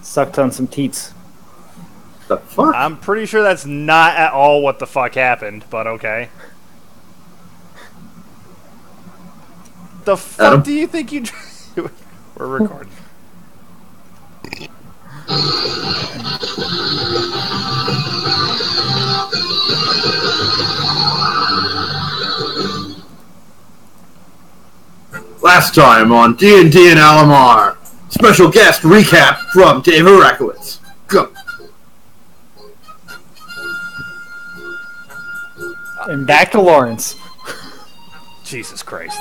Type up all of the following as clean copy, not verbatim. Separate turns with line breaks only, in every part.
Sucked on some teats.
The fuck?
I'm pretty sure that's not at all what the fuck happened, but okay. The fuck
Adam?
do you think you... We're recording.
Last time on D&D and Alamar, special guest recap from Dave Arakowitz. Go.
And back to Lawrence.
Jesus Christ.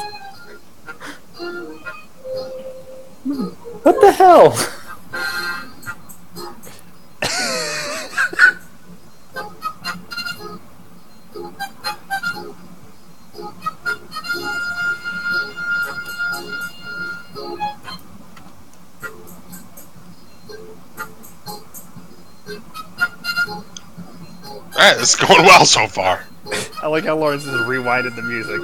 What the hell?
Alright, it's going well so far.
I like how Lawrence has rewinded the music.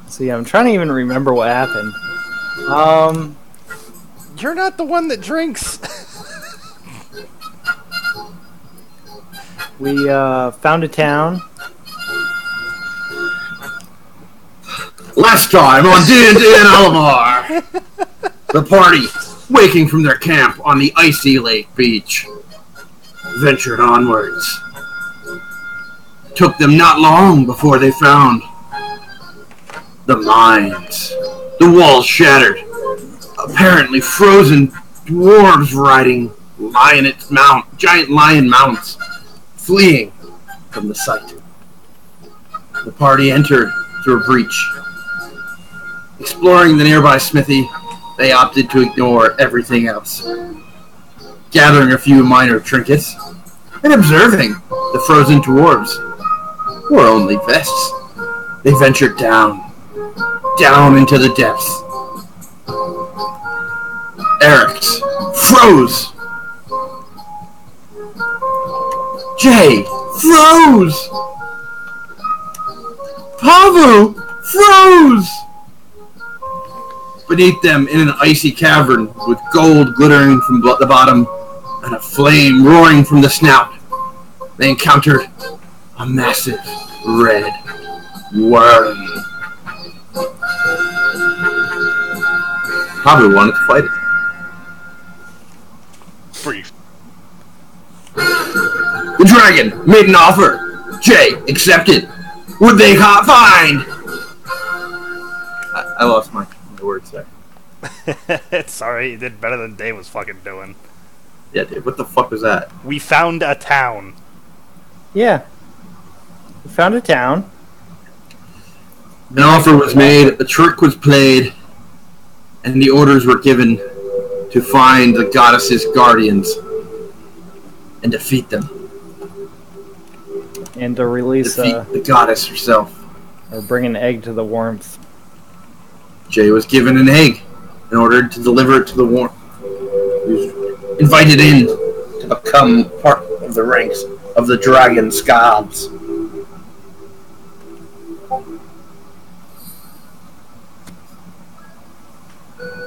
See, I'm trying to even remember what happened.
You're not the one that drinks.
We found a town.
Last time on D&D and Alamar, the party, waking from their camp on the icy lake beach, ventured onwards. Took them not long before they found the mines. The walls shattered. Apparently frozen dwarves riding giant lion mounts, fleeing from the site. The party entered through a breach. Exploring the nearby smithy, they opted to ignore everything else. Gathering a few minor trinkets, and observing the frozen dwarves who were only vests, they ventured down into the depths. Eric's froze. Jay froze. Pavu froze. Beneath them, in an icy cavern with gold glittering from the bottom and a flame roaring from the snout, they encountered a massive red worm. Pavu wanted to fight it.
Brief.
The dragon made an offer. Jay accepted. Would they find? I lost my words there.
It's alright, you did better than Dave was fucking doing.
Yeah, dude, what the fuck was that?
We found a town.
Yeah. We found a town.
An offer was made, a trick was played, and the orders were given to find the goddess's guardians and defeat them.
And to release
Defeat the goddess herself.
or bring an egg to the warmth.
Jay was given an egg in order to deliver it to the warmth. He was invited in to become part of the ranks of the dragon skalds.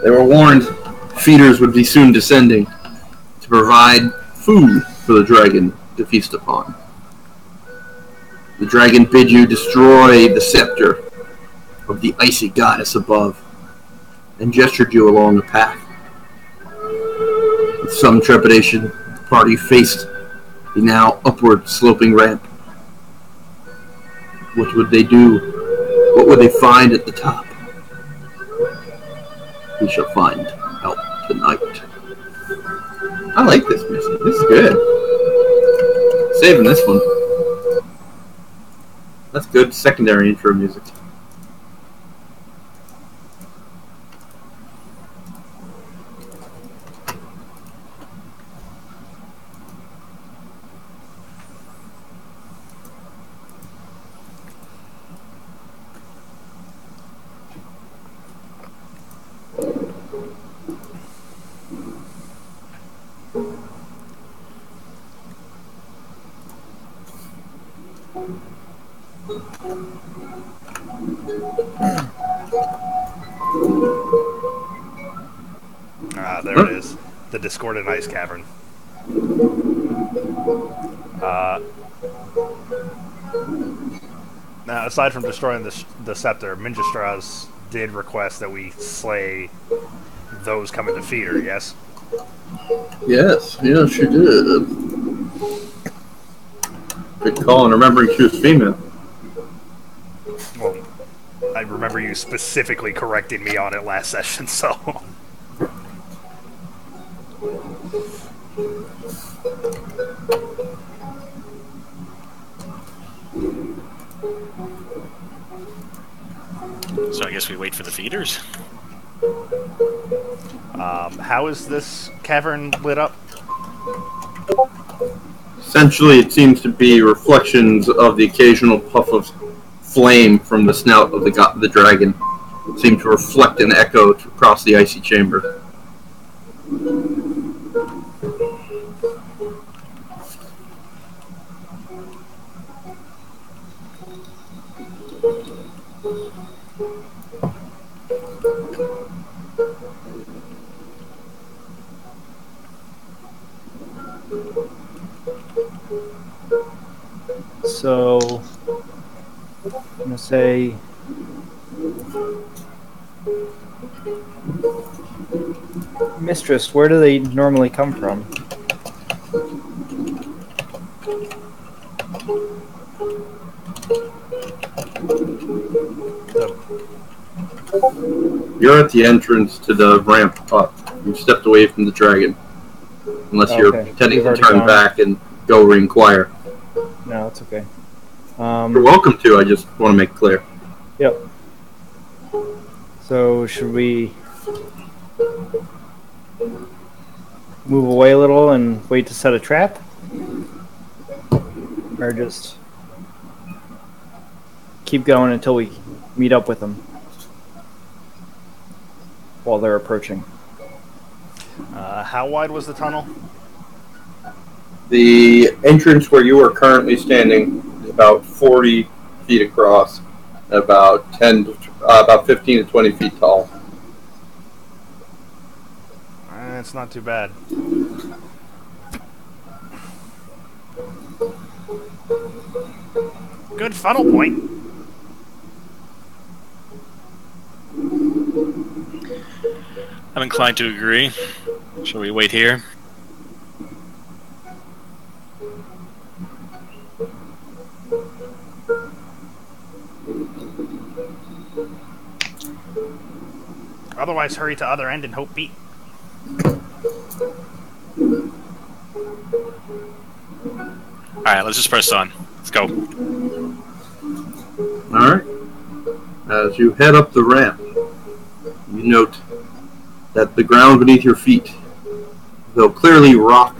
They were warned feeders would be soon descending to provide food for the dragon to feast upon. The dragon bid you destroy the scepter of the icy goddess above and gestured you along a path. With some trepidation, the party faced the now upward sloping ramp. What would they do? What would they find at the top? We shall find out tonight. I like this music. This is good. Saving this one. That's good secondary intro music.
Ah, there it is. The Discordant Ice Cavern. Now, aside from destroying the scepter, Minjastras did request that we slay those coming to feed her, yes?
Yes, she did. Good call on remembering she was female.
Well, I remember you specifically correcting me on it last session, so...
So I guess we wait for the feeders?
How is this cavern lit up?
Essentially, it seems to be reflections of the occasional puff of flame from the snout of the dragon. It seemed to reflect and echo across the icy chamber.
So, I'm gonna say Mistress, where do they normally come from?
You're at the entrance to the ramp up. You've stepped away from the dragon. Unless you're
Okay.
intending
You've
to
already
turn
gone.
back and go re-inquire.
No, it's okay.
You're welcome to, I just want to make clear.
Yep. So, should we move away a little and wait to set a trap? Or just keep going until we meet up with them while they're approaching?
How wide was the tunnel?
The entrance where you are currently standing is about 40 feet across, about 15 to 20 feet tall.
It's not too bad. Good funnel point.
I'm inclined to agree. Shall we wait here?
Otherwise, hurry to other end and hope beat.
Alright, let's just press on. Let's go.
Alright. As you head up the ramp, you note that the ground beneath your feet, though clearly rock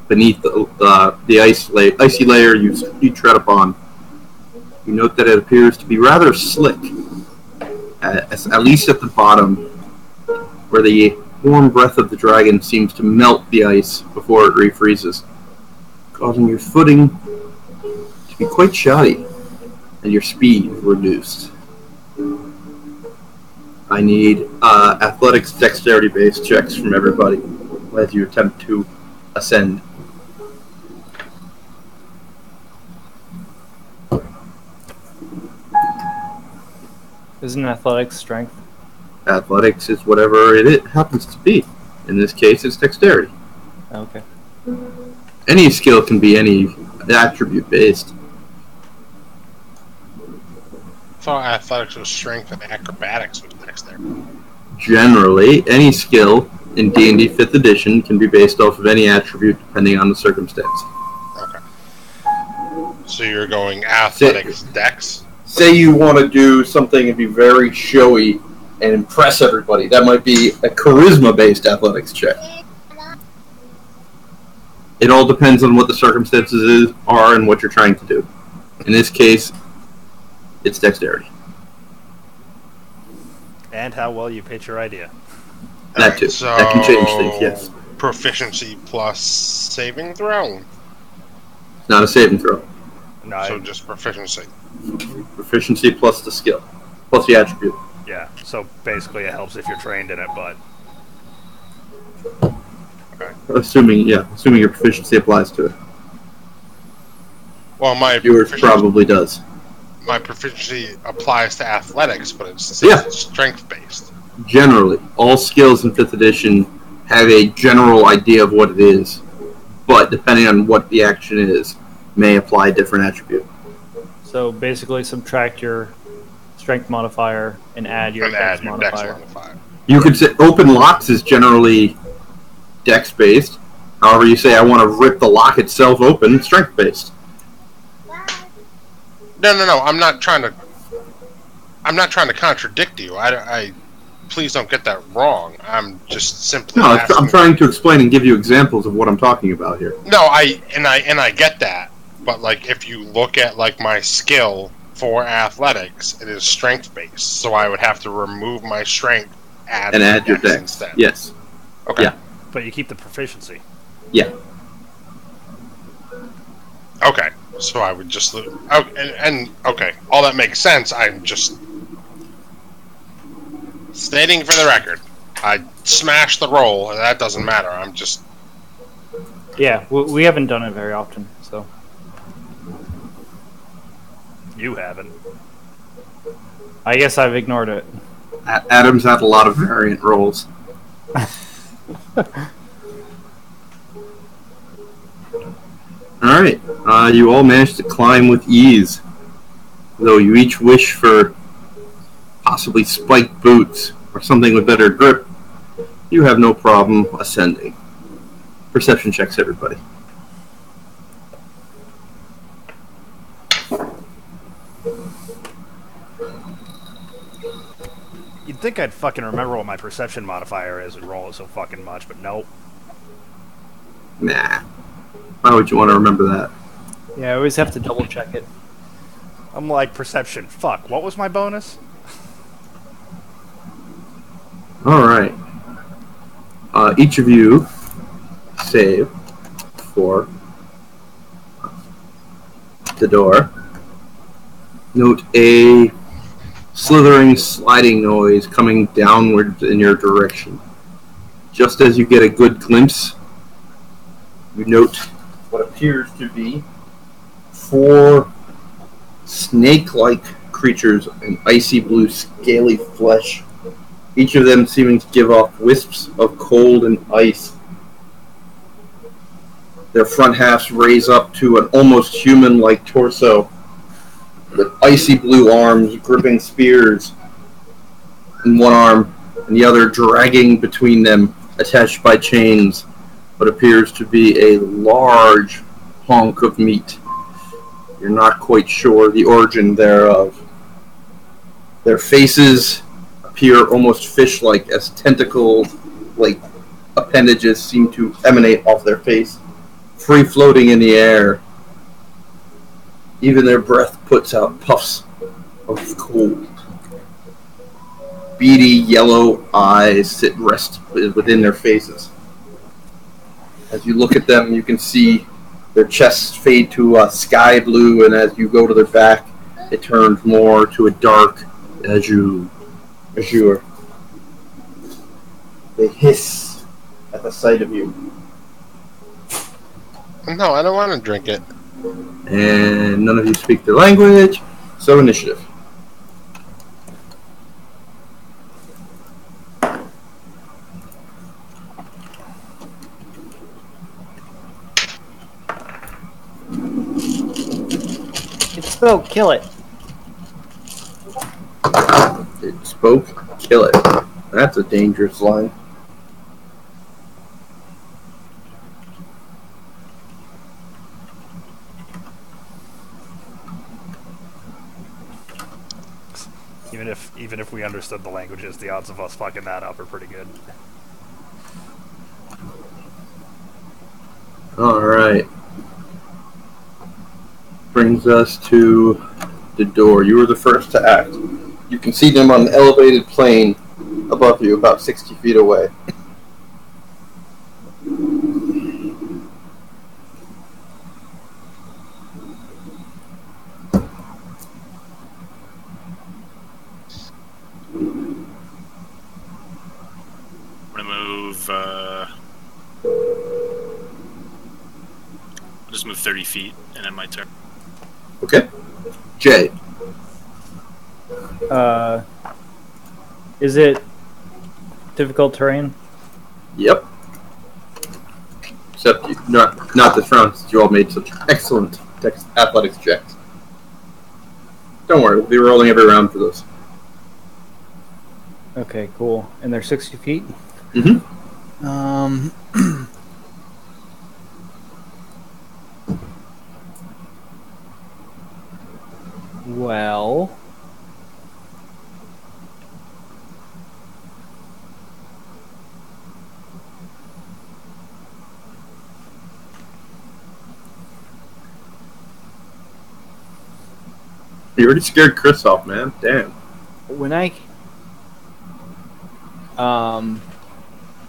beneath the icy layer you tread upon, you note that it appears to be rather slick, at least at the bottom, where the warm breath of the dragon seems to melt the ice before it refreezes, causing your footing to be quite shoddy and your speed reduced. I need athletics dexterity-based checks from everybody as you attempt to ascend.
Isn't athletics strength?
Athletics is whatever it happens to be. In this case, it's dexterity.
Okay.
Any skill can be any attribute-based.
I thought athletics was strength and acrobatics was next there.
Generally, any skill in D&D 5th edition can be based off of any attribute depending on the circumstance.
Okay. So you're going athletics dex?
Say you want to do something and be very showy and impress everybody. That might be a charisma-based athletics check. It all depends on what the circumstances are and what you're trying to do. In this case, it's dexterity.
And how well you pitch your idea.
That too. That can change things, yes.
Proficiency plus saving throw.
It's not a saving throw.
No,
So just proficiency.
Proficiency plus the skill, plus the attribute.
yeah. So basically, it helps if you're trained in it, but
Assuming your proficiency applies to it.
Well,
Yours probably does.
my proficiency applies to athletics, but it's
Yeah.
strength based.
Generally, all skills in 5th edition have a general idea of what it is, but depending on what the action is, may apply a different attribute.
So basically, subtract your strength modifier and add your dex modifier.
You could say open locks is generally dex based. However, you say I want to rip the lock itself open, strength based.
No. I'm not trying to contradict you. I please don't get that wrong. I'm just simply
No,
asking.
I'm trying to explain and give you examples of what I'm talking about here.
No, I get that. But like, if you look at like my skill for athletics, it is strength based. So I would have to remove my strength
And add your dex
instead.
Yes.
Okay.
Yeah.
but you keep the proficiency.
Yeah.
Okay. So I would just and okay, all that makes sense. I'm just stating for the record. I smashed the roll, and that doesn't matter. I'm just
Yeah, we haven't done it very often, so.
You haven't.
I guess I've ignored it.
Adam's had a lot of variant rolls. Alright, you all managed to climb with ease. Though you each wish for possibly spiked boots or something with better grip, you have no problem ascending. Perception checks, everybody.
You'd think I'd fucking remember what my perception modifier is and roll it so fucking much, but nope.
Nah. Why would you want to remember that?
Yeah, I always have to double check it.
I'm like, perception. Fuck, what was my bonus?
Alright. Each of you save for the door. Note a slithering, sliding noise coming downwards in your direction. Just as you get a good glimpse, you note what appears to be 4 snake-like creatures in icy blue, scaly flesh, each of them seeming to give off wisps of cold and ice. Their front halves raise up to an almost human-like torso, with icy blue arms gripping spears in one arm, and the other dragging between them, attached by chains, what appears to be a large hunk of meat. You're not quite sure the origin thereof. Their faces appear almost fish-like, as tentacle-like appendages seem to emanate off their face, free-floating in the air. Even their breath puts out puffs of cold. Beady yellow eyes rest within their faces. As you look at them, you can see their chests fade to sky blue, and as you go to their back, it turns more to a dark azure. They hiss at the sight of you.
no. I don't want to drink it.
And none of you speak their language, so initiative.
It's spoke, kill it.
It spoke, kill it. That's a dangerous line.
Even if we understood the languages, the odds of us fucking that up are pretty good.
Alright. Brings us to the door. You were the first to act. You can see them on an elevated plane above you, about 60 feet away.
30 feet, and then my turn.
Okay. Jay.
Is it difficult terrain?
Yep. Except not this round, since you all made such excellent athletics checks. Don't worry, we'll be rolling every round for those.
Okay, cool. And they're 60 feet?
Mm-hmm.
Well...
You already scared Chris off, man. Damn.
When I...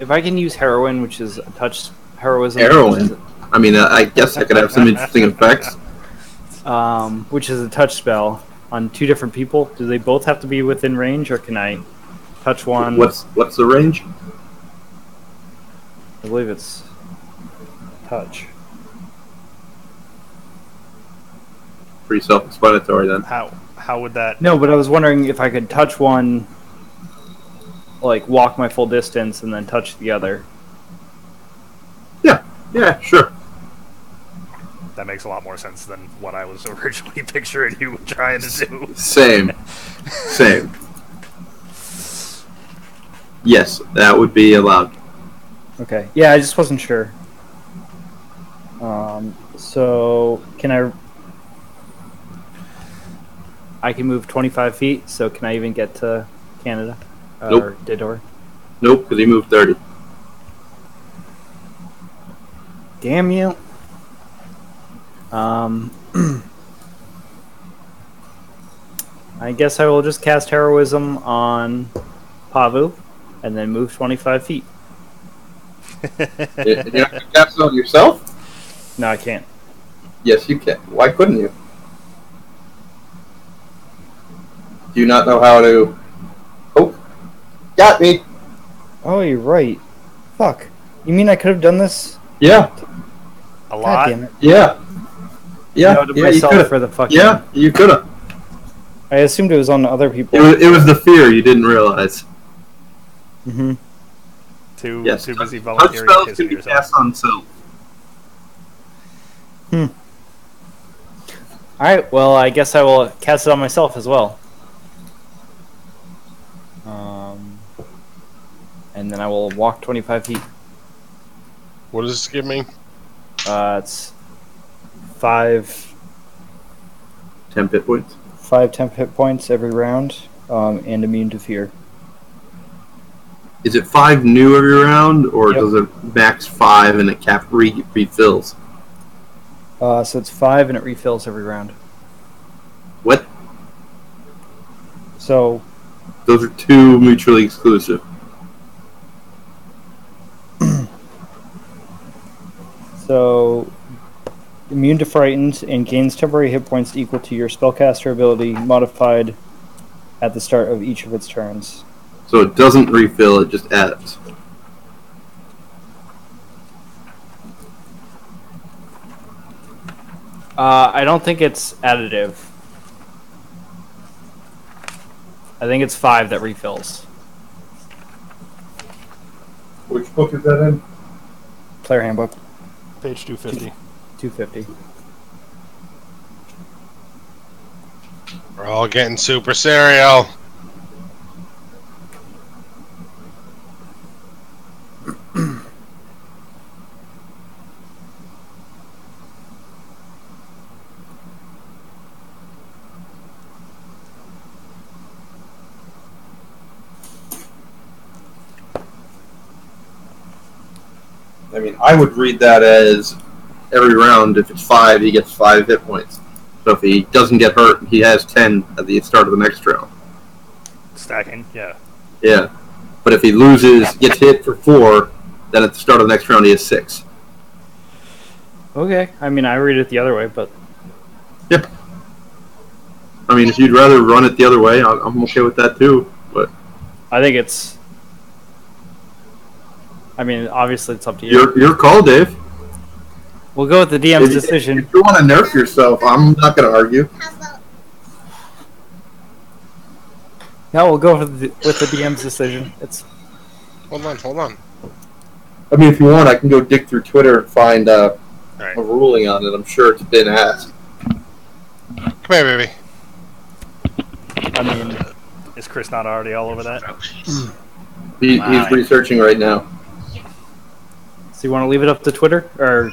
if I can use heroin, which is a touch heroism...
Heroin? I mean, I guess I could have some interesting effects.
Which is a touch spell on 2 different people. Do they both have to be within range, or can I touch one?
What's the range?
I believe it's touch.
Pretty self-explanatory then.
How would that?
No, but I was wondering if I could touch one, like walk my full distance, and then touch the other.
Yeah, sure.
That makes a lot more sense than what I was originally picturing you trying to do.
Same. Yes, that would be allowed.
Okay. Yeah, I just wasn't sure. So can I can move 25 feet, so can I even get to Canada?
Nope.
Or Didor?
Nope, because he moved 30.
Damn you. I guess I will just cast Heroism on Pavu, and then move 25 feet.
You're not going to cast it on yourself?
No, I can't.
Yes, you can. Why couldn't you? Do you not know how to... Oh, got me.
Oh, you're right. Fuck. You mean I could have done this?
Yeah,
A
God
lot.
damn it.
yeah. Yeah,
Noted
yeah, you
myself
could have.
for the fucking...
Yeah, you could have.
I assumed it was on other people.
It was the fear you didn't realize.
Mm-hmm.
Too
Yes,
busy
touch
volunteering
spells
and
can
kissing
be
yourself.
cast on self.
Alright, well, I guess I will cast it on myself as well. And then I will walk 25 feet.
What does this give me?
It's 5
10 hit points.
temp hit points every round, and immune to fear.
Is it 5 new every round, or
Yep.
does it max 5 and it refills?
So it's 5 and it refills every round.
What?
So,
Those are 2 mutually exclusive.
immune to frightened and gains temporary hit points equal to your spellcaster ability modified at the start of each of its turns.
So it doesn't refill, it just adds.
I don't think it's additive. I think it's 5 that refills.
Which book is that in?
Player handbook,
Page 250.
250.
We're all getting super cereal.
I mean, I would read that as every round, if it's 5, he gets 5 hit points. So if he doesn't get hurt, he has 10 at the start of the next round.
Stacking, yeah.
Yeah. But if he loses, gets hit for 4, then at the start of the next round he has 6.
Okay, I mean, I read it the other way, but
Yep. I mean, if you'd rather run it the other way, I'm okay with that too. But
I think it's... I mean, obviously it's up to you.
your call, Dave.
We'll go with the DM's decision.
If you want to nerf yourself, I'm not going to argue.
No, we'll go with the DM's decision. It's
Hold on.
I mean, if you want, I can go dig through Twitter and find a
Right.
ruling on it. I'm sure it's been asked.
Come here, baby.
I mean,
Is Chris not already all over that?
He's researching right now.
so you want to leave it up to Twitter or?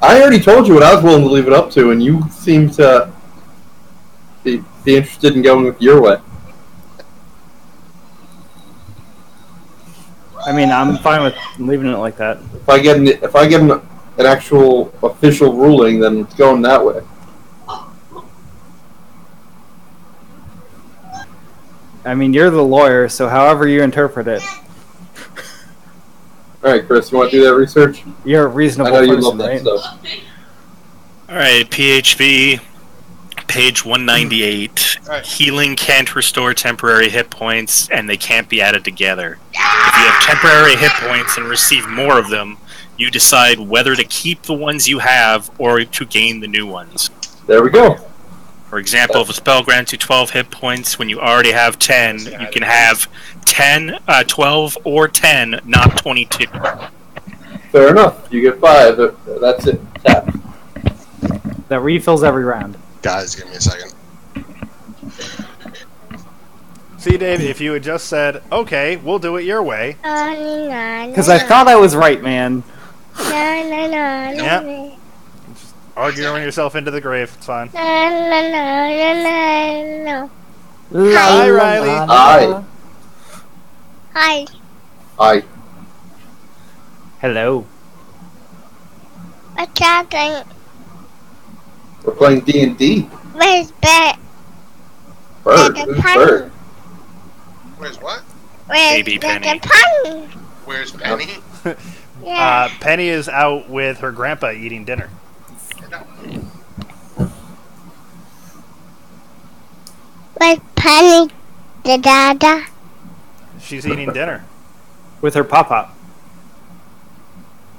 I already told you what I was willing to leave it up to, and you seem to be interested in going with your way.
I mean, I'm fine with leaving it like that.
If I get an actual official ruling, then it's going that way.
I mean, you're the lawyer, so however you interpret it,
All right, Chris, you want to do that research?
you're a
I
reasonable
know you
person,
love that
right?
stuff.
Alright, PHB, page 198.
Alright.
Healing can't restore temporary hit points, and they can't be added together. If you have temporary hit points and receive more of them, you decide whether to keep the ones you have or to gain the new ones.
There we go.
For example, if a spell grants you 12 hit points when you already have 10, you can have 12 or 10, not 22.
Fair enough. You get 5. That's it. Tap.
That refills every round.
Guys, give me a second.
See, Dave, if you had just said, "Okay, we'll do it your way,"
Because I thought I was right, man.
Yep. arguing yourself into the grave. It's fine.
Hi,
Riley.
Hi.
Hi.
Hi.
Hello.
What's happening?
We're playing D&D.
Where's Bert?
Bird.
Like a
Who's
pun.
Bird?
Where's what?
Where's
Baby
like
Penny.
a pun?
Where's Penny?
Yeah.
Penny is out with her grandpa eating dinner.
Where's Penny? The dada?
She's eating dinner.
With her pop-up.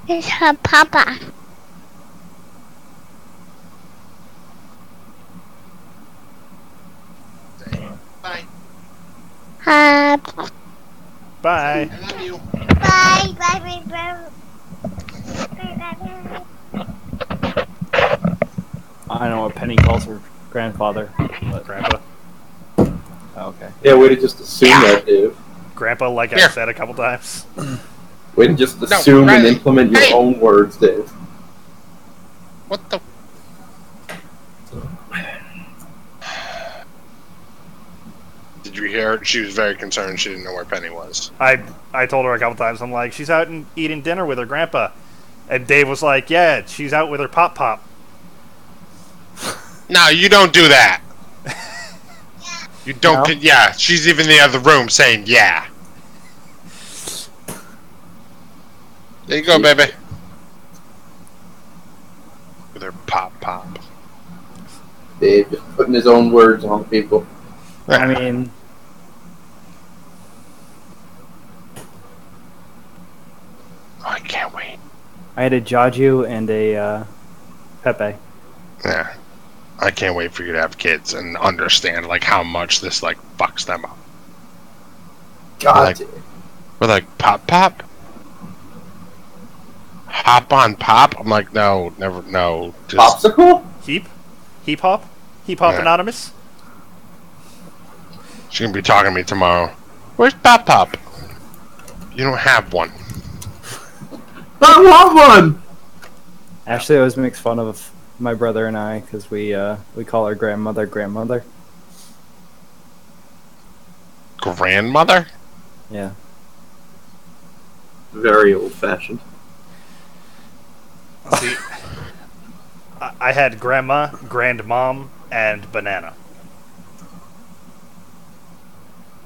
It's her papa.
Bye.
Bye.
Bye.
I love you.
Bye. Bye. Bye.
I don't know what Penny calls her grandfather.
Grandpa.
Oh, okay.
Yeah, way to just assume that, Dave.
Grandpa, like I
Here.
said a couple times.
Way to just assume and
Riley.
implement your
Hey.
own words, Dave.
What the? Did you hear her? She was very concerned. She didn't know where Penny was.
I told her a couple times, I'm like, she's out and eating dinner with her grandpa. And Dave was like, yeah, she's out with her pop-pop.
No, you don't do that. You don't.
No?
Yeah, she's even in the other room saying yeah. There you go, baby. With her pop.
Dave just putting his own words on people.
I mean,
I can't wait.
I had a Jaju and a Pepe.
Yeah, I can't wait for you to have kids and understand like how much this like fucks them up.
God,
Like-
Dave.
We're like pop, hop on pop. I'm like, no, never, no. Just
Popsicle?
Heap hop? Heap hop
Yeah.
anonymous?
she's gonna be talking to me tomorrow. Where's pop? You don't have one.
I want one!
Ashley always makes fun of my brother and I because we call our grandmother.
Grandmother?
Yeah.
Very old-fashioned.
See, I had grandma, grandmom, and banana.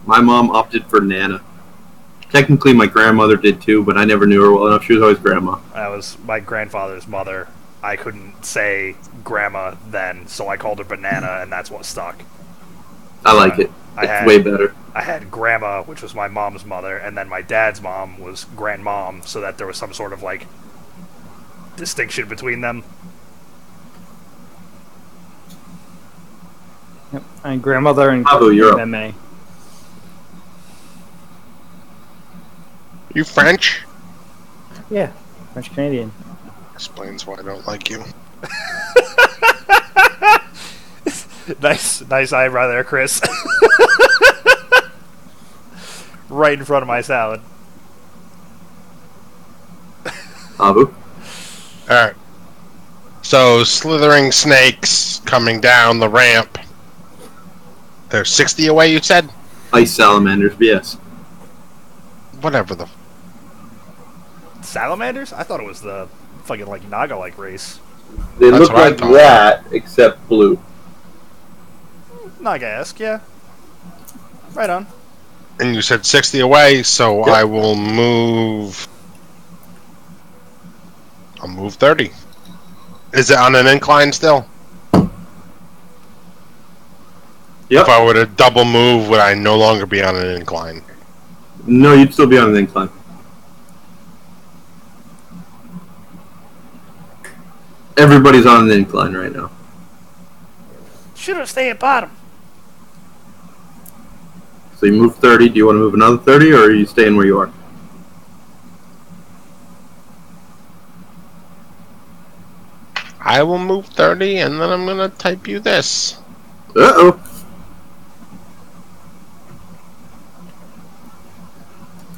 My mom opted for Nana. Technically, my grandmother did too, but I never knew her well enough. She was always grandma.
That was my grandfather's mother. I couldn't say grandma then, so I called her banana, and that's what stuck.
I like it.
I
It's
had-
way better.
I had grandma, which was my mom's mother, and then my dad's mom was grandmom, so that there was some sort of like distinction between them.
Yep. And grandmother and
Bravo, you're up.
MMA.
You French?
Yeah, French Canadian.
Explains why I don't like you.
Nice eyebrow there, Chris. Right in front of my salad.
Abu.
Alright. So, slithering snakes coming down the ramp. They're 60 away, you said?
Ice salamanders, yes.
Whatever the...
Salamanders? I thought it was the fucking like Naga-like race.
They
That's
look
what I
like
thought.
that, except blue.
Naga-esque, yeah. Right on.
And you said 60 away, so
Yep.
I will move... I'll move 30. Is it on an incline still?
Yep.
If I were to double move, would I no longer be on an incline?
No, you'd still be on an incline. Everybody's on an incline right now.
Should have stayed at bottom.
So you move 30. Do you want to move another 30, or are you staying where you are?
I will move 30, and then I'm gonna type you this.
Uh-oh.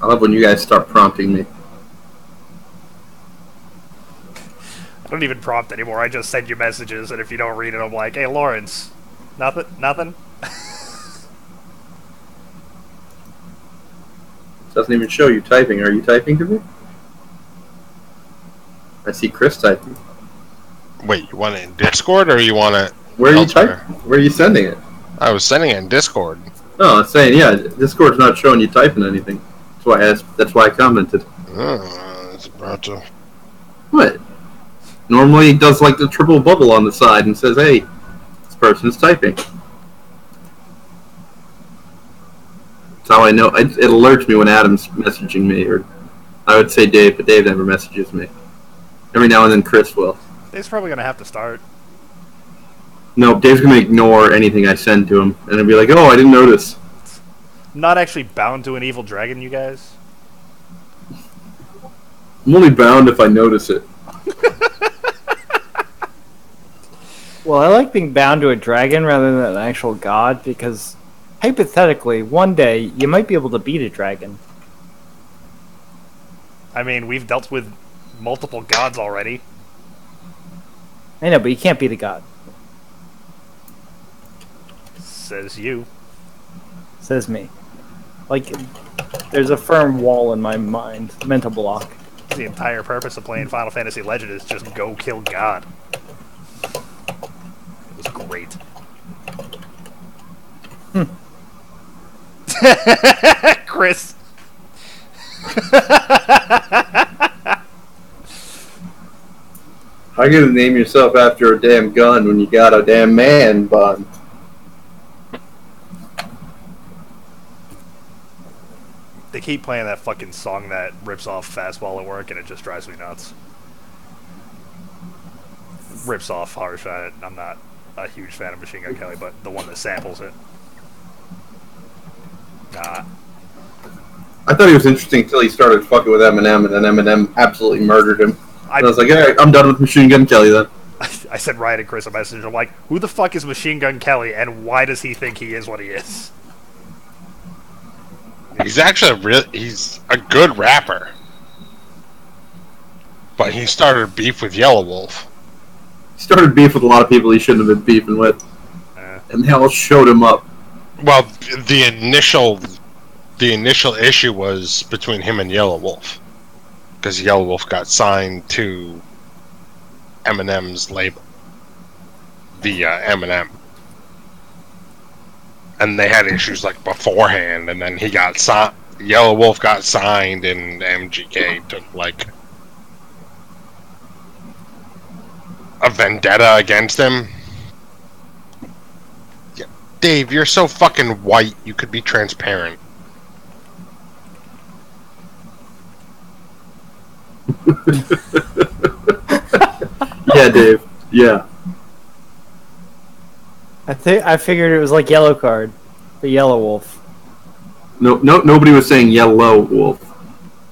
I love when you guys start prompting me.
I don't even prompt anymore. I just send you messages, and if you don't read it, I'm like, "Hey, Lawrence, nothing."
Doesn't even show you typing. Are you typing to me? I see Chris typing.
Wait, you want it in Discord, or you want it
Where are you
elsewhere?
typing? Where are you sending it?
I was sending it in Discord.
No, I'm saying, yeah, Discord's not showing you typing anything. That's why I commented.
It's about to...
What? Normally it does like the triple bubble on the side and says, hey, this person is typing. That's how I know. It alerts me when Adam's messaging me, or I would say Dave, but Dave never messages me. Every now and then Chris will.
Dave's probably gonna have to start.
No, Dave's going to ignore anything I send to him, and he'll be like, oh, I didn't notice.
I'm not actually bound to an evil dragon, you guys.
I'm only bound if I notice it.
Well, I like being bound to a dragon rather than an actual god because, hypothetically, one day you might be able to beat a dragon.
I mean, we've dealt with multiple gods already.
I know, but you can't beat a god.
Says you.
Says me. Like, there's a firm wall in my mind, mental block.
The entire purpose of playing Final Fantasy Legend is just go kill God. It was great. Chris.
How you gonna name yourself after a damn gun when you got a damn man bun?
They keep playing that fucking song that rips off Fastball at work, and it just drives me nuts. Rips off harsh. I'm not a huge fan of Machine Gun Kelly, but the one that samples it. Nah.
I thought he was interesting until he started fucking with Eminem, and then Eminem absolutely murdered him. I was like, alright, I'm done with Machine Gun Kelly then.
I sent Ryan and Chris a message. I'm like, who the fuck is Machine Gun Kelly, and why does he think he is what he is?
He's actually he's a good rapper. But he started beef with Yellow Wolf.
He started beef with a lot of people he shouldn't have been beefing with. And they all showed him up.
Well, the initial issue was between him and Yellow Wolf. Because Yellow Wolf got signed to Eminem's label. Via Eminem. And they had issues like beforehand, and then he got Yellow Wolf got signed, and MGK took like a vendetta against him. Yeah. Dave, you're so fucking white, you could be transparent.
Yeah, Dave. Yeah.
I figured it was like Yellow Card, the Yellow Wolf.
No, nobody was saying yellow wolf.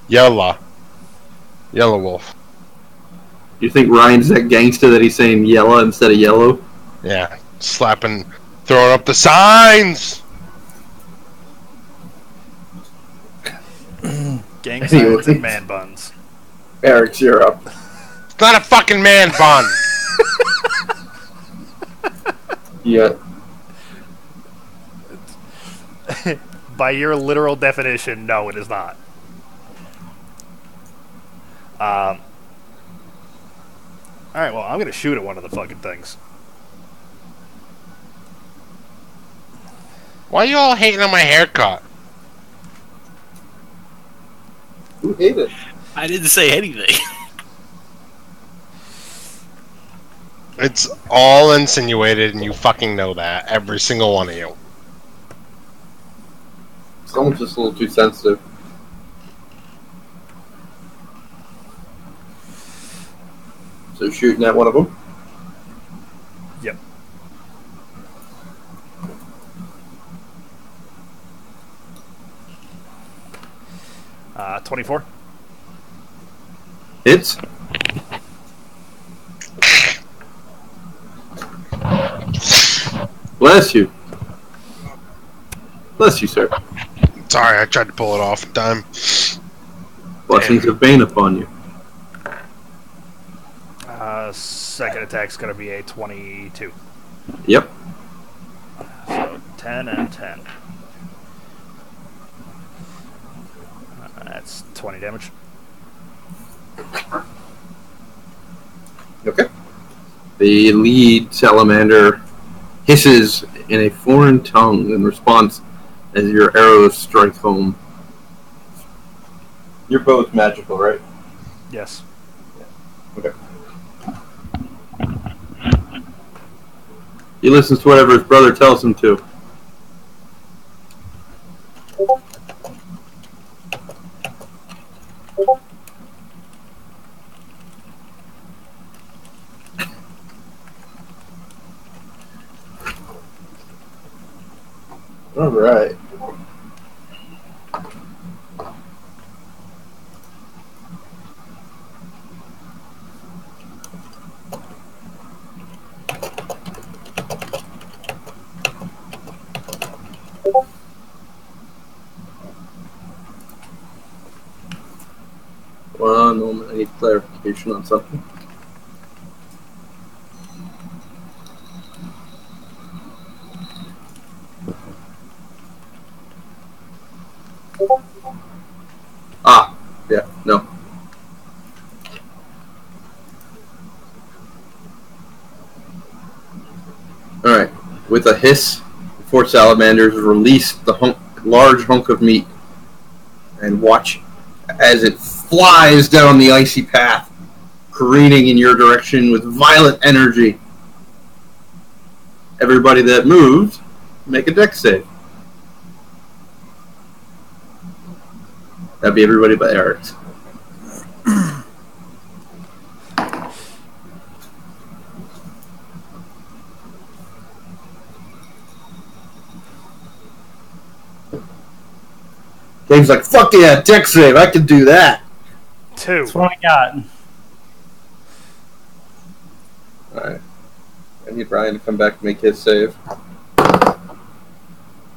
Yellow wolf.
You think Ryan's that gangster that he's saying yellow instead of yellow?
Yeah, slapping, throwing up the signs.
Gang signs and man buns.
Eric's, you're up.
It's not a fucking man bun.
Yeah.
By your literal definition, no, it is not. Alright, well, I'm gonna shoot at one of the fucking things.
Why you all hating on my haircut?
Who hated?
I didn't say anything.
It's all insinuated, and you fucking know that. Every single one of you.
Someone's just a little too sensitive. So shooting at one of them?
Yep. Uh, 24.
Hits. Bless you. Bless you, sir.
Sorry, I tried to pull it off in time.
Blessings of Bane upon you.
Second attack's gonna be a 22.
Yep.
So 10 and 10. That's 20 damage.
Okay. The lead salamander hisses in a foreign tongue in response as your arrows strike home. Your bow is magical, right?
Yes.
Okay. He listens to whatever his brother tells him to. All right. One moment, I need clarification on something. Yeah, no. Alright, with a hiss, the four salamanders release the large hunk of meat and watch as it flies down the icy path, careening in your direction with violent energy. Everybody that moved, make a dex save. That'd be everybody but Eric's. Dave's like, fuck yeah, dex save, I can do that.
2.
That's what I got.
Alright. I need Brian to come back and make his save.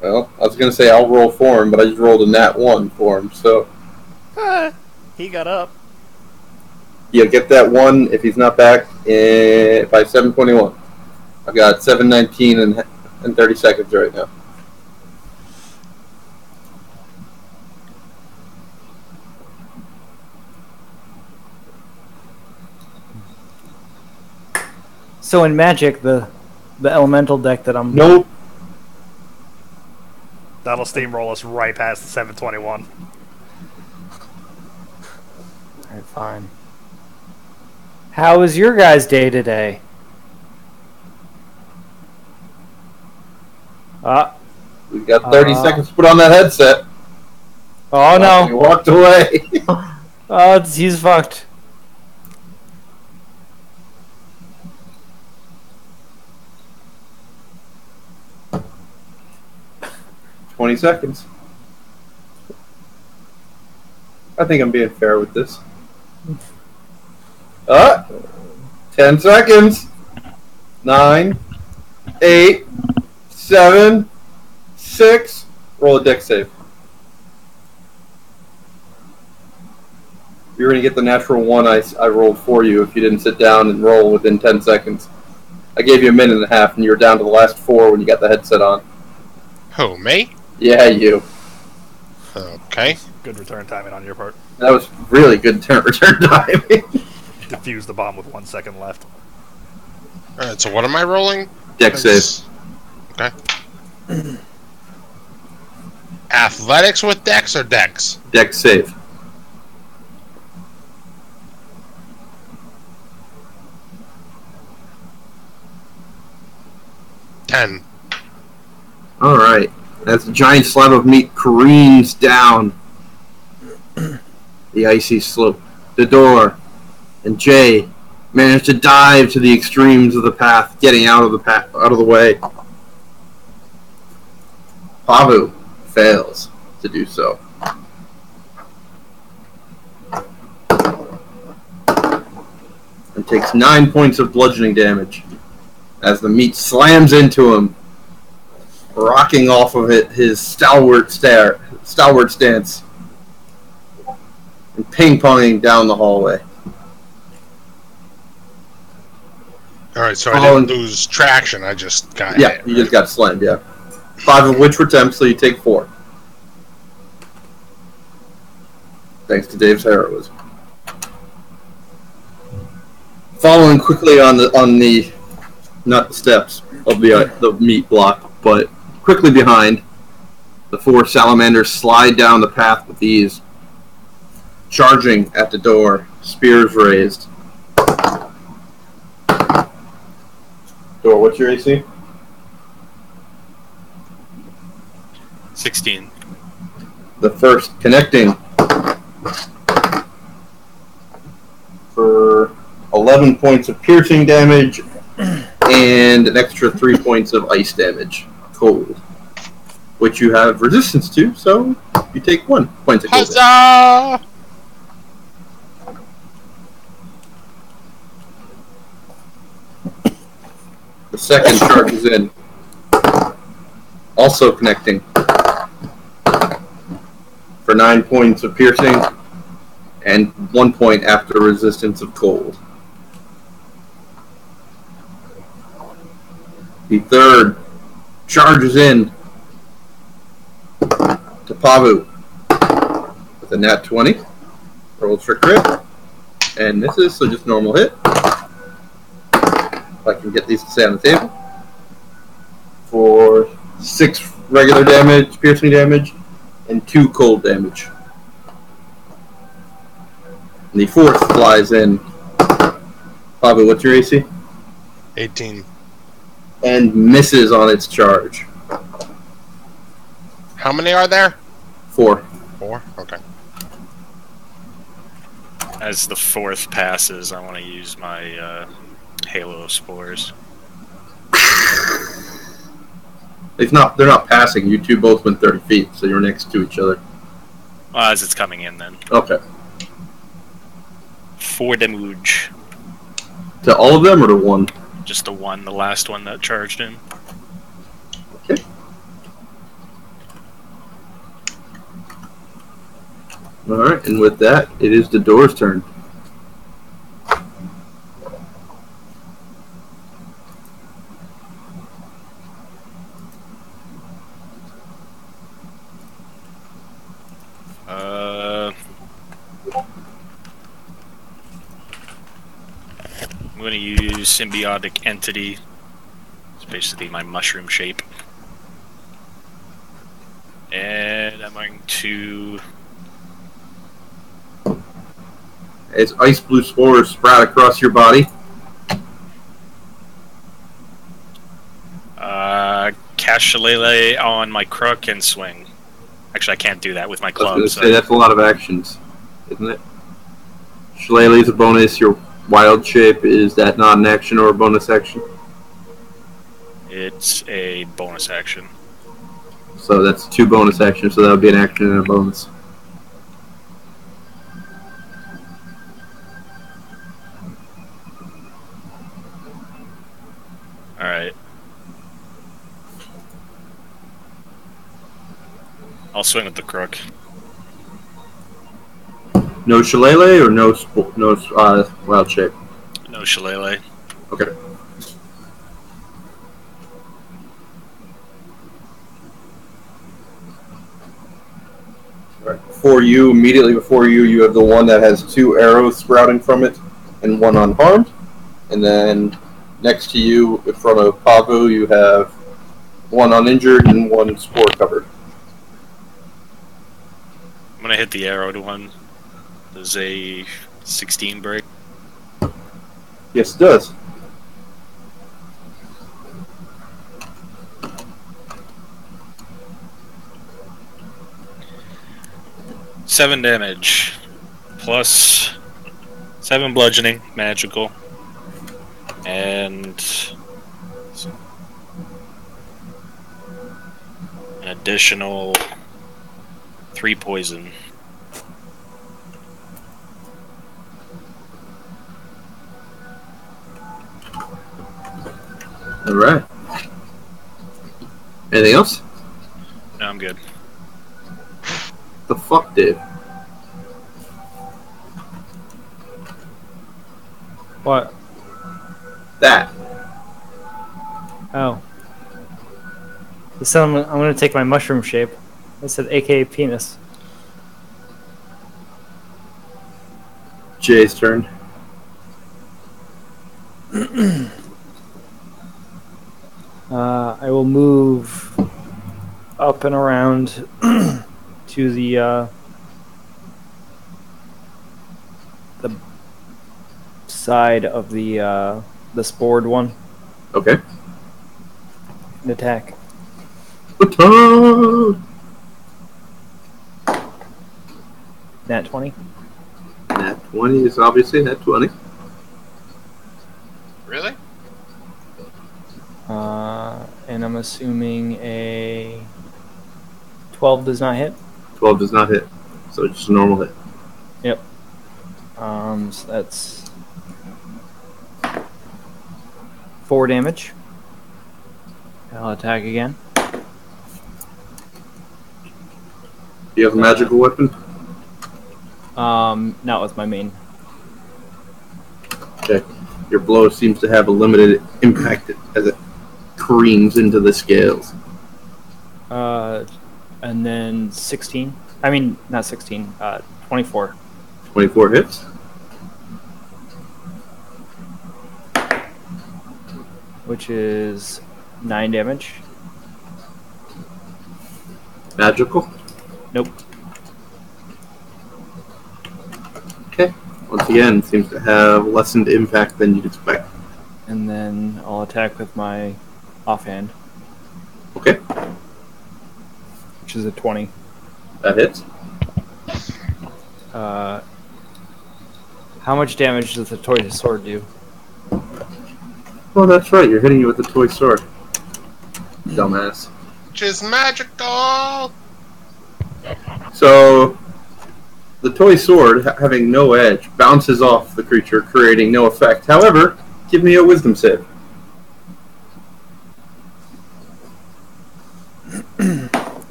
Well, I was going to say I'll roll for him, but I just rolled a nat 1 for him, so...
He got up.
Yeah, get that 1 if he's not back by 7:21. I've got 7:19 and 30 seconds right now.
So in Magic, the elemental deck that I'm...
Nope.
That'll steamroll us right past the 721.
Alright, fine. How was your guys' day today?
We've got 30 seconds to put on that headset.
Oh
He
no.
walked away.
Oh, he's fucked.
20 seconds. I think I'm being fair with this. 10 seconds. 9, 8, 7, 6. Roll a dex save. You're going to get the natural 1 I rolled for you if you didn't sit down and roll within 10 seconds. I gave you a minute and a half, and you were down to the last 4 when you got the headset on.
Who, me?
Yeah, you.
Okay.
Good return timing on your part.
That was really good return timing.
Defuse the bomb with 1 second left.
Alright, so what am I rolling?
Dex save.
Okay. Athletics with dex or dex?
Dex save.
$10.
Alright. As a giant slab of meat careens down the icy slope, the door and Jay manage to dive to the extremes of the path, getting out of the way. Pavu fails to do so. And takes 9 points of bludgeoning damage as the meat slams into him, rocking off of it his stalwart stance, and ping-ponging down the hallway.
Alright, so I didn't lose traction, I just got hit.
You just got slammed, yeah. 5 of which were temps, so you take 4. Thanks to Dave's heroism. Following quickly on the not the steps of the meat block, but quickly behind, the 4 salamanders slide down the path with ease, charging at the door, spears raised. Door, what's your AC?
16.
The first connecting for 11 points of piercing damage and an extra 3 points of ice damage, cold, which you have resistance to, so you take 1 point of cold damage.
Huzzah!
The second charges in, also connecting for 9 points of piercing and 1 point after resistance of cold. The third charges in to Pavu with a nat 20. Rolls for crit. And misses, so just normal hit. If I can get these to stay on the table. For 6 regular damage, piercing damage, and 2 cold damage. And the fourth flies in. Pavu, what's your AC?
18.
And misses on its charge.
How many are there?
4.
4? Okay.
As the fourth passes, I want to use my Halo of Spores.
They're not passing. You two both went 30 feet, so you're next to each other.
Well, as it's coming in, then.
Okay.
4 damage.
To all of them or to one?
Just the one, the last one that charged in.
Okay. Alright, and with that, it is the door's turn.
I'm going to use Symbiotic Entity. It's basically my mushroom shape. And I'm going to...
As ice blue spores sprout across your body.
Cast Shillelagh on my crook and swing. Actually, I can't do that with my
I was
club.
going to say, that's a lot of actions, isn't it? Shillelagh is a bonus. Your wild shape, is that not an action or a bonus action?
It's a bonus action.
So that's 2 bonus actions, so that would be an action and a bonus.
Alright. I'll swing with the crook.
No shillelagh or no wild shape?
No shillelagh.
Okay. Right. Immediately before you, you have the one that has 2 arrows sprouting from it and 1 unharmed. And then next to you, in front of Pavu, you have 1 uninjured and 1 spore covered.
I'm gonna hit the arrowed one. Does a 16 break?
Yes, it does.
Seven damage. Plus 7 bludgeoning, magical. And an additional 3 poison.
Alright. Anything else?
No, I'm good.
The fuck, Dave?
What?
That.
Oh. It said I'm gonna take my mushroom shape. It said AKA penis.
Jay's turn.
I will move up and around to the side of the spored one
Okay.
and attack.
Baton!
Nat 20.
Nat 20 is obviously Nat 20.
Really?
And I'm assuming a 12 does not hit.
12 does not hit. So it's just a normal hit.
Yep. So that's 4 damage. I'll attack again.
Do you have a magical weapon?
Not with my main.
Okay. Your blow seems to have a limited impact as it careens into the scales.
And then 16. I mean, not 16. 24.
24 hits.
Which is 9 damage.
Magical.
Nope.
Okay. Once again, seems to have lessened impact than you'd expect.
And then I'll attack with my offhand,
Okay.
which is a 20.
That hits.
How much damage does the toy sword do?
Oh, that's right. You're hitting you with a toy sword. Dumbass.
Which is magical!
So, the toy sword, having no edge, bounces off the creature, creating no effect. However, give me a wisdom save.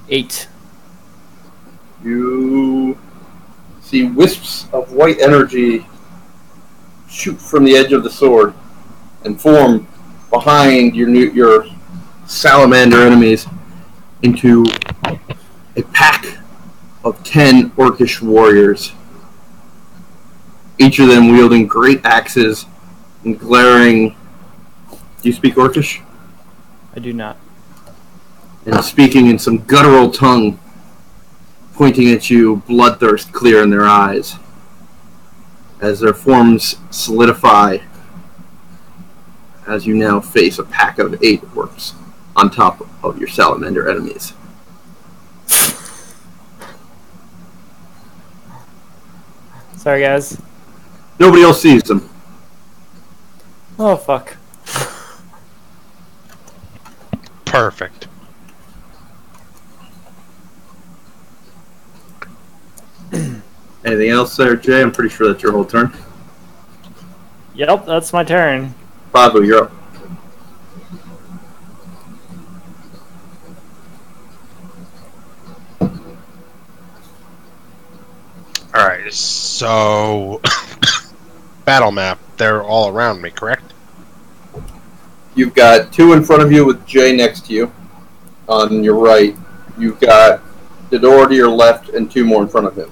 Eight.
You see wisps of white energy shoot from the edge of the sword and form behind your salamander enemies into a pack of 10 orcish warriors, each of them wielding great axes and glaring. Do you speak Orcish?
I do not.
And speaking in some guttural tongue, pointing at you, bloodthirst clear in their eyes, as their forms solidify, as you now face a pack of 8 orcs on top of your salamander enemies.
Sorry, guys.
Nobody else sees them.
Oh, fuck.
Perfect.
Anything else there, Jay? I'm pretty sure that's your whole turn.
Yep, that's my turn.
Babu, you're up.
Alright, so... battle map. They're all around me, correct?
You've got 2 in front of you with Jay next to you. On your right, you've got the door to your left and 2 more in front of him.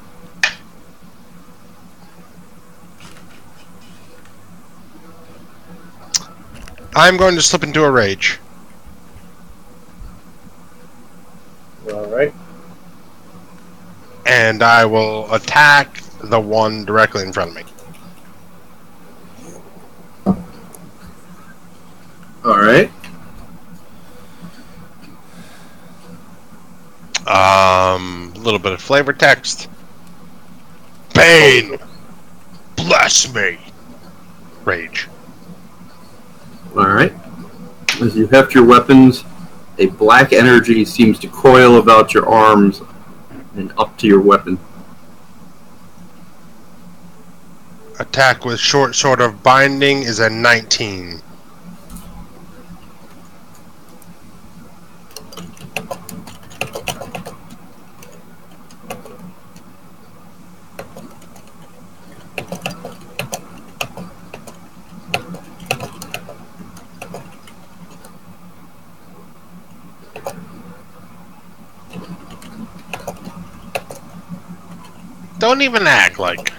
I'm going to slip into a rage.
Alright.
And I will attack the one directly in front of me.
Alright.
A little bit of flavor text. Pain! Bless me! Rage.
Alright. As you heft your weapons, a black energy seems to coil about your arms and up to your weapon.
Attack with short sword of binding is a 19. Don't even act like.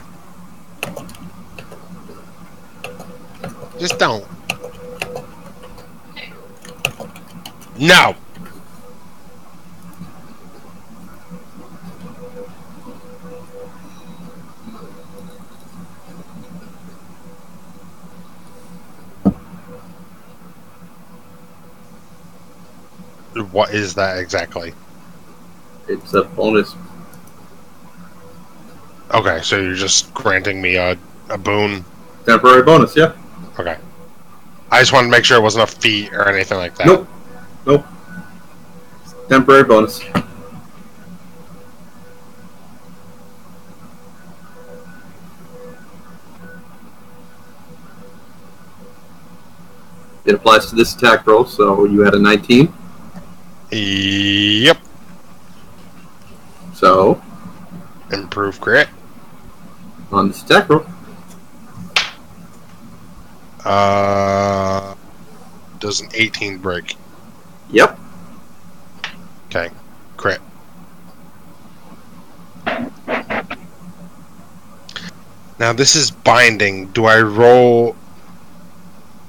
Just don't. No! What is that exactly?
It's a bonus.
Okay, so you're just granting me a boon?
Temporary bonus, yeah.
Okay. I just wanted to make sure it wasn't a feat or anything like that.
Nope. Nope. Temporary bonus. It applies to this attack roll, so you had a 19.
Yep.
So,
Improve crit.
on this attack roll,
Does an 18 break?
yep.
Okay. Crit. Now this is binding. Do I roll...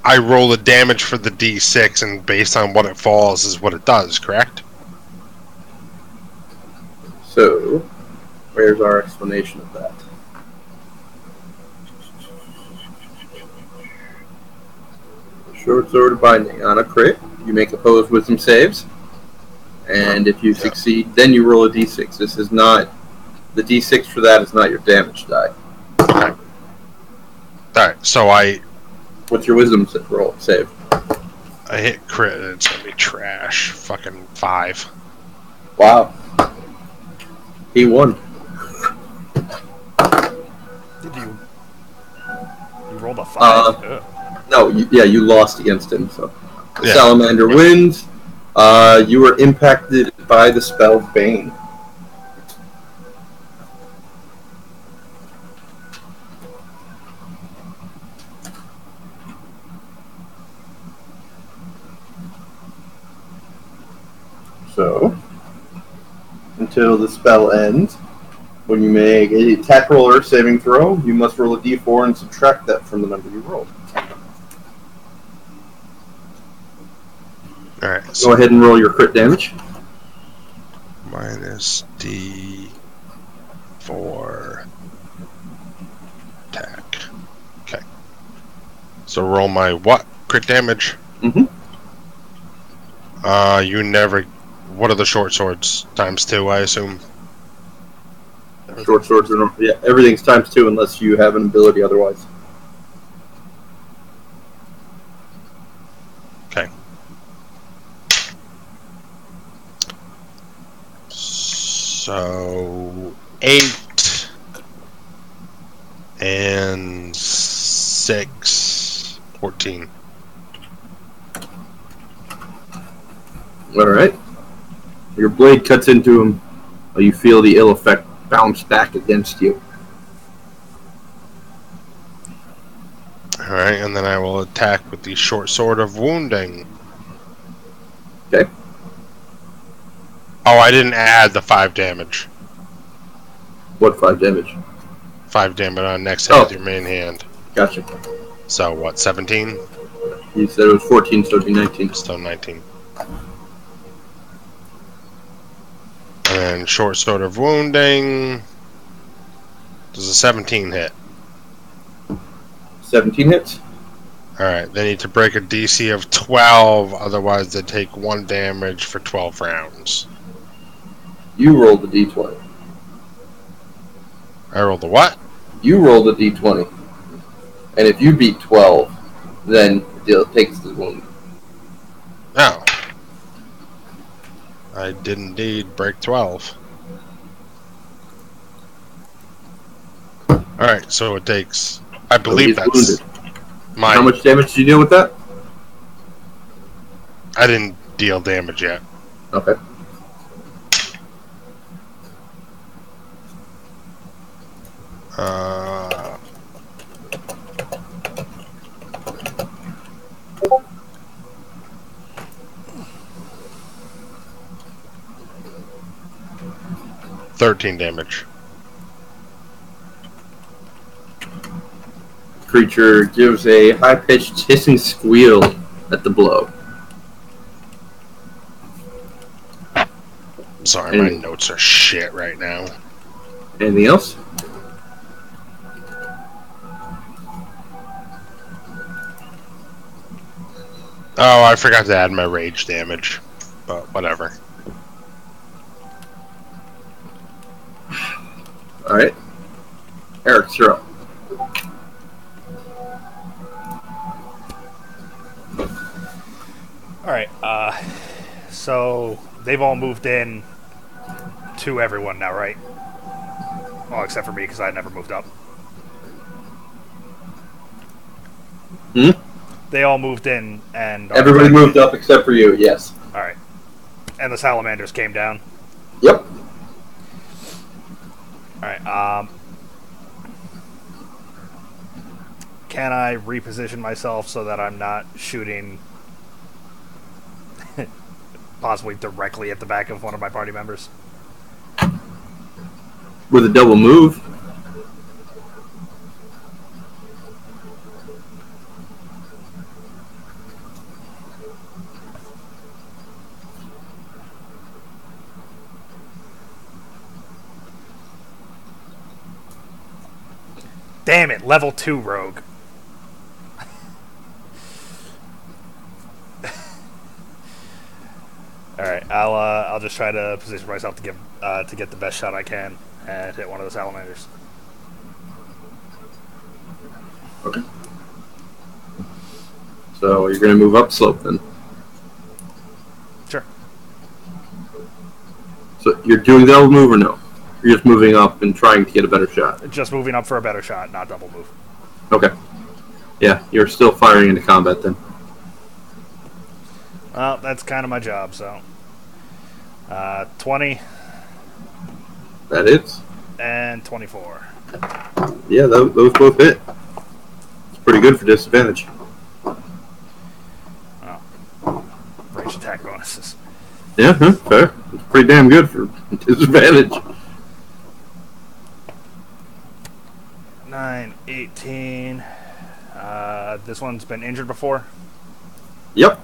I roll the damage for the D6 and based on what it falls is what it does, correct?
So, where's our explanation of that? Short sword binding. On a crit, you make opposed wisdom saves. And if you succeed, then you roll a d6. This is not... The d6 for that is not your damage die.
Okay. Alright, so I
What's your wisdom roll save?
hit crit and it's gonna be trash. Fucking 5.
Wow. He won.
Did you? You rolled a 5. Ugh.
No, you lost against him, so. The
Yeah.
salamander wins. You were impacted by the spell Bane. So, until the spell ends, when you make a attack roll or saving throw, you must roll a d4 and subtract that from the number you rolled.
Alright,
Go
so
ahead and roll your crit damage.
minus D4 attack. Okay. So roll my what? Crit damage?
Mm-hmm.
You never... What are the short swords? Times 2, I assume?
Short swords are everything's times 2 unless you have an ability otherwise.
Okay. So 8 and 6, 14.
All right. Your blade cuts into him. You feel the ill effect bounce back against you.
Alright, and then I will attack with the short sword of wounding.
Okay.
Oh, I didn't add the 5 damage.
What 5 damage?
5 damage on next hit
Oh.
with your main hand.
Gotcha.
So what, 17?
You said it was 14, so it'd be 19.
Still 19. And then short sword of wounding. Does a 17 hit?
17 hits?
Alright, they need to break a DC of 12, otherwise they take 1 damage for 12 rounds.
You roll the d20.
I rolled the what?
You roll the d20. And if you beat 12, then it takes the wound.
No. I did indeed break 12. Alright, so it takes... I believe
So he's
that's...
wounded.
My,
How much damage did you deal with that?
I didn't deal damage yet.
Okay.
Uh... $13 damage.
Creature gives a high-pitched hissing squeal at the blow.
I'm sorry, my notes are shit right now.
Anything else?
Oh, I forgot to add my rage damage. But whatever.
Alright. Eric, you're up.
Alright, so they've all moved in to everyone now, right? Well, except for me, because I never moved up.
Hmm?
They all moved in, and...
Everybody moved up except for you, yes.
Alright. And the salamanders came down.
Yep.
Alright, can I reposition myself so that I'm not shooting possibly directly at the back of one of my party members?
With a double move.
Damn it, level 2 rogue. Alright, I'll just try to position myself to get the best shot I can and hit one of the salamanders.
Okay. So you're going to move up slope then.
Sure.
So you're doing double move or no? You're just moving up and trying to get a better shot.
Just moving up for a better shot, not double move.
Okay. Yeah, you're still firing into combat then.
Well, that's kind of my job, so. 20
That is.
and 24.
Yeah, those both hit. It's pretty good for disadvantage.
Oh. Range attack bonuses.
Yeah, huh, fair. It's pretty damn good for disadvantage.
9, 18. This one's been injured before.
Yep.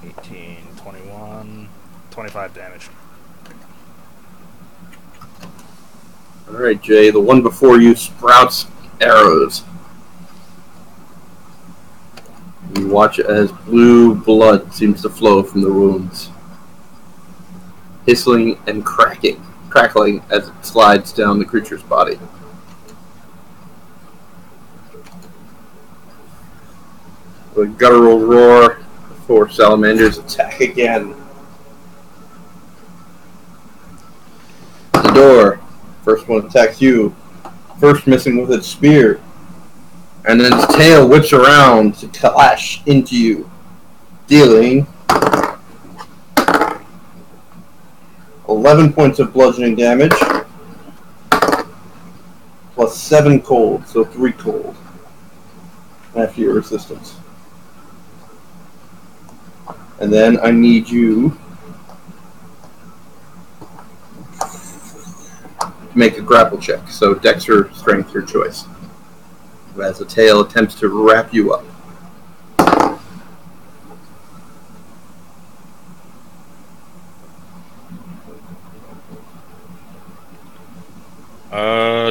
18, 21, 25 damage.
Alright, Jay, the one before you sprouts arrows. You watch as blue blood seems to flow from the wounds, hissing and crackling as it slides down the creature's body. With a guttural roar, the four salamanders attack again. first one attacks you. First missing with its spear. And then its tail whips around to clash into you, dealing 11 points of bludgeoning damage, plus 7 cold, so 3 cold after your resistance. And then I need you to make a grapple check, so dex or strength, your choice. As the tail attempts to wrap you up.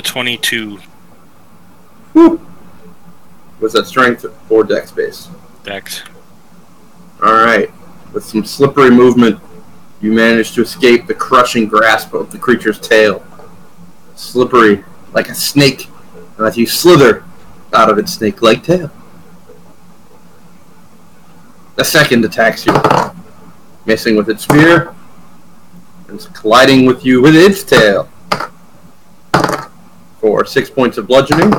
22
Woo! Was that strength or dex base?
dex.
Alright. With some slippery movement, you manage to escape the crushing grasp of the creature's tail. Slippery, like a snake, and as you slither out of its snake-like tail. The second attacks you, missing with its spear, and it's colliding with you with its tail. For 6 points of bludgeoning,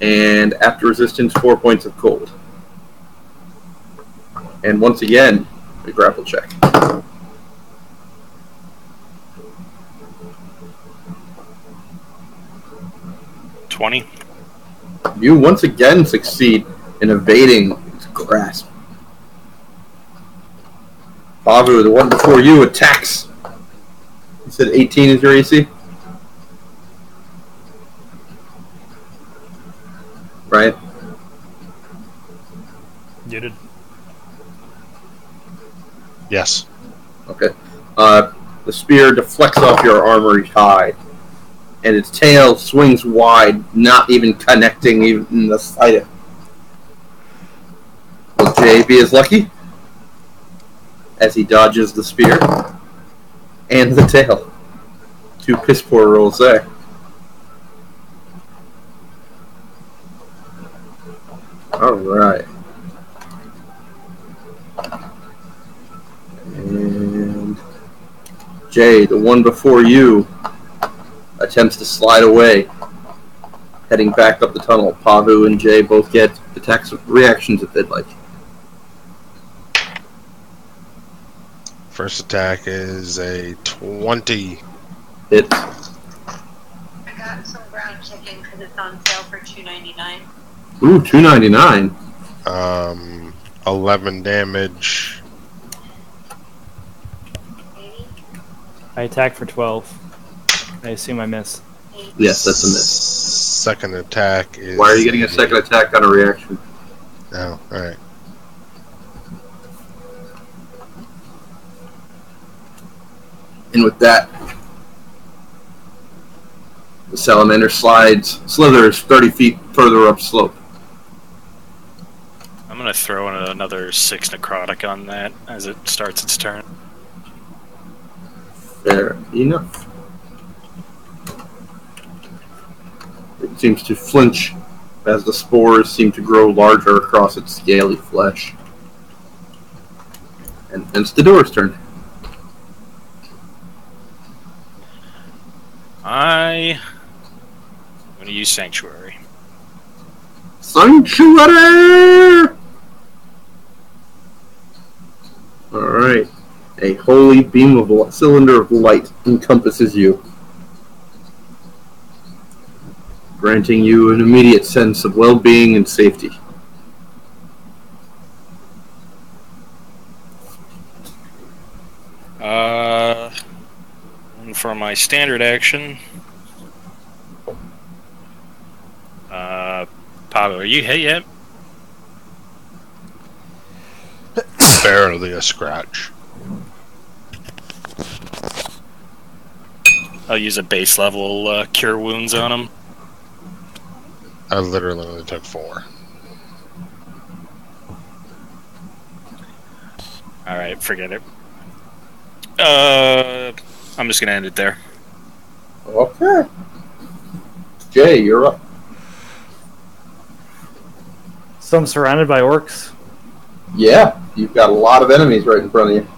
and after resistance, 4 points of cold. And once again, a grapple check.
$20.
You once again succeed in evading its grasp. Pavu, the one before you, attacks. You said 18 is your AC? Right?
You did.
Yes.
Okay. The spear deflects off your armory hide, and its tail swings wide, not even connecting even in the slightest. Will Jay be as lucky? As he dodges the spear and the tail. 2 piss poor rolls there. Alright. And Jay, the one before you, attempts to slide away, heading back up the tunnel. Pavu and Jay both get attacks reactions if they'd like.
First attack is a 20.
Hit.
I got some ground chicken because it's on sale for $2.99.
Ooh, $2.99.
11 damage.
80?
I attack for 12. I assume I miss.
Yes, that's a miss.
Second attack is.
Why are you getting a second attack on a reaction?
Oh, alright.
And with that, the salamander slithers 30 feet further up slope.
I'm going to throw in another 6 necrotic on that as it starts its turn.
Fair enough. It seems to flinch as the spores seem to grow larger across its scaly flesh. And it's the door's turn.
I'm going to use Sanctuary.
Sanctuary! Alright. A holy beam of cylinder of light encompasses you, granting you an immediate sense of well-being and safety.
And for my standard action, Pablo, are you hit yet?
Barely a scratch.
I'll use a base level cure wounds on him.
I literally only took 4.
Alright, forget it. I'm just gonna end it there.
Okay. Jay, you're up.
So I'm surrounded by orcs.
Yeah, you've got a lot of enemies right in front of you.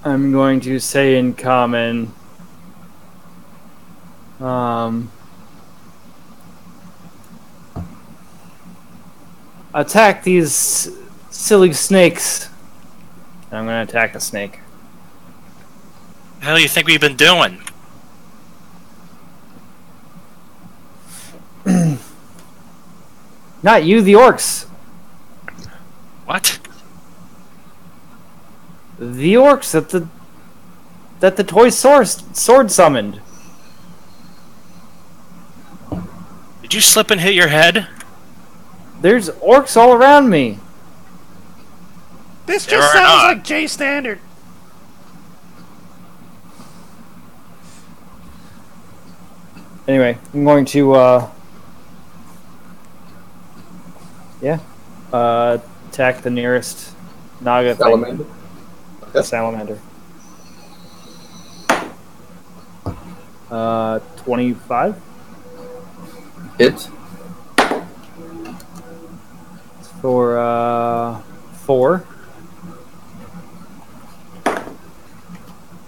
I'm going to say in common. Attack these silly snakes. And I'm going to attack a snake.
What the hell do you think we've been doing?
Not you, the orcs.
What?
The orcs that the toy sword summoned.
Did you slip and hit your head?
There's orcs all around me.
This
There
just
are
sounds
not.
like J Standard.
Anyway, I'm going to attack the nearest Naga
Salamander.
thing. Salamander. 25
Hits.
for 4.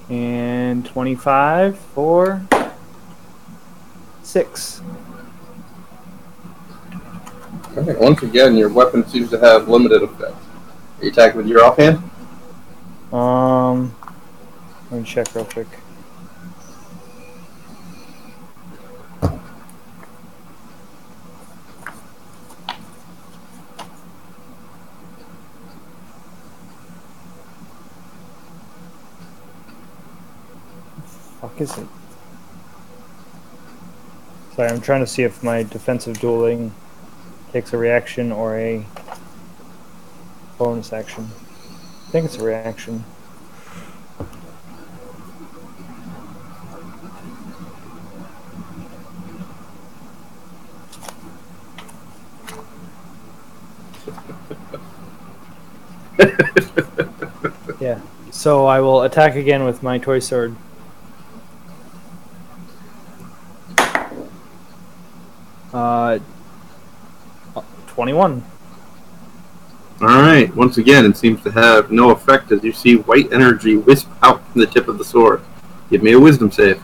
And 25 for 6.
Alright, once again, your weapon seems to have limited effect. Are you attacking with your offhand?
Let me check real quick. Fuck is it? Sorry, I'm trying to see if my defensive dueling takes a reaction or a bonus action. I think it's a reaction. Yeah. So I will attack again with my toy sword. Uh, 21.
Alright, once again, it seems to have no effect as you see white energy wisp out from the tip of the sword. Give me a wisdom save.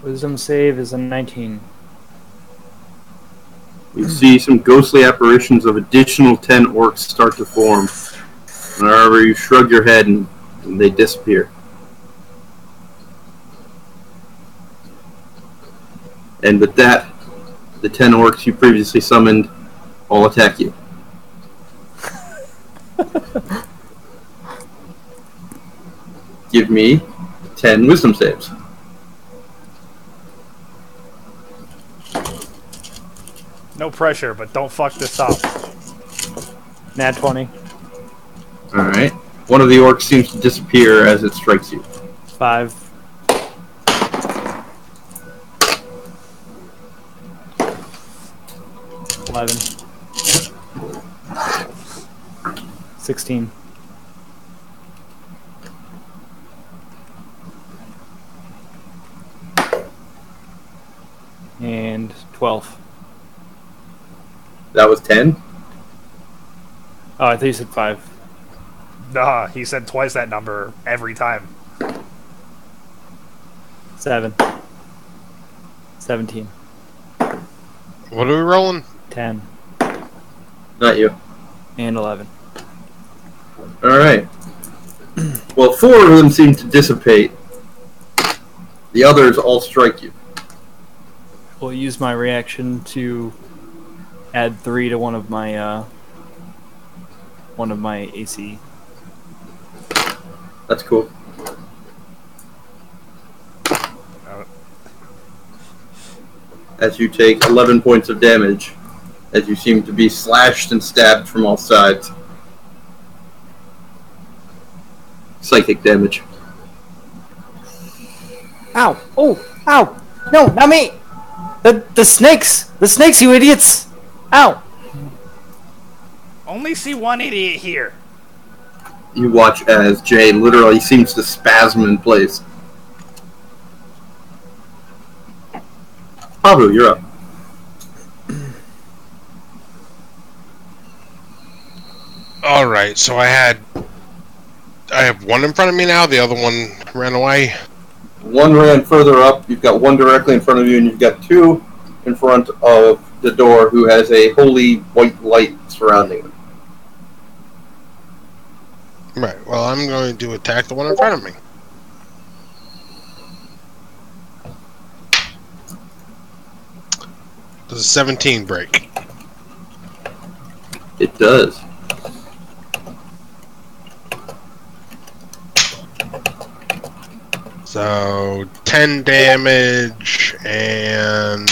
Wisdom save is a 19.
You see some ghostly apparitions of additional 10 orcs start to form. However, you shrug your head and they disappear. And with that, the 10 orcs you previously summoned all attack you. Give me 10 wisdom saves.
No pressure, but don't fuck this up.
Nat 20.
Alright. One of the orcs seems to disappear as it strikes you.
5. 11. 16. And 12.
That was 10?
Oh, I thought you said 5.
Nah, he said twice that number every time.
7. 17.
What are we rolling?
10.
Not you.
And 11.
Alright. Well, 4 of them seem to dissipate. The others all strike you.
We'll use my reaction to add 3 to one of my AC.
That's cool. As you take 11 points of damage, as you seem to be slashed and stabbed from all sides. Psychic damage.
Ow! Oh! Ow! No, not me! The snakes! The snakes, you idiots! Ow!
Only see one idiot here.
You watch as Jay literally seems to spasm in place. Pabu, you're up.
All right, so I have one in front of me now. The other one ran away.
One ran further up. You've got one directly in front of you, and you've got two in front of the door who has a holy white light surrounding him.
Right. Well, I'm going to attack the one in front of me. Does a 17 break?
It does.
So 10 damage and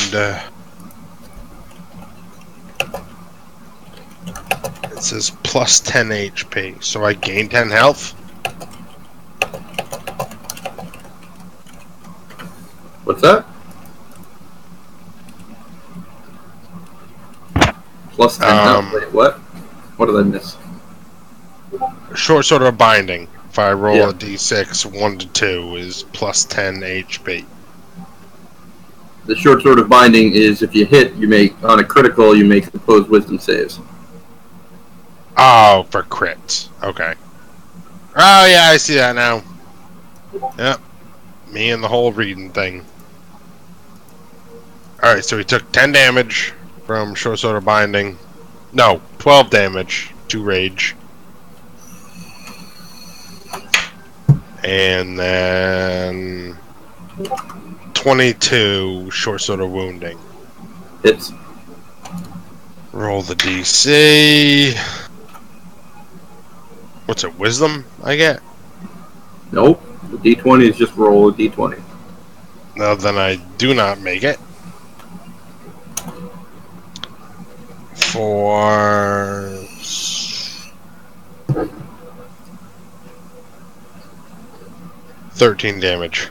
it says plus 10 HP. So I gain 10 health.
What's that? Plus 10 health. Wait, what? What did I miss?
Short sword of binding. If I roll
Yeah.
a d6, 1 to 2 is plus 10 HP.
The short sword of binding is if you hit, you make on a critical, you make opposed wisdom saves.
Oh, for crits. Okay. Oh, yeah, I see that now. Yep. Me and the whole reading thing. Alright, so he took 10 damage from short sword of binding. No, 12 damage to rage. And then 22 short sword of wounding.
Hits.
Roll the DC. What's it, wisdom I get?
Nope. The d20 is just roll a d20.
No, then I do not make it. For 13 damage.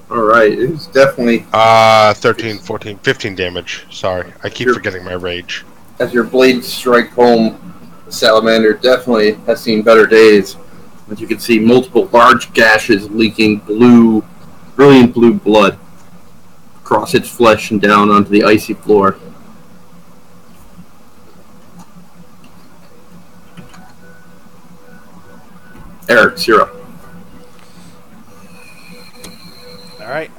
Alright, it's definitely,
13, 14, 15 damage. Sorry, I keep
Sure.
forgetting my rage.
as your blades strike home, the salamander definitely has seen better days. As you can see, multiple large gashes leaking brilliant blue blood across its flesh and down onto the icy floor. Eric, you're up.
Alright.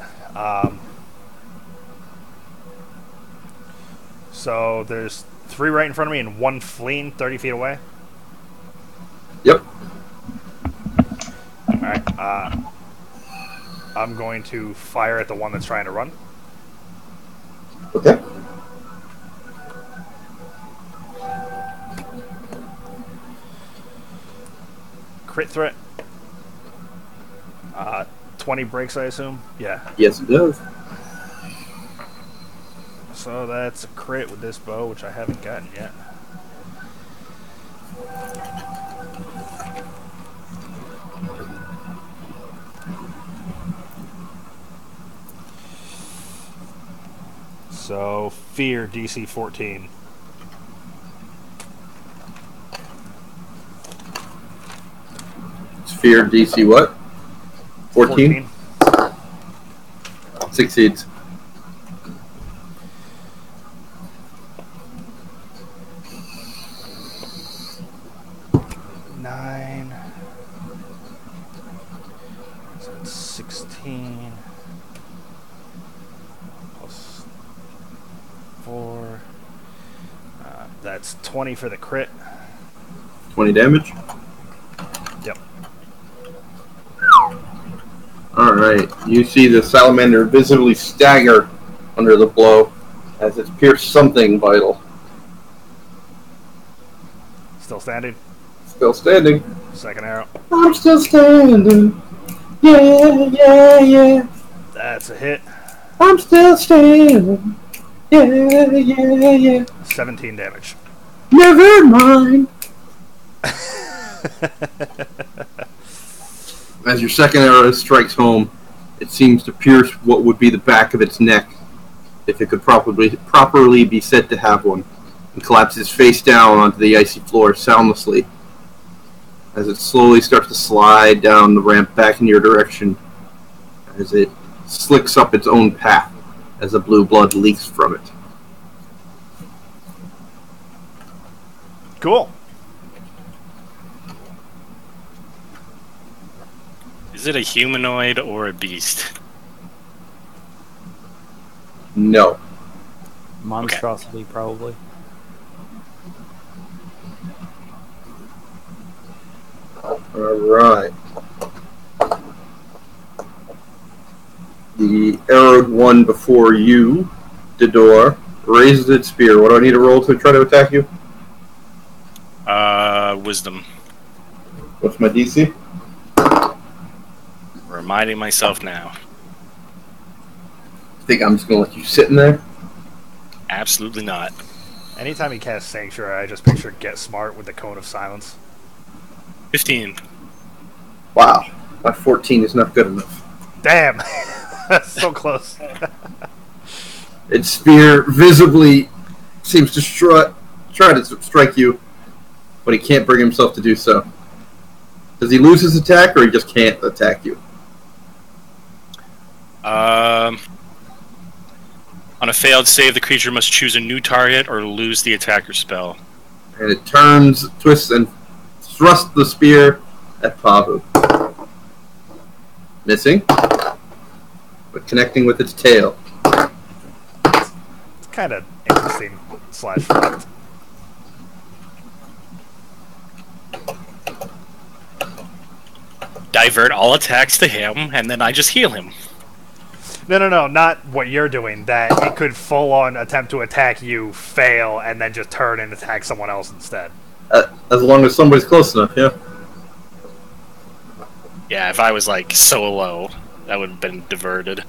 So there's 3 right in front of me and 1 fleeing 30 feet away.
Yep.
Alright. I'm going to fire at the one that's trying to run.
Okay.
Crit threat. 20 breaks, I assume? Yeah.
Yes, it does.
So that's a crit with this bow, which I haven't gotten yet. So, fear DC 14.
Sphere DC what? 14? Succeeds.
Nine. So that's 16. Plus 4. That's 20 for the crit.
20 damage?
Yep.
Alright, you see the salamander visibly stagger under the blow as it's pierced something vital.
Still standing.
Still standing.
Second arrow.
I'm still standing. Yeah.
That's a hit.
I'm still standing. Yeah.
17 damage.
Never mind. As your second arrow strikes home, it seems to pierce what would be the back of its neck, if it could properly be said to have one, and collapses face down onto the icy floor soundlessly, as it slowly starts to slide down the ramp back in your direction, as it slicks up its own path, as the blue blood leaks from it.
Cool.
Is it a humanoid or a beast?
No.
Monstrosity, probably.
Alright. The arrowed one before you, Didor, raises its spear. What do I need to roll to try to attack you?
Wisdom.
What's my DC?
Reminding myself now.
I think I'm just going to let you sit in there.
Absolutely not.
Anytime he casts Sanctuary, I just picture Get Smart with the Cone of Silence.
15.
Wow. My 14 is not good enough.
Damn! That's so close.
Its spear visibly seems to try to strike you, but he can't bring himself to do so. Does he lose his attack, or he just can't attack you?
On a failed save, the creature must choose a new target or lose the attacker spell.
And it turns, twists, and thrusts the spear at Pavu. Missing, but connecting with its tail.
It's kind of interesting / fucked.
Divert all attacks to him, and then I just heal him.
No, not what you're doing. That it could full-on attempt to attack you, fail, and then just turn and attack someone else instead.
As long as somebody's close enough, yeah.
Yeah, if I was like so low, that would have been diverted.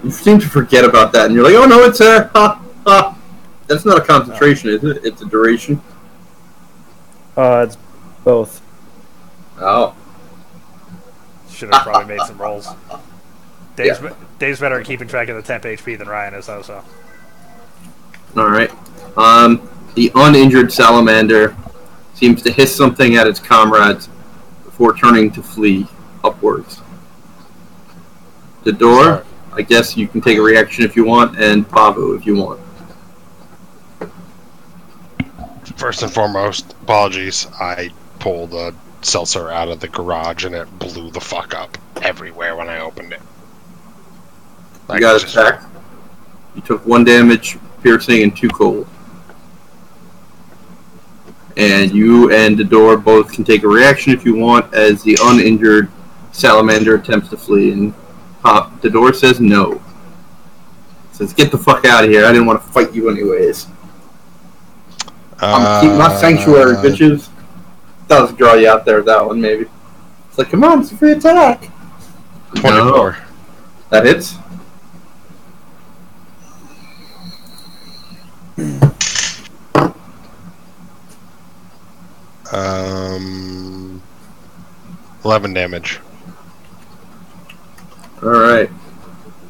You seem to forget about that, and you're like, oh no, it's a... That's not a concentration, is it? It's a duration.
It's both.
Oh.
Should have probably made some rolls. Dave's better at keeping track of the temp HP than Ryan is, though, so.
Alright. The uninjured salamander seems to hiss something at its comrades before turning to flee upwards. The door, I guess you can take a reaction if you want, and Pavu if you want.
First and foremost, apologies. I pulled a seltzer out of the garage and it blew the fuck up everywhere when I opened it.
You got attacked. You took 1 damage, piercing, and 2 cold. And you and the door both can take a reaction if you want, as the uninjured salamander attempts to flee. And the door says no. Says, get the fuck out of here. I didn't want to fight you anyways. I'm keeping my sanctuary, bitches. That was draw you out there with that one, maybe. It's like, come on, it's a free attack.
24.
No. That hits.
Um, 11 damage.
Alright.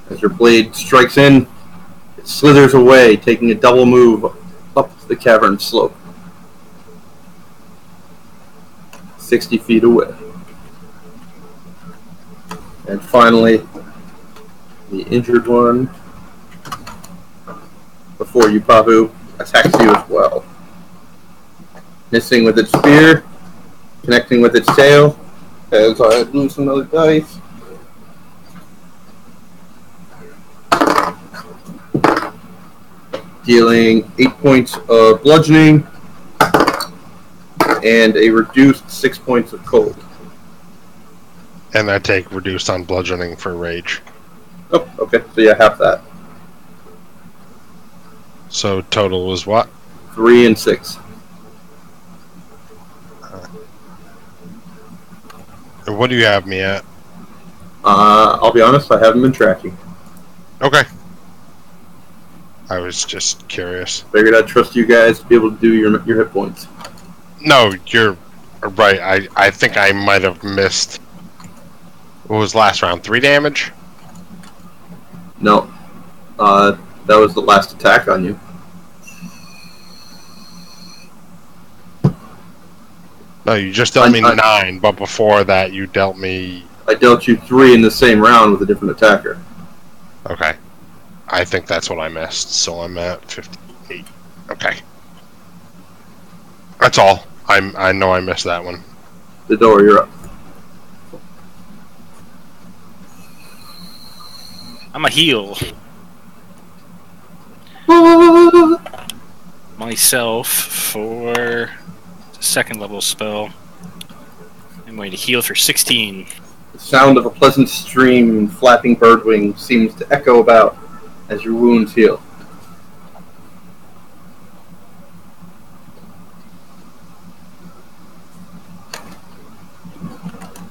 As your blade strikes in, it slithers away, taking a double move up the cavern slope. 60 feet away. And finally, the injured one, before you, Pavu, attacks you as well. Missing with its spear, connecting with its tail, as I lose another dice. Dealing 8 points of bludgeoning and a reduced 6 points of cold.
And I take reduced on bludgeoning for rage.
Oh, okay. So yeah, half that.
So total was what?
3 and 6.
And what do you have me at?
I'll be honest, I haven't been tracking.
Okay. I was just curious.
Figured I'd trust you guys to be able to do your hit points.
No, you're right. I think I might have missed. What was last round? 3 damage?
No. That was the last attack on you.
No, you just dealt me
I-
9, but before that you dealt me...
I dealt you 3 in the same round with a different attacker.
Okay. I think that's what I missed, so I'm at 58. Okay. That's all. I know I missed that one.
The door, you're up.
I'm a heal myself for a second level spell. I'm going to heal for 16.
The sound of a pleasant stream and flapping bird wings seems to echo about as your wounds heal.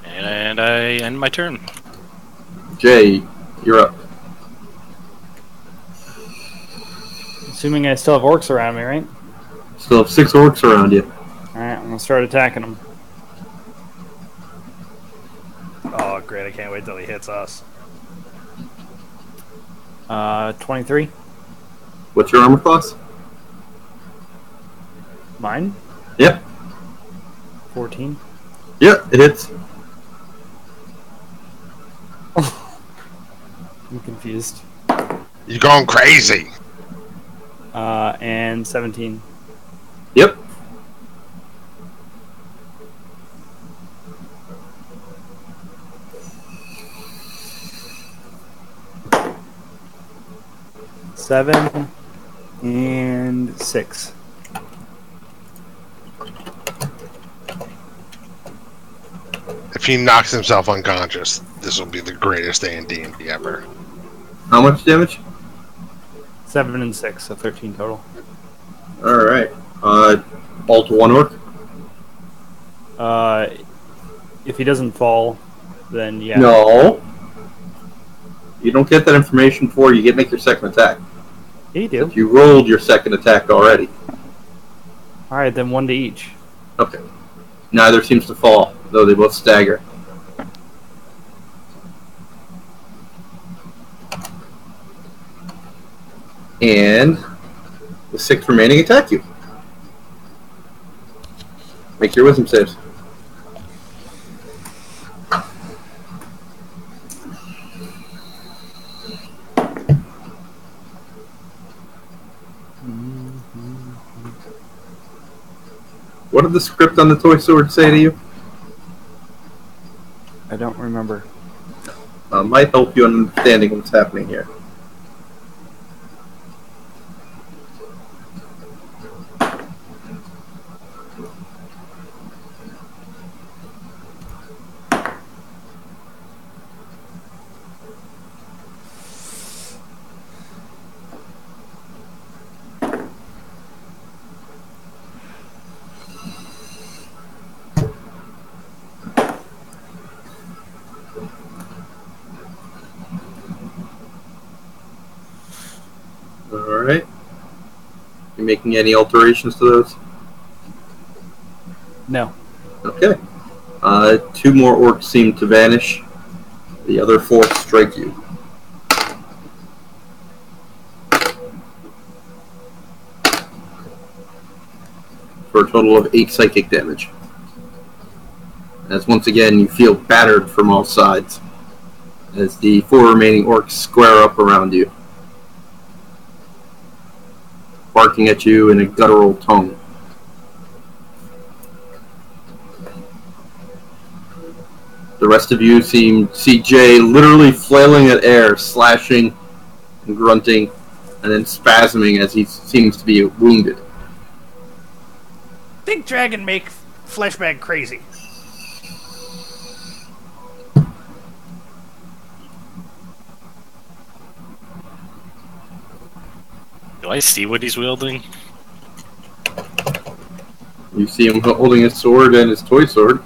And I end my turn.
Jay, you're up.
Assuming I still have orcs around me, right?
Still have 6 orcs around you.
Alright, I'm gonna start attacking them.
Oh, great. I can't wait till he hits us.
23.
What's your armor class?
Mine?
Yep.
14.
Yep, it hits.
I'm confused.
You're going crazy!
And 17.
Yep.
Seven and 6.
If he knocks himself unconscious, this will be the greatest day in D&D ever.
How much damage?
7 and 6, so 13 total.
Alright. All to 1 orc?
If he doesn't fall, then yeah.
No. You don't get that information before you make your second attack.
Yeah, you do.
You rolled your second attack already.
Alright, then 1 to each.
Okay. Neither seems to fall, though they both stagger. And the 6 remaining attack you. Make your wisdom saves. What did the script on the toy sword say to you?
I don't remember.
Might help you in understanding what's happening here. Alright. You making any alterations to those?
No.
Okay. 2 more orcs seem to vanish. The other 4 strike you. For a total of 8 psychic damage. As once again you feel battered from all sides. As the 4 remaining orcs square up around you, barking at you in a guttural tone. The rest of you see Jay literally flailing at air, slashing and grunting, and then spasming as he seems to be wounded.
Think dragon make fleshbag crazy.
Do I see what he's wielding?
You see him holding his sword and his toy sword.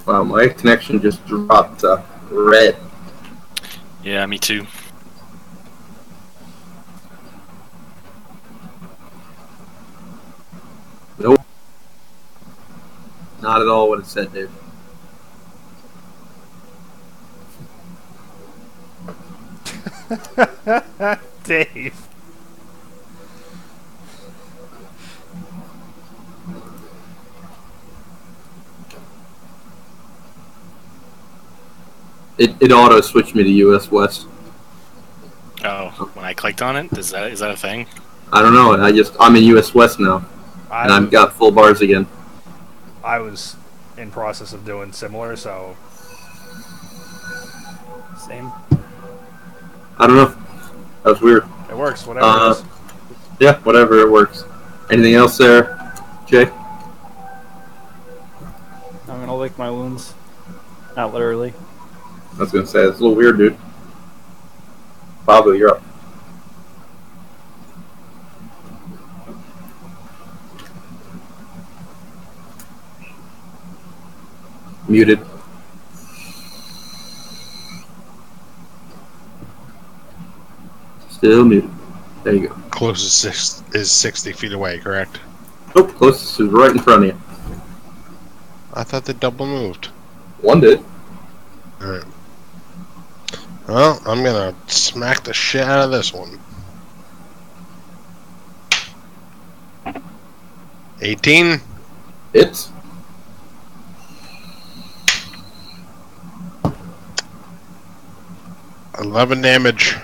Wow, my connection just dropped red.
Yeah, me too.
Nope. Not at all what it said, Dave.
Dave.
It auto switched me to US West.
Oh, when I clicked on it, is that a thing?
I don't know. I'm in US West now, and I've got full bars again.
I was in process of doing similar, so
Same.
I don't know. That was weird.
it works. Whatever it is.
Yeah, whatever, it works. Anything else there, Jay?
I'm gonna lick my wounds. Not literally.
I was gonna say, it's a little weird, dude. Pablo, you're up. Muted. Still muted. There you go.
Closest is 60 feet away, correct?
Nope, closest is right in front of you.
I thought they double moved.
One did.
Alright. Well, I'm gonna smack the shit out of this one. 18.
Hits.
$11 damage.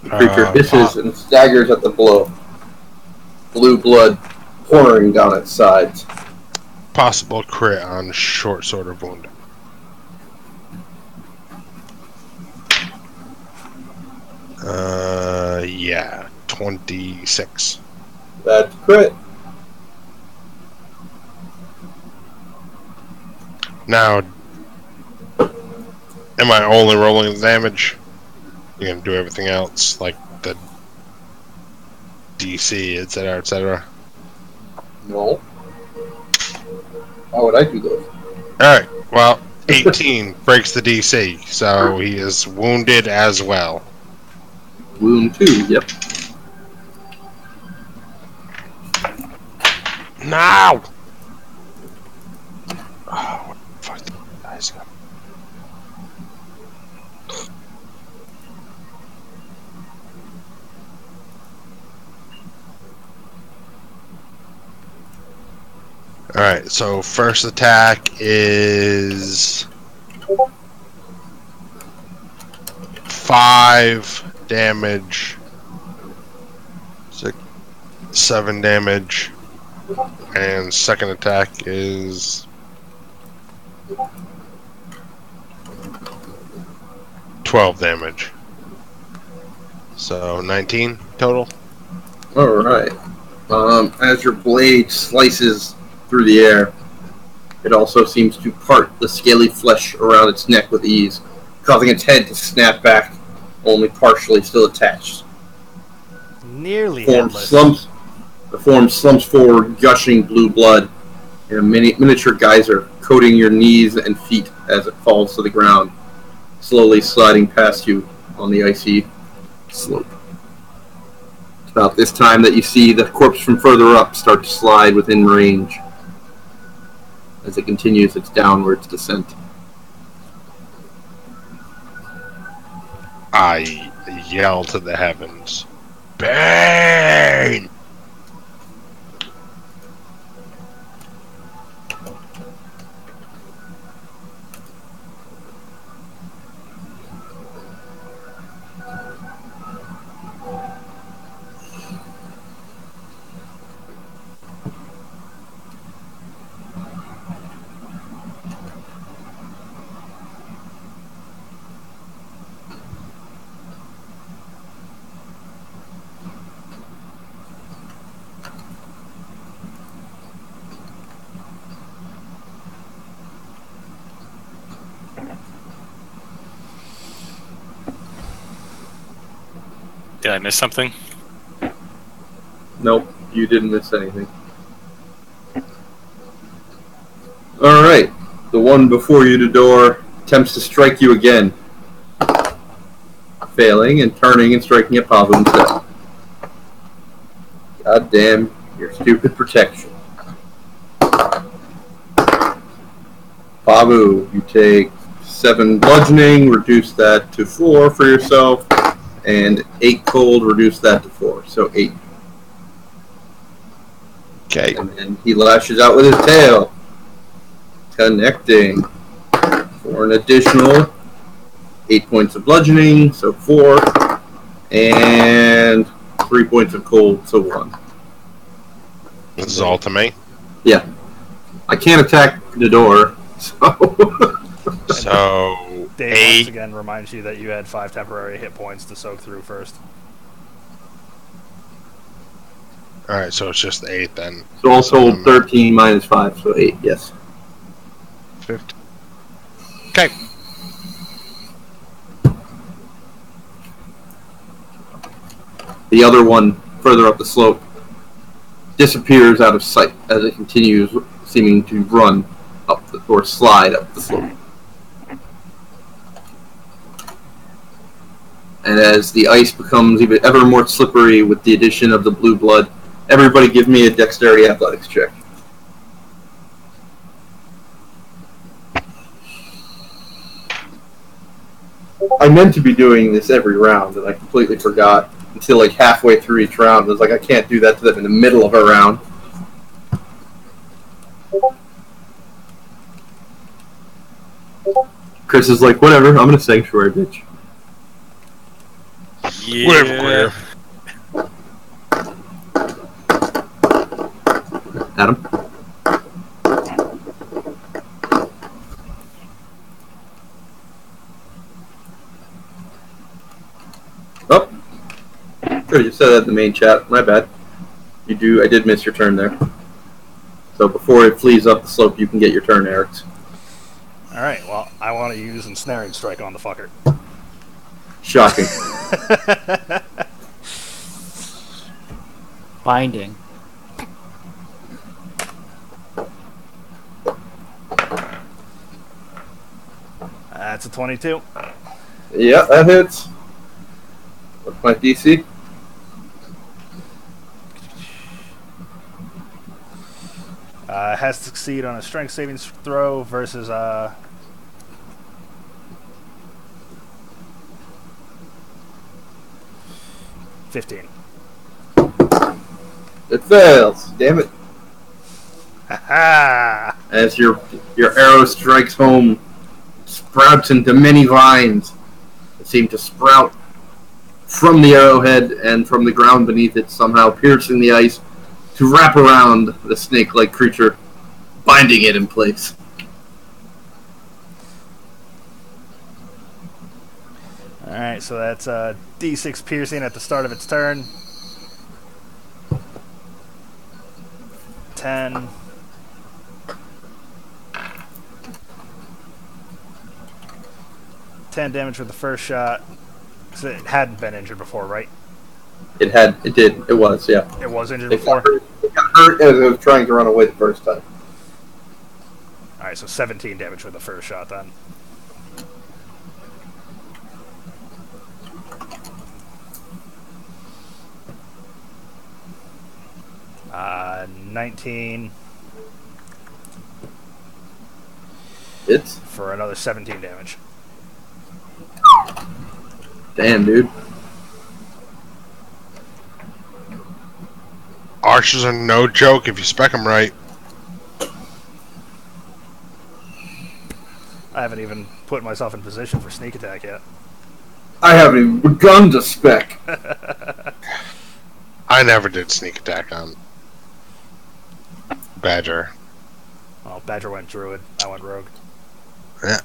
The creature hisses and staggers at the blow. Blue blood pouring down its sides.
Possible crit on short sword of wound. Yeah, 26.
That's crit.
Now, am I only rolling the damage? You gonna do everything else, like the DC, etc., etc.?
No. Why would I do those?
Alright, well, 18 breaks the DC, so he is wounded as well.
Wound 2, yep.
Now! Oh, what the fuck? Guys got. Alright, so first attack is 5 damage, 7 damage, and second attack is 12 damage. So 19 total.
Alright. As your blade slices through the air, it also seems to part the scaly flesh around its neck with ease, causing its head to snap back, only partially still attached.
Nearly
The form slumps forward, gushing blue blood in a miniature geyser, coating your knees and feet as it falls to the ground, slowly sliding past you on the icy slope. It's about this time that you see the corpse from further up start to slide within range as it continues its downwards descent.
I yell to the heavens, Bane!
Did I miss something?
Nope, you didn't miss anything. Alright, the one before you, the door, attempts to strike you again. Failing and turning and striking at Pavu instead. God damn your stupid protection. Babu, you take 7 bludgeoning, reduce that to 4 for yourself, and 8 cold, reduce that to 4, so 8.
Okay.
And then he lashes out with his tail, connecting for an additional 8 points of bludgeoning, so 4, and 3 points of cold, so 1.
This is all to me.
Yeah. I can't attack the door, so...
So
Dave
8.
once again reminds you that you had 5 temporary hit points to soak through first.
All right, so it's just 8 then.
So also 13 minus 5, so 8, yes.
50. Okay.
The other one, further up the slope, disappears out of sight as it continues seeming to run up the, or slide up the slope. And as the ice becomes even ever more slippery with the addition of the blue blood, everybody give me a dexterity athletics check. I meant to be doing this every round, and I completely forgot until like halfway through each round. I was like, I can't do that to them in the middle of a round. Chris is like, whatever, I'm gonna sanctuary, bitch.
Yeah.
Whatever,
Adam? Oh. Sure, you said that in the main chat. My bad. I did miss your turn there. So before it flees up the slope, you can get your turn, Eric.
Alright, well, I want to use Ensnaring Strike on the fucker.
Shocking.
Binding.
That's a 22.
Yeah, that hits. What's my DC?
Has to succeed on a strength saving throw versus 15.
It fails. Damn it.
Ha!
As your arrow strikes home, sprouts into many vines that seem to sprout from the arrowhead and from the ground beneath it, somehow piercing the ice to wrap around the snake-like creature, binding it in place.
Alright, so that's D6 piercing at the start of its turn. 10. 10 damage for the first shot. So it hadn't been injured before, right?
It was, yeah.
It was injured
It
before?
got hurt as it was trying to run away the first time.
Alright, so 17 damage for the first shot then. Uh, 19
It's
for another 17 damage.
damn, dude.
Archers are no joke if you spec them right.
I haven't even put myself in position for sneak attack yet.
I haven't even begun to spec.
I never did sneak attack on Badger.
Well, Badger went druid, I went rogue.
Yeah.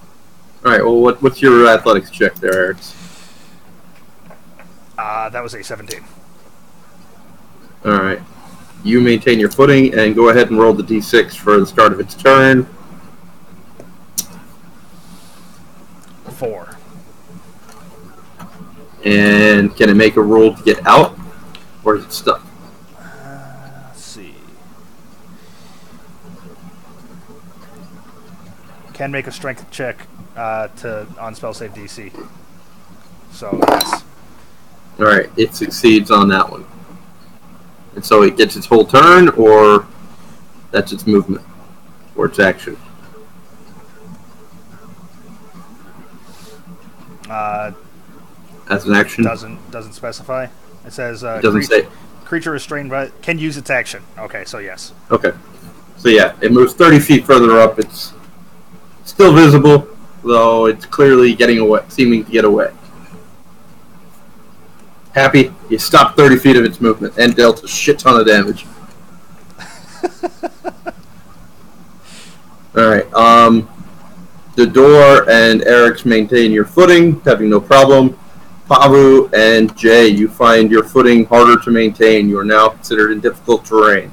Alright, well, what's your athletics check there, Eric?
That was a 17.
Alright. You maintain your footing and go ahead and roll the d6 for the start of its turn.
4.
And can it make a roll to get out? Or is it stuck?
Let's see. Can make a strength check on spell save DC. So, yes.
Alright, it succeeds on that one. And so it gets its whole turn, or that's its movement, or its action. as an action?
Doesn't specify. It says
It doesn't say.
creature restrained by can use its action. Okay, so yes.
Okay. So yeah, it moves 30 feet further up. It's still visible, though it's clearly getting away, seeming to get away. Happy, you stopped 30 feet of its movement and dealt a shit ton of damage. Alright, the door and Eric's maintain your footing, having no problem. Pavu and Jay, you find your footing harder to maintain. You are now considered in difficult terrain.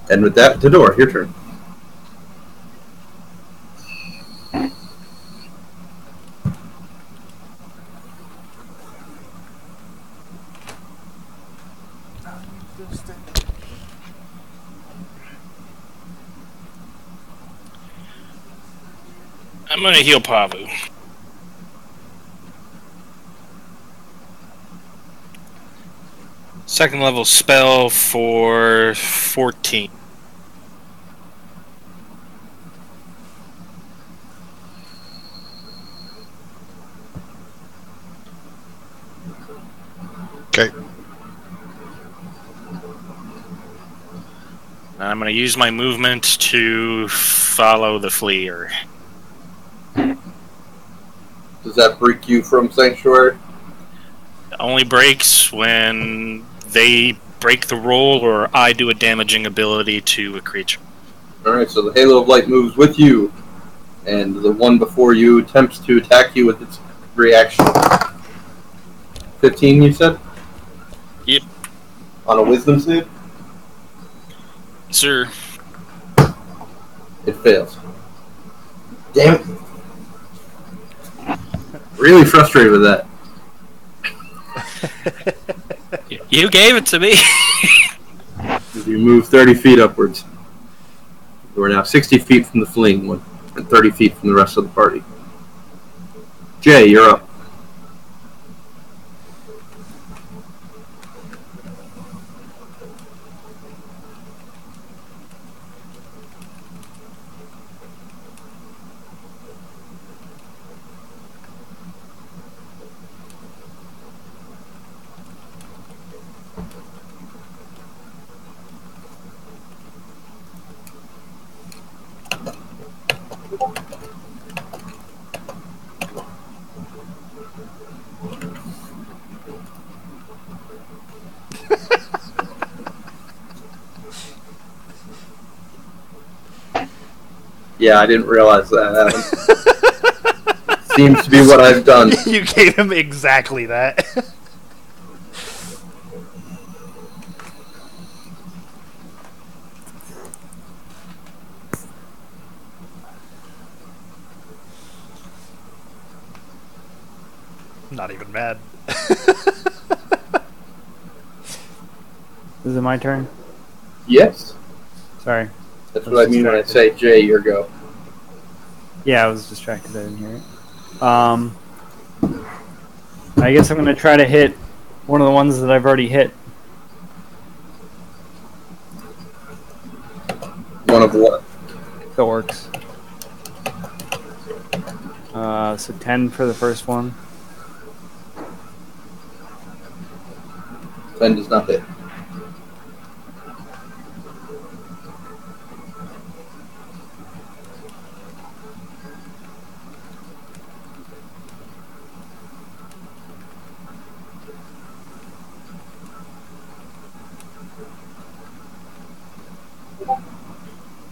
And with that, Tador, your turn.
I'm going to heal Pavu. Second level spell for 14.
Okay.
I'm going to use my movement to follow the fleer.
Does that break you from Sanctuary?
It only breaks when they break the roll or I do a damaging ability to a creature.
Alright, so the Halo of Light moves with you, and the one before you attempts to attack you with its reaction. 15, you said?
Yep.
On a wisdom save?
Sir.
It fails. Damn it. Really frustrated with that.
You gave it to me.
As you move 30 feet upwards. You are now 60 feet from the fleeing one, and 30 feet from the rest of the party. Jay, you're up. Yeah, I didn't realize that, Adam. Seems to be what I've done.
You gave him exactly that. Not even mad.
Is it my turn?
Yes.
Sorry.
That's what I mean when I say Jay, your go.
Yeah, I was distracted. I didn't hear it. I guess I'm going to try to hit one of the ones that I've already hit.
One of what?
The orcs. So 10 for the first one.
10 does not hit.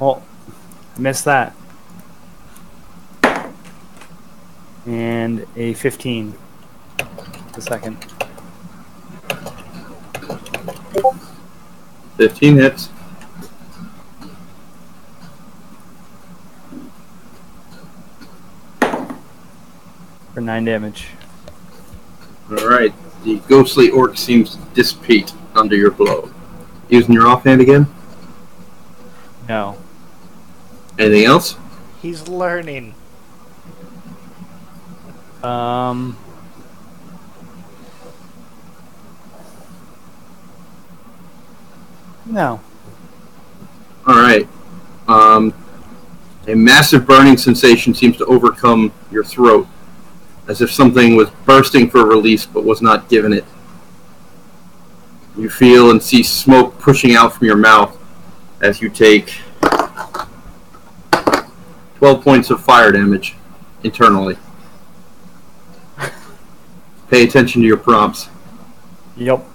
Oh, I missed that. And a 15. The second.
15 hits.
For 9 damage.
Alright. The ghostly orc seems to dissipate under your blow. Using your offhand again?
No.
Anything else?
He's learning.
No.
Alright. A massive burning sensation seems to overcome your throat, as if something was bursting for release but was not given it. You feel and see smoke pushing out from your mouth as you take 12 points of fire damage internally. Pay attention to your prompts.
Yep.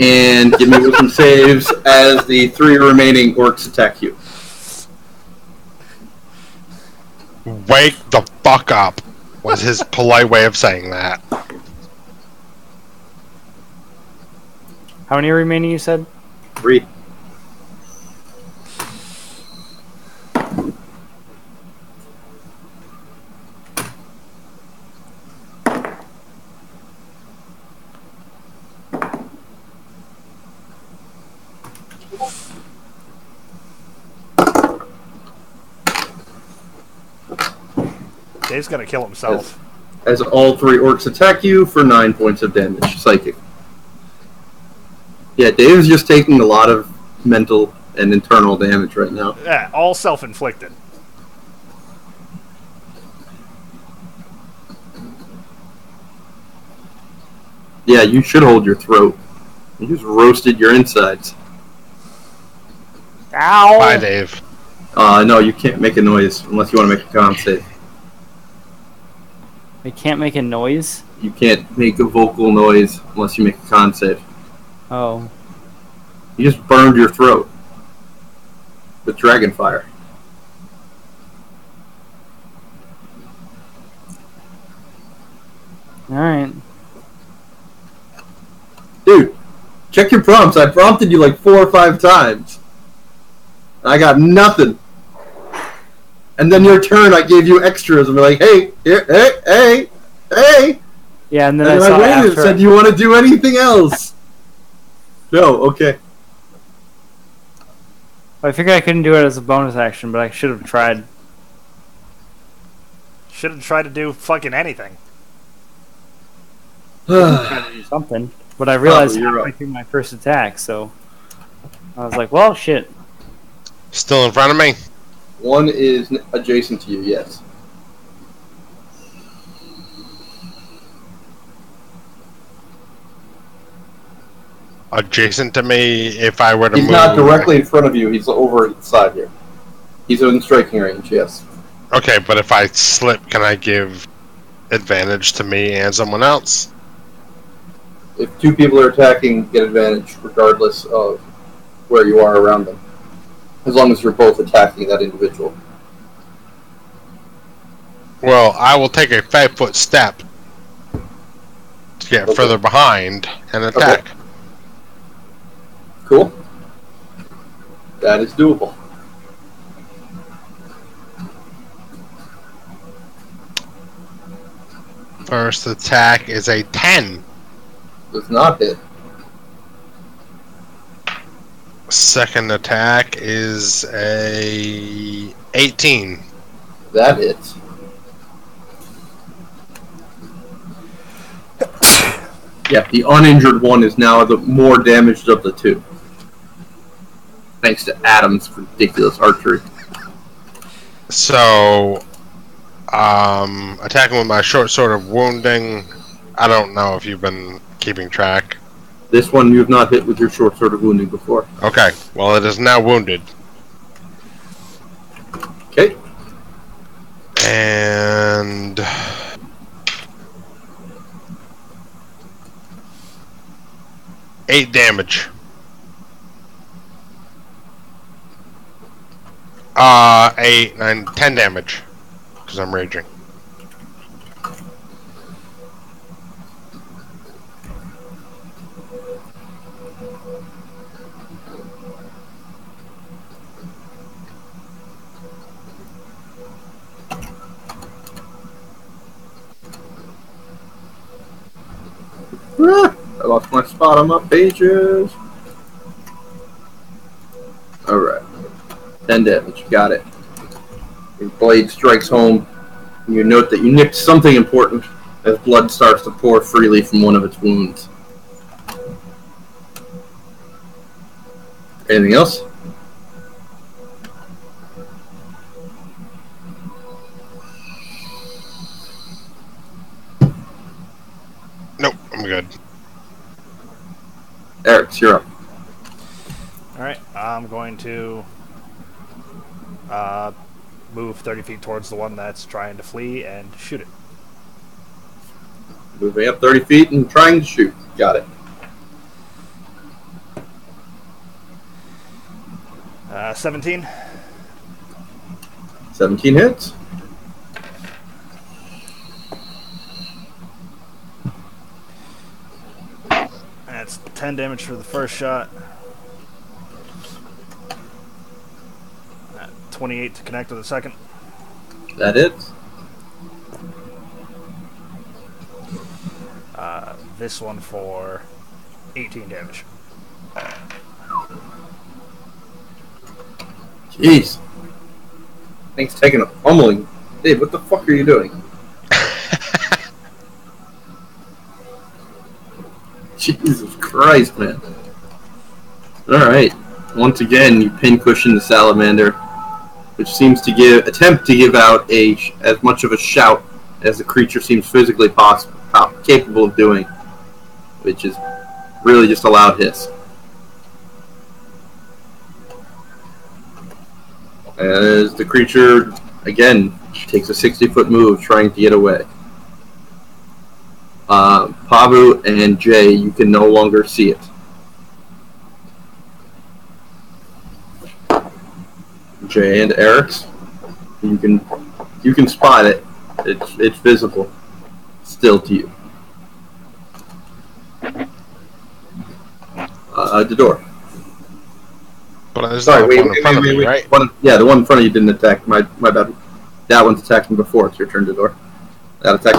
And give me wisdom saves as the 3 remaining orcs attack you.
Wake the fuck up was his polite way of saying that.
How many remaining you said?
3.
Dave's gonna kill himself.
As all 3 orcs attack you for 9 points of damage, psychic. Yeah, Dave's just taking a lot of mental and internal damage right now.
Yeah, all self-inflicted.
Yeah, you should hold your throat. You just roasted your insides.
Ow!
Bye, Dave.
No, you can't make a noise unless you want to make a con save.
I can't make a noise?
You can't make a vocal noise unless you make a con save.
Oh.
You just burned your throat with dragon fire.
Alright.
Dude, check your prompts. I prompted you like 4 or 5 times. I got nothing. And then your turn, I gave you extras and be like, hey, here, hey.
Yeah, and then
And
I saw
waited and
after...
said, do you want to do anything else? No, okay.
I figured I couldn't do it as a bonus action, but I should have tried.
Should have tried to do fucking anything.
Tried to do something. But I realized
you're
halfway
up.
through my first attack, so... I was like, well, shit.
Still in front of me?
One is adjacent to you, yes.
Adjacent to me if I were to
He's
move.
not directly in front of you, he's over the side here. He's in striking range, yes.
Okay, but if I slip, can I give advantage to me and someone else?
If 2 people are attacking, get advantage regardless of where you are around them. As long as you're both attacking that individual.
Well, I will take a 5-foot step to get
Okay.
further behind and attack.
Okay. Cool. That is doable.
First attack is a 10.
Does not hit.
Second attack is a 18.
That hits. Yeah, the uninjured one is now the more damaged of the 2. Thanks to Adam's ridiculous archery.
So, attacking with my short sword of wounding. I don't know if you've been keeping track.
This one you have not hit with your short sword of wounding before.
Okay, well it is now wounded.
Okay.
And... eight damage. 8, 9, 10 damage. Because I'm raging.
I lost my spot on my pages. Alright. 10 damage. Got it. Your blade strikes home. And you note that you nicked something important as blood starts to pour freely from one of its wounds. Anything else?
Alright, I'm going to move 30 feet towards the one that's trying to flee and shoot it.
Moving up 30 feet and trying to shoot. Got it.
17.
17 hits.
That's 10 damage for the first shot. 28 to connect with the second.
That hits.
This one for 18 damage.
Jeez. Thing's taking a pummeling. Dave, what the fuck are you doing? Jesus Christ, man. Alright. Once again, you pincushion the salamander, which seems to attempt to give out as much of a shout as the creature seems physically capable of doing, which is really just a loud hiss. As the creature, again, takes a 60-foot move trying to get away. Pabu and Jay, you can no longer see it. Jay and Eric's, you can spot it. It's visible still to you. The door.
But there's
Sorry,
not
wait,
one in front of me, right?
The one in front of you didn't attack. My bad. That one's attacked me before. It's your turn to door. That attacks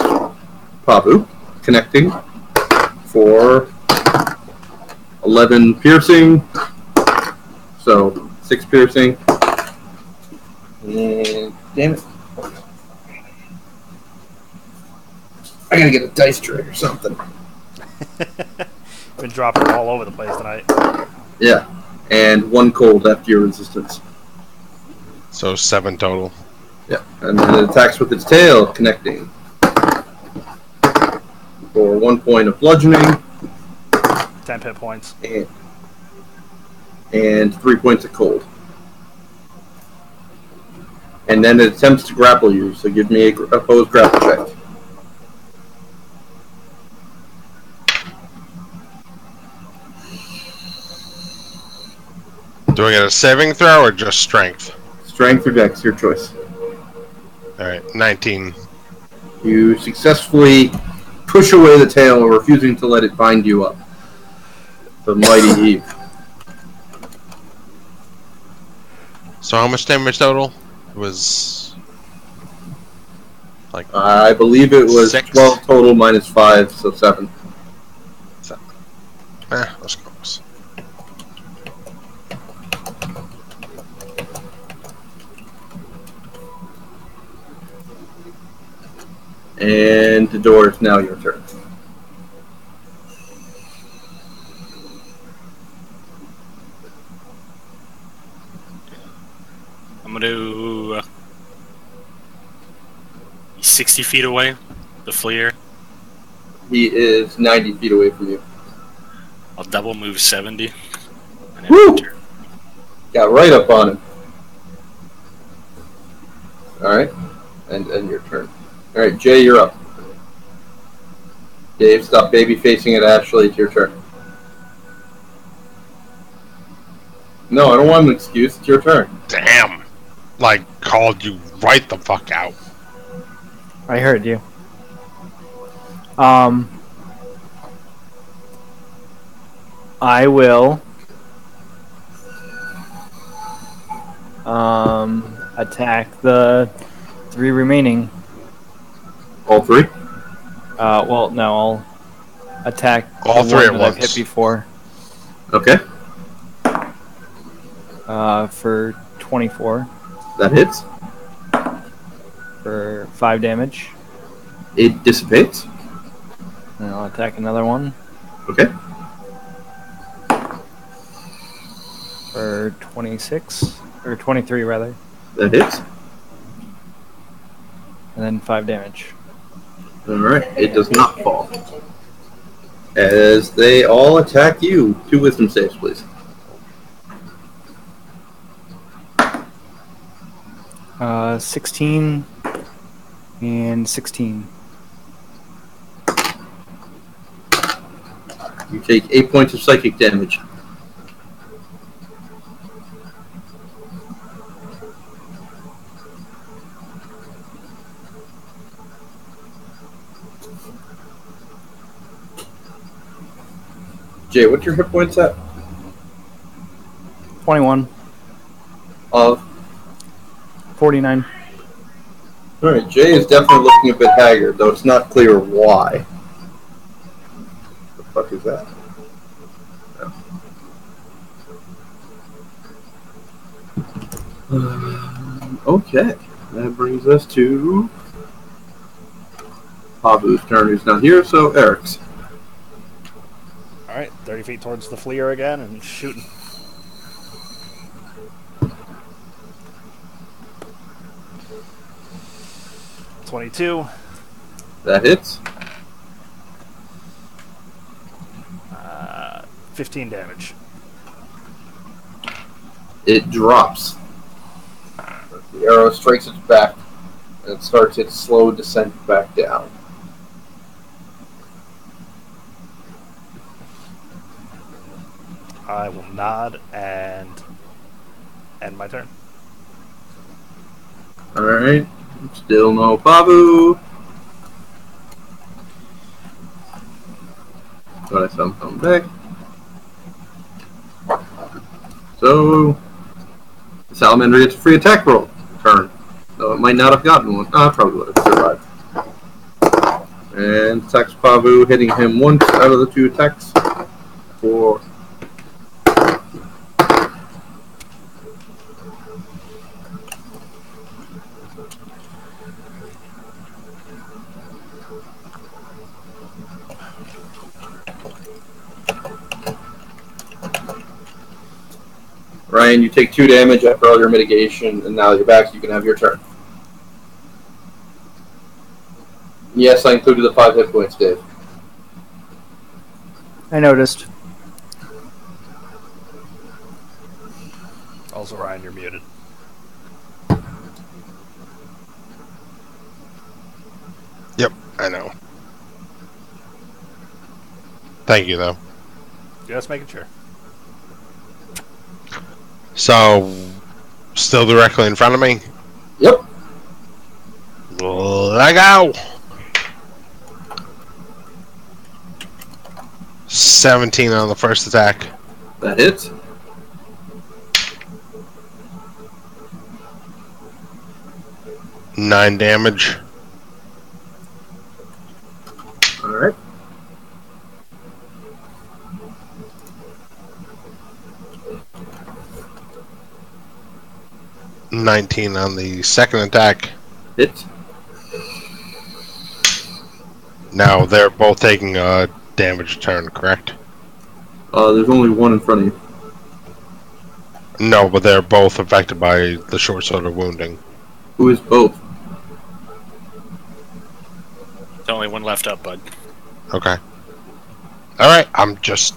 Pabu, connecting for 11 piercing. So 6 piercing. And damn it. I gotta get a dice tray or something.
Been dropping all over the place tonight.
Yeah. And 1 cold after your resistance.
So 7 total.
Yeah. And then it attacks with its tail, connecting. For 1 point of bludgeoning.
10 hit points.
And 3 points of cold. And then it attempts to grapple you, so give me a opposed grapple check.
Doing it a saving throw or just strength?
Strength or dex, your choice.
Alright, 19.
You successfully push away the tail, refusing to let it bind you up. The mighty Eve.
So how much damage total? It was... like...
I believe it was
6.
12 total minus 5, so 7.
That's close.
And the door is now your turn.
I'm going to be 60 feet away, the fleer.
He is 90 feet away from you.
I'll double move 70. And
Woo!
enter.
Got right up on him. Alright. And your turn. Alright, Jay, you're up. Dave, stop baby facing at Ashley. It's your turn. No, I don't want an excuse. It's your turn.
Damn! Like, called you right the fuck out.
I heard you. I will attack the 3 remaining.
All 3?
Well, no, I'll attack
All
the
3
one
at
that I've
once.
hit before.
Okay.
For 24
That hits.
for 5 damage.
It dissipates.
And I'll attack another one
Okay.
for 26 or 23 rather,
That hits.
and then 5 damage.
Alright. It does not fall. As they all attack you. 2 wisdom saves, please.
16 and 16.
You take 8 points of psychic damage. Jay, what's your hit points at?
21.
Of?
49.
Alright, Jay is definitely looking a bit haggard, though it's not clear why. What the fuck is that? Okay, that brings us to Pabu's turn, who's not here, so Eric's.
Alright, 30 feet towards the fleer again and shooting. .22.
That hits.
15 damage.
It drops. The arrow strikes its back, and it starts its slow descent back down.
I will nod and end my turn.
Alright, still no Pabu. Got some come back. So, the salamander gets a free attack roll turn. Though it might not have gotten one. Oh, it probably would have survived. And attacks Pabu, hitting him once out of the 2 attacks. For Ryan, you take 2 damage after all your mitigation, and now you're back, so you can have your turn. Yes, I included the 5 hit points, Dave.
I noticed.
Also, Ryan, you're muted.
Yep, I know. Thank you, though.
Just making sure.
So, still directly in front of me?
Yep.
Let go! 17 on the first attack.
That hits.
Nine damage.
Alright.
$19 on the second attack.
Hits.
Now they're both taking a damage turn, correct?
There's only one in front of you.
No, but they're both affected by the short sword of wounding.
Who is both?
The only one left up, bud.
Okay. Alright, I'm just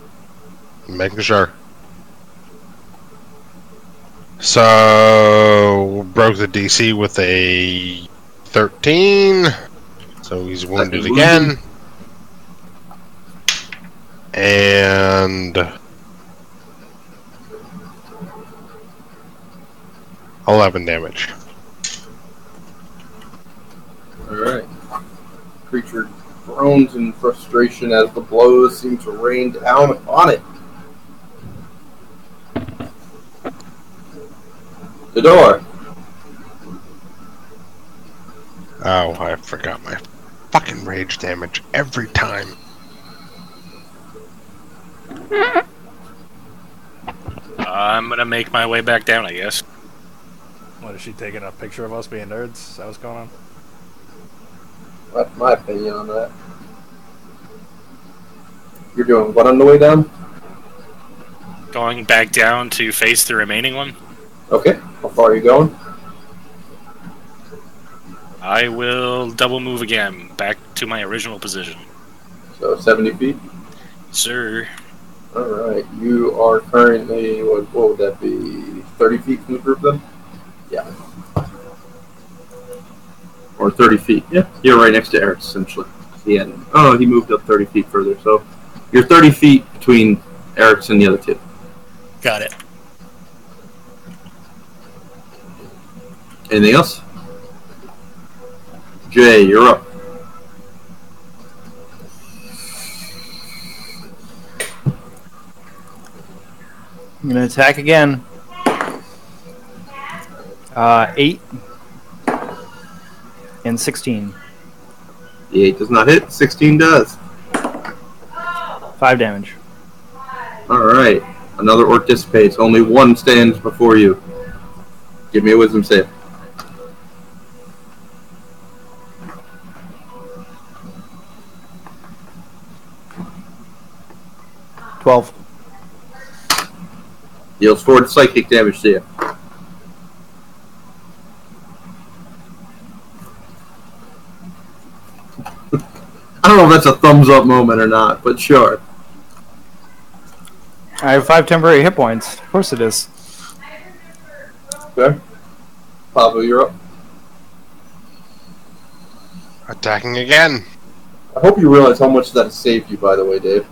making sure. So, broke the DC with a 13. So he's wounded again. And 11 damage.
Alright. Creature groans in frustration as the blows seem to rain down upon it. The door.
Oh, I forgot my fucking rage damage every time.
I'm gonna make my way back down, I guess.
What, is she taking a picture of us being nerds? Is that what's going on?
That's my opinion on that. You're doing what on the way down?
Going back down to face the remaining one.
Okay. How far are you going?
I will double move again, back to my original position.
So 70 feet?
Sir.
Alright. You are currently, what would that be? 30 feet from the group then? Yeah. or 30 feet. Yeah, you're right next to Eric, essentially. He moved up 30 feet further. So you're 30 feet between Eric's and the other two.
Got it.
Anything else? Jay, you're up.
I'm gonna attack again. 8 and 16.
The 8 does not hit. 16 does.
5 damage.
All right. Another orc dissipates. Only one stands before you. Give me a wisdom save.
$12.
Deals 4 psychic damage to you. I don't know if that's a thumbs up moment or not, but sure.
I have 5 temporary hit points. Of course it is.
Okay. Pablo, you're up.
Attacking again.
I hope you realize how much that has saved you, by the way, Dave.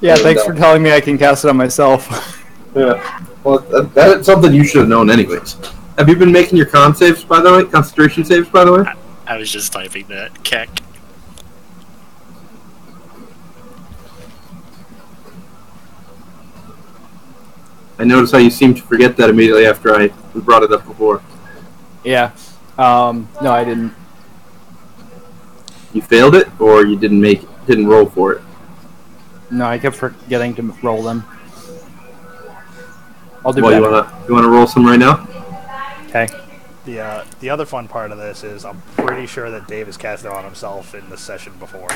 Yeah, thanks for telling me I can cast it on myself.
Yeah. Well, that's something you should have known anyways. Have you been making your con saves, by the way? Concentration saves, by the way?
I was just typing that. Keck.
I noticed how you seemed to forget that immediately after I brought it up before.
Yeah. No, I didn't.
You failed it, or you didn't roll for it?
No, I kept forgetting to roll them. I'll do
Well,
better.
you wanna roll some right now?
Okay.
The other fun part of this is I'm pretty sure that Dave has cast it on himself in this session before.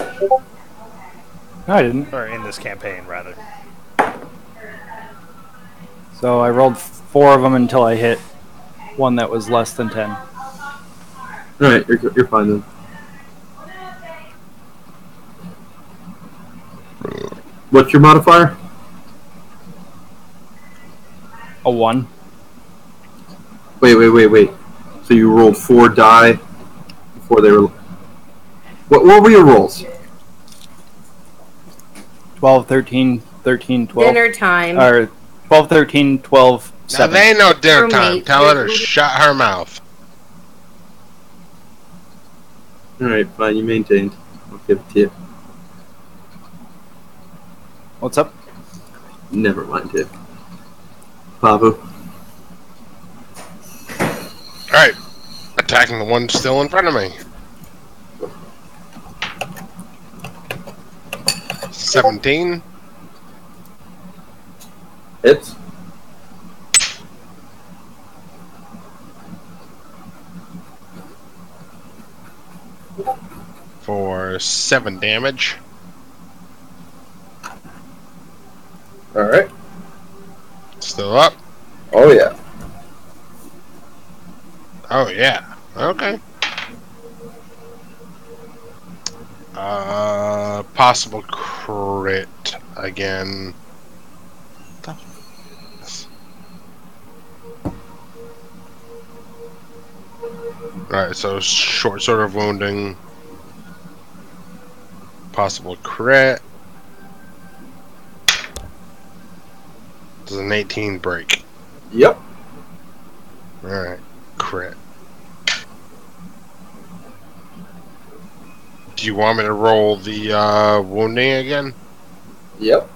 No, I didn't.
Or in this campaign, rather.
So I rolled 4 of them until I hit one that was less than 10.
Alright, you're fine then. What's your modifier?
A 1.
Wait. So you rolled 4 die before they were... What were your rolls?
12, 13, 13, 12.
Dinner time.
Or 12, 13, 12,
Now
7.
they ain't no dinner
Roommate.
time. Tell her to shut her mouth.
Alright, fine, you maintained. I'll give it to you.
What's up?
Never mind, Dave. Pavu.
Alright. Attacking the one still in front of me. 17.
Hits.
For 7 damage.
Alright.
Still up.
Oh, yeah.
Oh, yeah. Okay. Possible crit again. Alright, so short sort of wounding. Possible crit. Does an 18 break?
Yep.
Alright, crit. Do you want me to roll the wounding again?
Yep.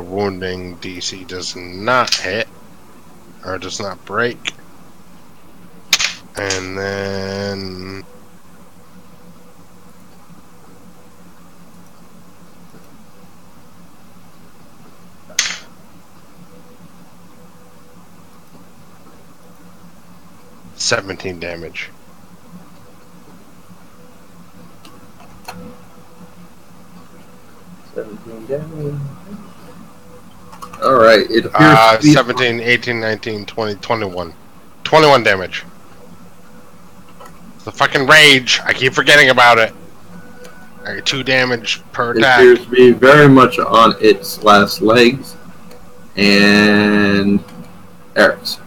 Wounding DC does not hit. Or does not break. And then... $17 damage.
Alright, it appears to be...
17, 18, 19, 20, 21. 21 damage. The fucking rage. I keep forgetting about it. I get 2 damage per
It
attack.
appears to be very much on its last legs. And Eric's.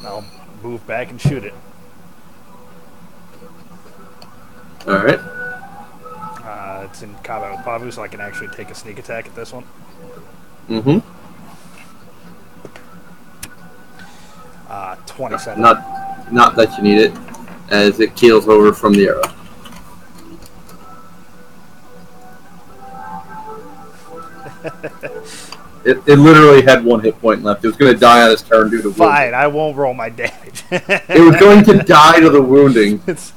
I'll move back and shoot it.
Alright.
It's in combat with Pavu, so I can actually take a sneak attack at this one.
Mm-hmm.
27.
Not that you need it, as it keels over from the arrow. It literally had 1 hit point left. It was going to die on its turn due to wounding.
Fine, I won't roll my damage.
It was going to die to the wounding.
It's...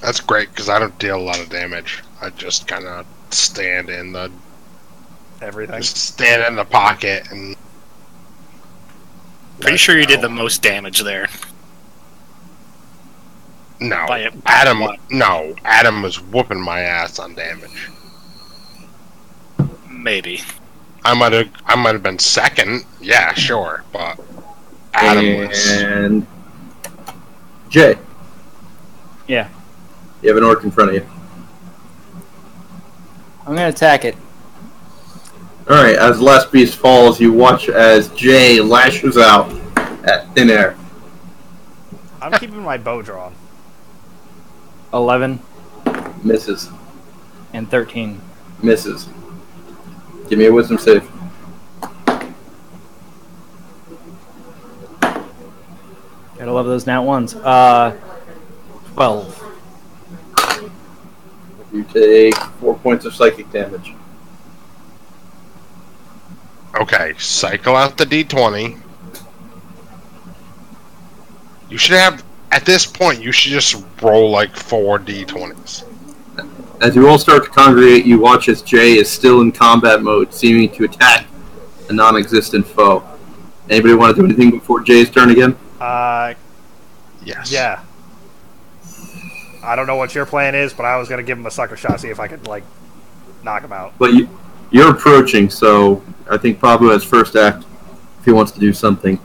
That's great because I don't deal a lot of damage. I just kind of stand in the
Everything.
just stand in the pocket and.
Pretty sure you did the most damage there.
No,
By
Adam.
what?
No, Adam was whooping my ass on damage.
Maybe.
I might have been second. Yeah, sure, but Adam was.
And Jay,
Yeah.
you have an orc in front of you.
I'm gonna attack it.
Alright, as the last beast falls, you watch as Jay lashes out at thin air.
I'm keeping my bow drawn.
11
Misses.
and 13.
Misses. Give me a wisdom save.
Gotta love those nat ones. 12.
You take 4 points of psychic damage.
Okay, cycle out the D20. You should have, at this point, you should just roll like 4 D20s.
As you all start to congregate, you watch as Jay is still in combat mode, seeming to attack a non-existent foe. Anybody want to do anything before Jay's turn again?
Yes.
Yeah. I don't know what your plan is, but I was gonna give him a sucker shot, see if I could like knock him out.
But you're approaching, so I think Pablo has first act if he wants to do something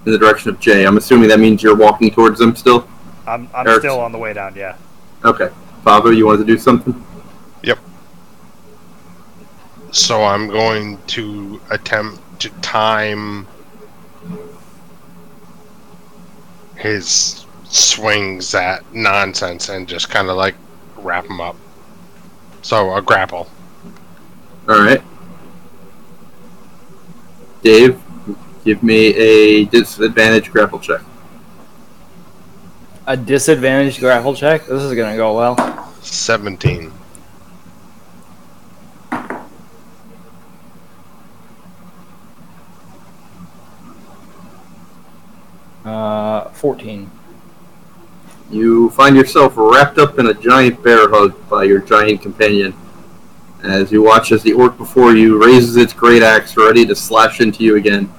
in the direction of Jay. I'm assuming that means you're walking towards them still?
I'm
Eric's-
still on the way down. Yeah.
Okay. Pablo, you wanted to do something?
Yep. So I'm going to attempt to time his swings at nonsense and just kind of like wrap him up. So a grapple.
Alright. Dave, give me a disadvantage grapple check.
A disadvantaged grapple check? This is gonna go well.
17.
Uh, 14.
You find yourself wrapped up in a giant bear hug by your giant companion. As you watch as the orc before you raises its great axe ready to slash into you again.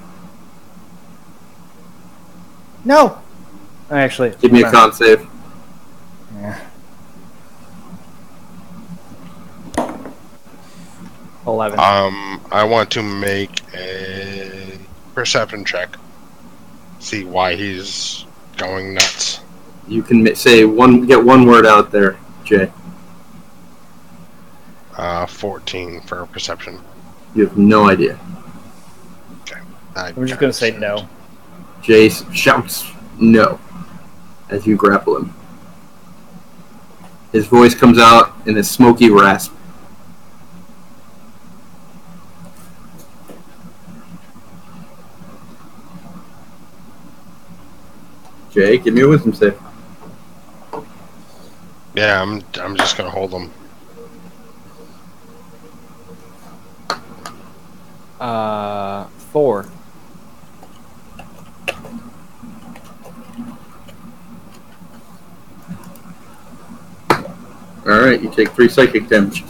No! Actually,
Give me a
hold on.
con save.
Yeah. 11.
I want to make a perception check. See why he's going nuts.
You can get one word out there, Jay.
14 for perception.
You have no idea.
I'm just gonna say no.
Jay shouts no as you grapple him. His voice comes out in a smoky rasp. Jay, give me a wisdom save.
Yeah, I'm just gonna hold him.
4.
Alright, you take 3 psychic damage.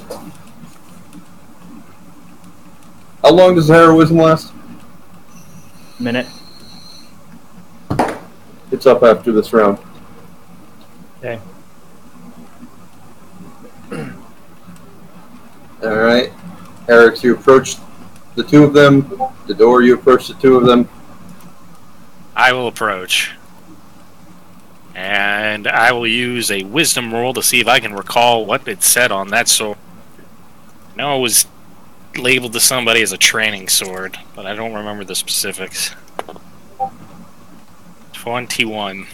How long does the heroism last?
Minute.
It's up after this round.
Okay.
Alright. Eric, you approach the two of them. The door, you approach the two of them.
I will approach. And I will use a wisdom roll to see if I can recall what it said on that sword. I know it was labeled to somebody as a training sword, but I don't remember the specifics. 21.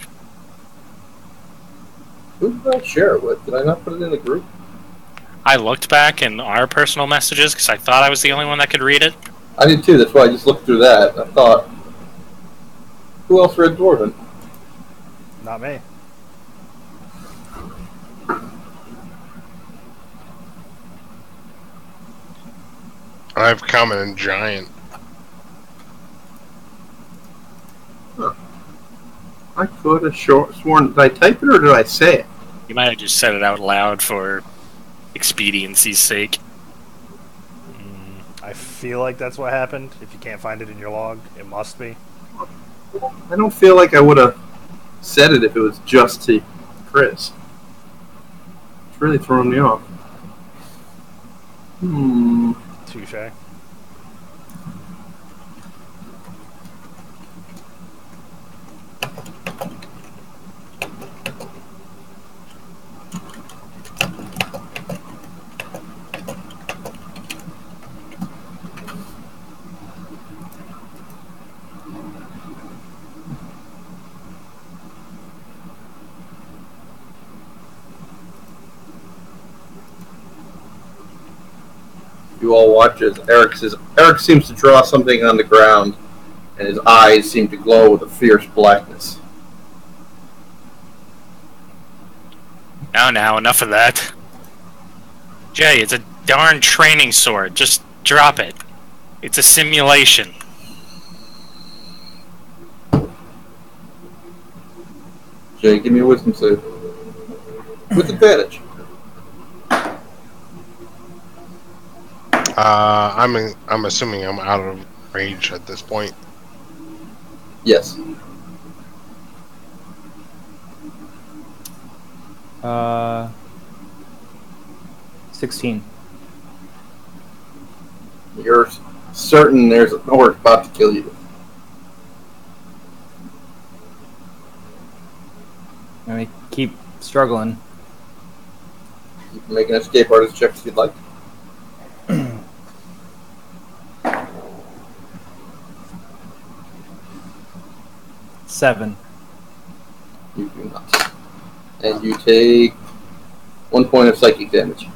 Who did I share it with? Did I not put it in the group?
I looked back in our personal messages because I thought I was the only one that could read it.
I did too. That's why I just looked through that. I thought, who else read Dwarven?
Not me.
I have common and giant.
I could have sworn. Did I type it or did I say it?
You might have just said it out loud for expediency's sake.
I feel like that's what happened. If you can't find it in your log, it must be.
I don't feel like I would have said it if it was just to Chris. It's really throwing me off.
Touche.
You all watch as Eric seems to draw something on the ground, and his eyes seem to glow with a fierce blackness.
Now, enough of that. Jay, it's a darn training sword. Just drop it. It's a simulation.
Jay, give me a wisdom save. With advantage.
I'm assuming I'm out of range at this point.
Yes.
16.
You're certain there's an orc about to kill you.
Let me keep struggling.
You can make an escape artist check if you'd like.
Seven.
You do not. And you take 1 point of psychic damage.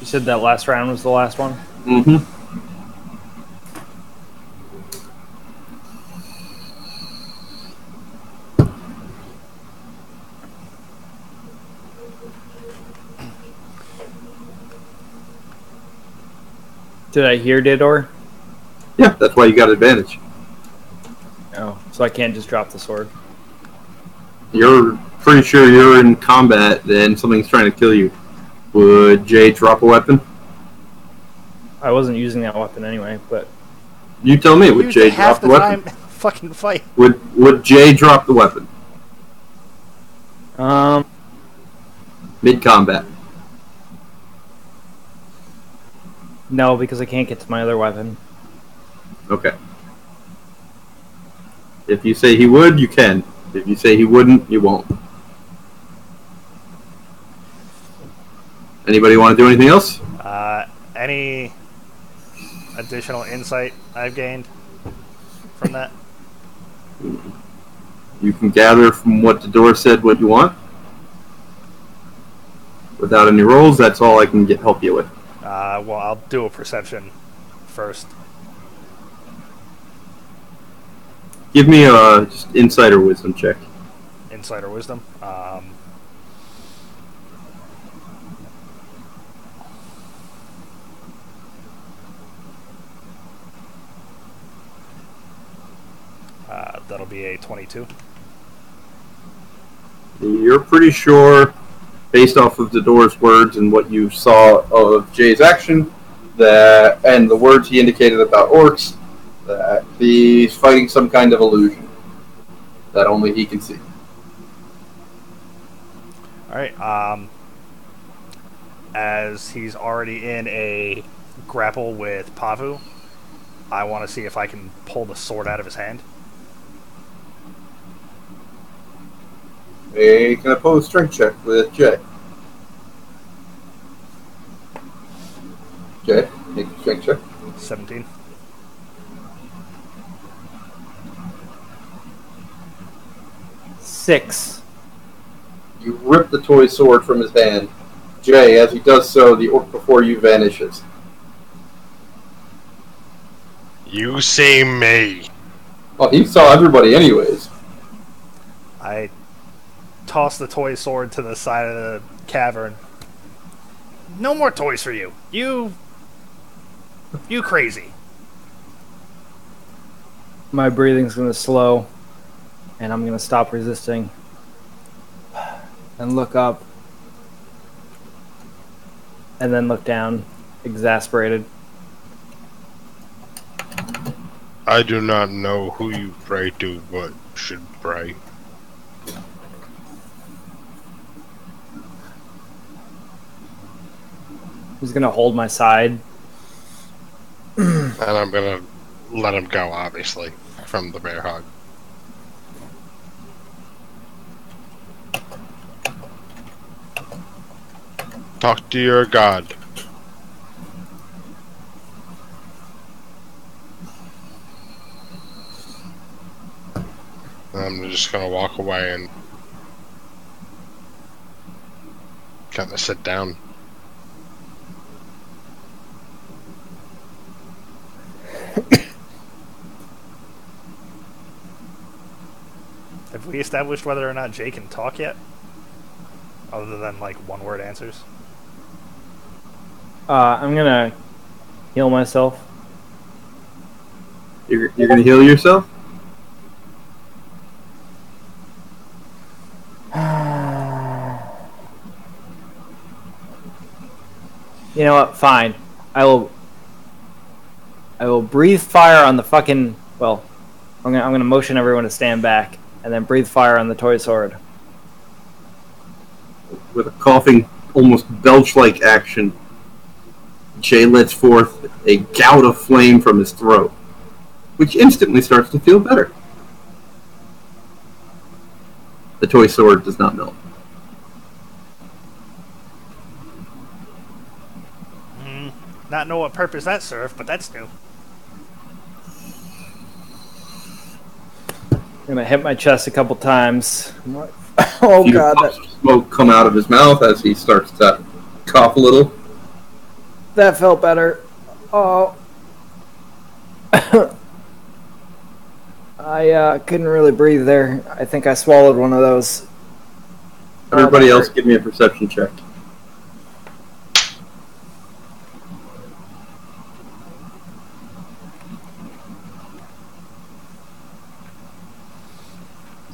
You said that last round was the last one?
Mm-hmm.
Did I hear Didor?
Yeah, that's why you got advantage.
Oh, so I can't just drop the sword.
You're pretty sure you're in combat and something's trying to kill you. Would Jay drop a weapon?
I wasn't using that weapon anyway, but
You tell me. Would
Used
Jay
it half
drop the weapon?
time. Fucking fight.
Would Jay drop the weapon mid combat?
no, because I can't get to my other weapon.
Okay. If you say he would, you can. If you say he wouldn't, you won't. Anybody want to do anything else?
Any additional insight I've gained from that?
You can gather from what the door said what you want. Without any rolls, that's all I can help you with.
Well, I'll do a perception first.
Give me a just insight or wisdom check.
Insight or wisdom. That'll be a 22.
You're pretty sure, based off of the door's words and what you saw of Jay's action, that and the words he indicated about orcs, that he's fighting some kind of illusion that only he can see.
Alright, as he's already in a grapple with Pavu, I want to see if I can pull the sword out of his hand.
Make an opposed strength check with Jay. Jay, make a strength check.
17.
Six.
You rip the toy sword from his hand. Jay, as he does so, the orc before you vanishes.
You see me.
Well, he saw everybody anyways.
I toss the toy sword to the side of the cavern. No more toys for you. You crazy.
My breathing's gonna slow, and I'm gonna stop resisting and look up, and then look down, exasperated.
I do not know who you pray to, but should pray.
He's gonna hold my side.
And I'm gonna let him go, obviously, from the bear hug. Talk to your god. I'm just gonna walk away and kind of sit down.
Have we established whether or not Jay can talk yet? Other than, like, one-word answers?
I'm gonna heal myself.
You're gonna heal yourself?
You know what? Fine. I will breathe fire on the fucking. Well, I'm gonna motion everyone to stand back, and then breathe fire on the toy sword.
With a coughing, almost belch-like action, Jay lets forth a gout of flame from his throat, which instantly starts to feel better. The toy sword does not melt.
Not know what purpose that served, but that's new.
I'm gonna hit my chest a couple times. Oh
You
god,
puffs of smoke come out of his mouth as he starts to cough a little.
that felt better. Oh. I couldn't really breathe there. I think I swallowed one of those.
Everybody else give me a perception check.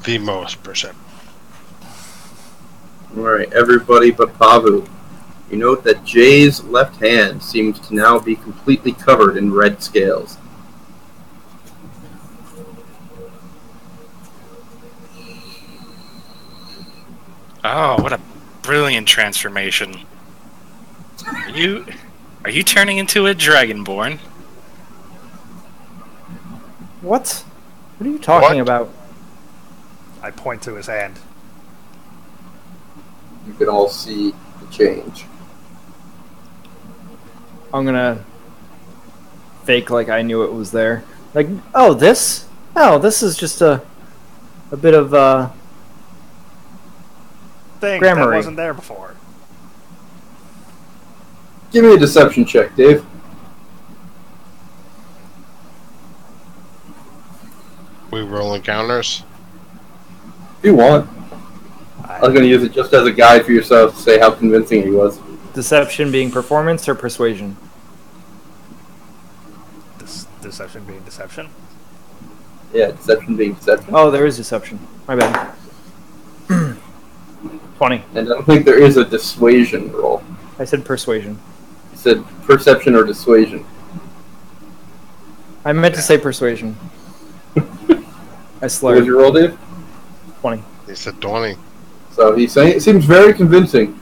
The most percent.
Alright, everybody but Pavu. You note that Jay's left hand seems to now be completely covered in red scales.
Oh, what a brilliant transformation. Are you turning into a dragonborn?
What? What are you talking
What?
about?
I point to his hand.
You can all see the change.
I'm gonna fake like I knew it was there. Like, oh, this? Oh, this is just a bit of
Thing
Grammary.
that wasn't there before.
Give me a deception check, Dave.
We roll encounters.
If you want. I was going to use it just as a guide for yourself to say how convincing he was.
deception being performance or persuasion.
Deception being deception.
Yeah, deception being deception.
Oh, there is deception. My bad. 20.
And I don't think there is a dissuasion roll.
I said persuasion.
You said perception or dissuasion.
I meant to say persuasion. I
What was
slurred.
your roll, Dave?
20.
He said 20.
So he's saying it seems very convincing.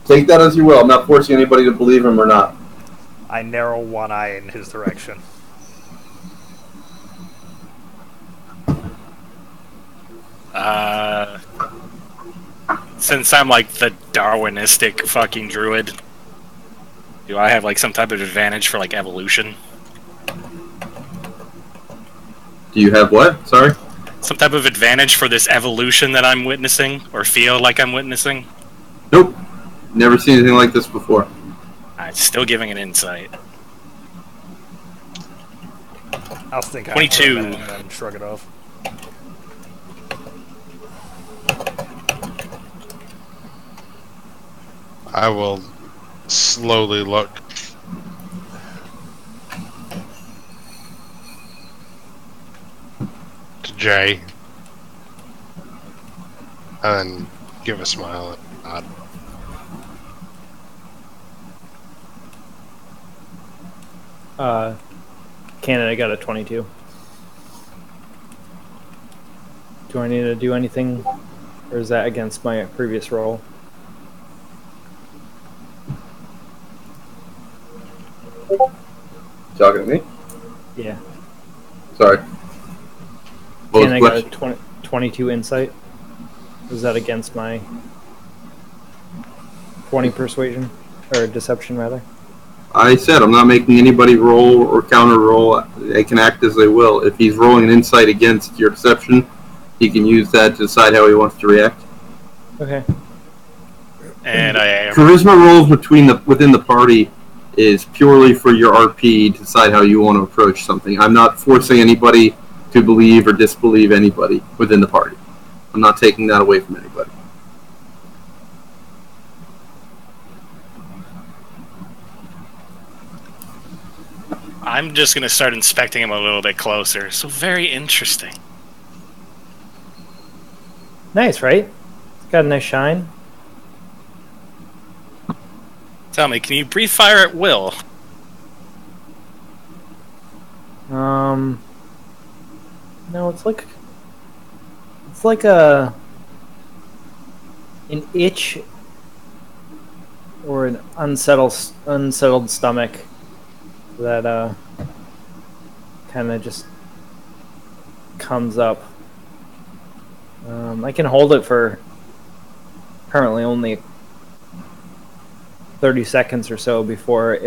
Take that as you will. I'm not forcing anybody to believe him or not.
I narrow one eye in his direction.
Since I'm like the Darwinistic fucking druid, do I have like some type of advantage for like evolution?
Do you have what? Sorry?
Some type of advantage for this evolution that I'm witnessing, or feel like I'm witnessing?
Nope. Never seen anything like this before.
I'm still giving an insight.
I'll think
22.
and then shrug it off.
I will slowly look. To Jay. And then give a smile and nod.
Canada got a 22. Do I need to do anything, or is that against my previous roll?
Talking to me?
Yeah.
Sorry. What was
Canada
the
got a
question?
22 insight. Is that against my 20 persuasion, or deception rather?
I said I'm not making anybody roll or counter roll. They can act as they will. If he's rolling an insight against your deception, he can use that to decide how he wants to react.
Okay.
And I am.
Charisma rolls within the party is purely for your RP to decide how you want to approach something. I'm not forcing anybody to believe or disbelieve anybody within the party. I'm not taking that away from anybody.
I'm just gonna start inspecting him a little bit closer. So very interesting.
Nice, right? It's got a nice shine.
Tell me, can you breathe fire at will?
No, it's like an itch or an unsettled stomach that kind of just comes up. I can hold it for currently only 30 seconds or so before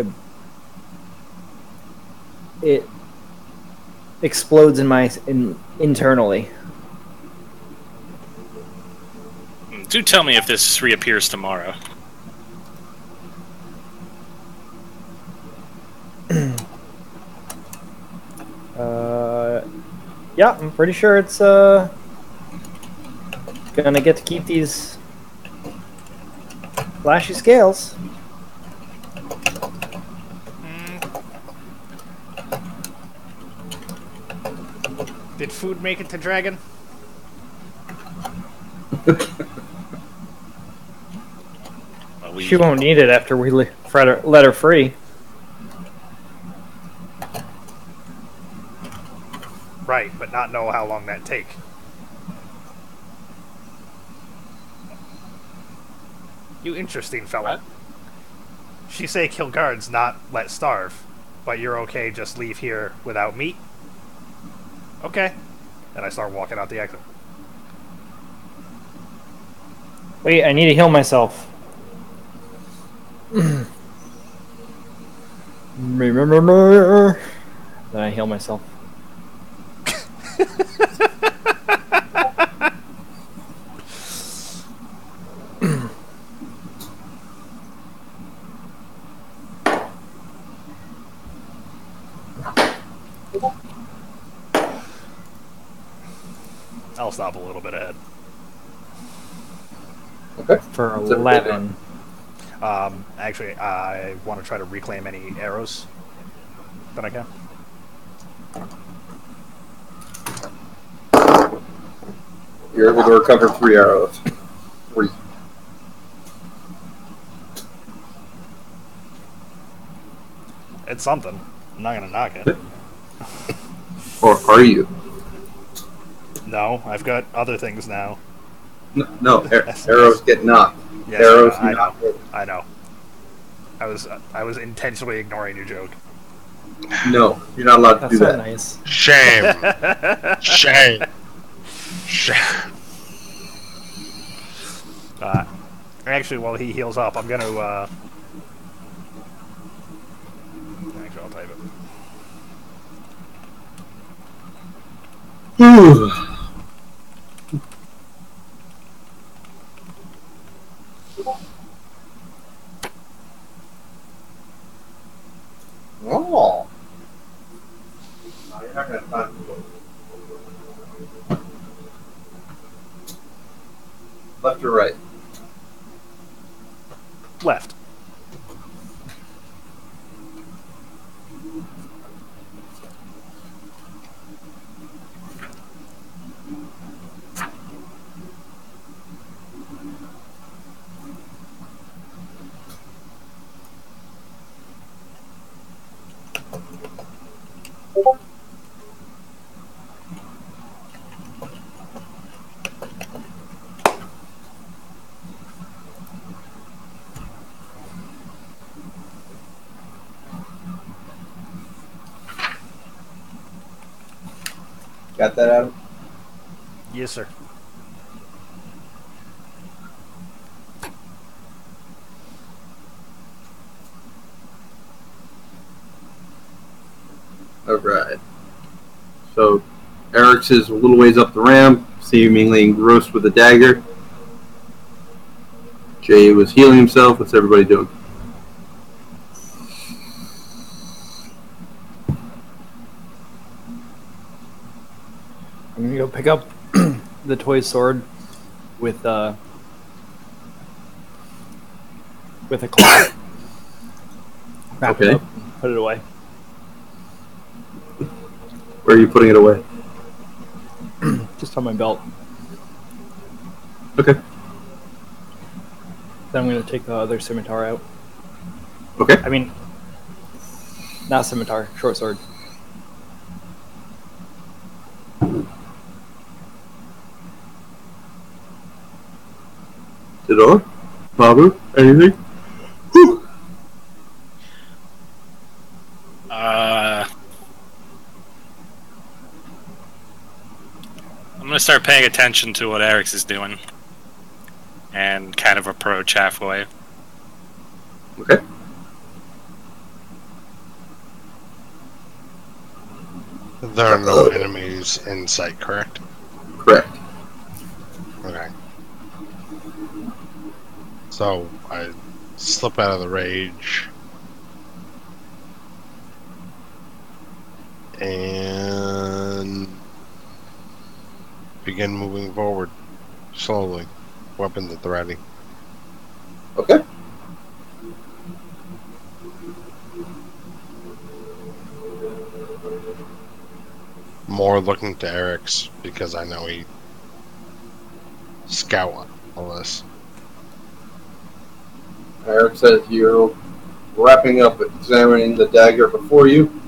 it explodes internally.
Do tell me if this reappears tomorrow.
Yeah, I'm pretty sure it's gonna get to keep these flashy scales.
Did food make it to Dragon?
Well,
She won't need it after we let her free.
Right, but not know how long that'd take. You interesting fella.
What?
She say kill guards, not let starve. But you're okay just leave here without meat? Okay. And I start walking out the exit.
Wait, I need to heal myself. Remember. Then I heal myself.
I'll stop a little bit ahead.
Okay.
For
What's everybody
11.
Actually, I want to try to reclaim any arrows that I can.
You're able to recover 3 arrows. 3.
It's something. I'm not gonna knock it.
Or are you?
No, I've got other things now.
No, arrows get knocked.
Yes,
Arrows
I know.
not hit.
I know. I was intentionally ignoring your joke.
No, you're not allowed to
That's
do
not
that.
nice.
Shame. Shame. Shame.
Actually, while he heals up, I'm going to... Actually, I'll type it.
Oh. No, you're not going to find left or right?
Left.
Got that, Adam?
Yes, sir.
Alright. So, Eric's is a little ways up the ramp, seemingly engrossed with a dagger. Jay was healing himself. What's everybody doing?
I'm gonna go pick up the toy sword with a claw. Wrap it
Okay.
up, put it away.
Where are you putting it away?
Just on my belt.
Okay.
Then I'm gonna take the other scimitar out.
Okay.
I mean, not scimitar, short sword.
Didor? Babu? Anything? Whew.
I'm gonna start paying attention to what Eric's is doing, and kind of approach halfway.
Okay.
There are no enemies in sight, correct?
Correct.
Okay. So I slip out of the rage and begin moving forward slowly, weapons at the ready.
Okay.
More looking to Eric's because I know he scout all this.
Eric says you're wrapping up, examining the dagger before you.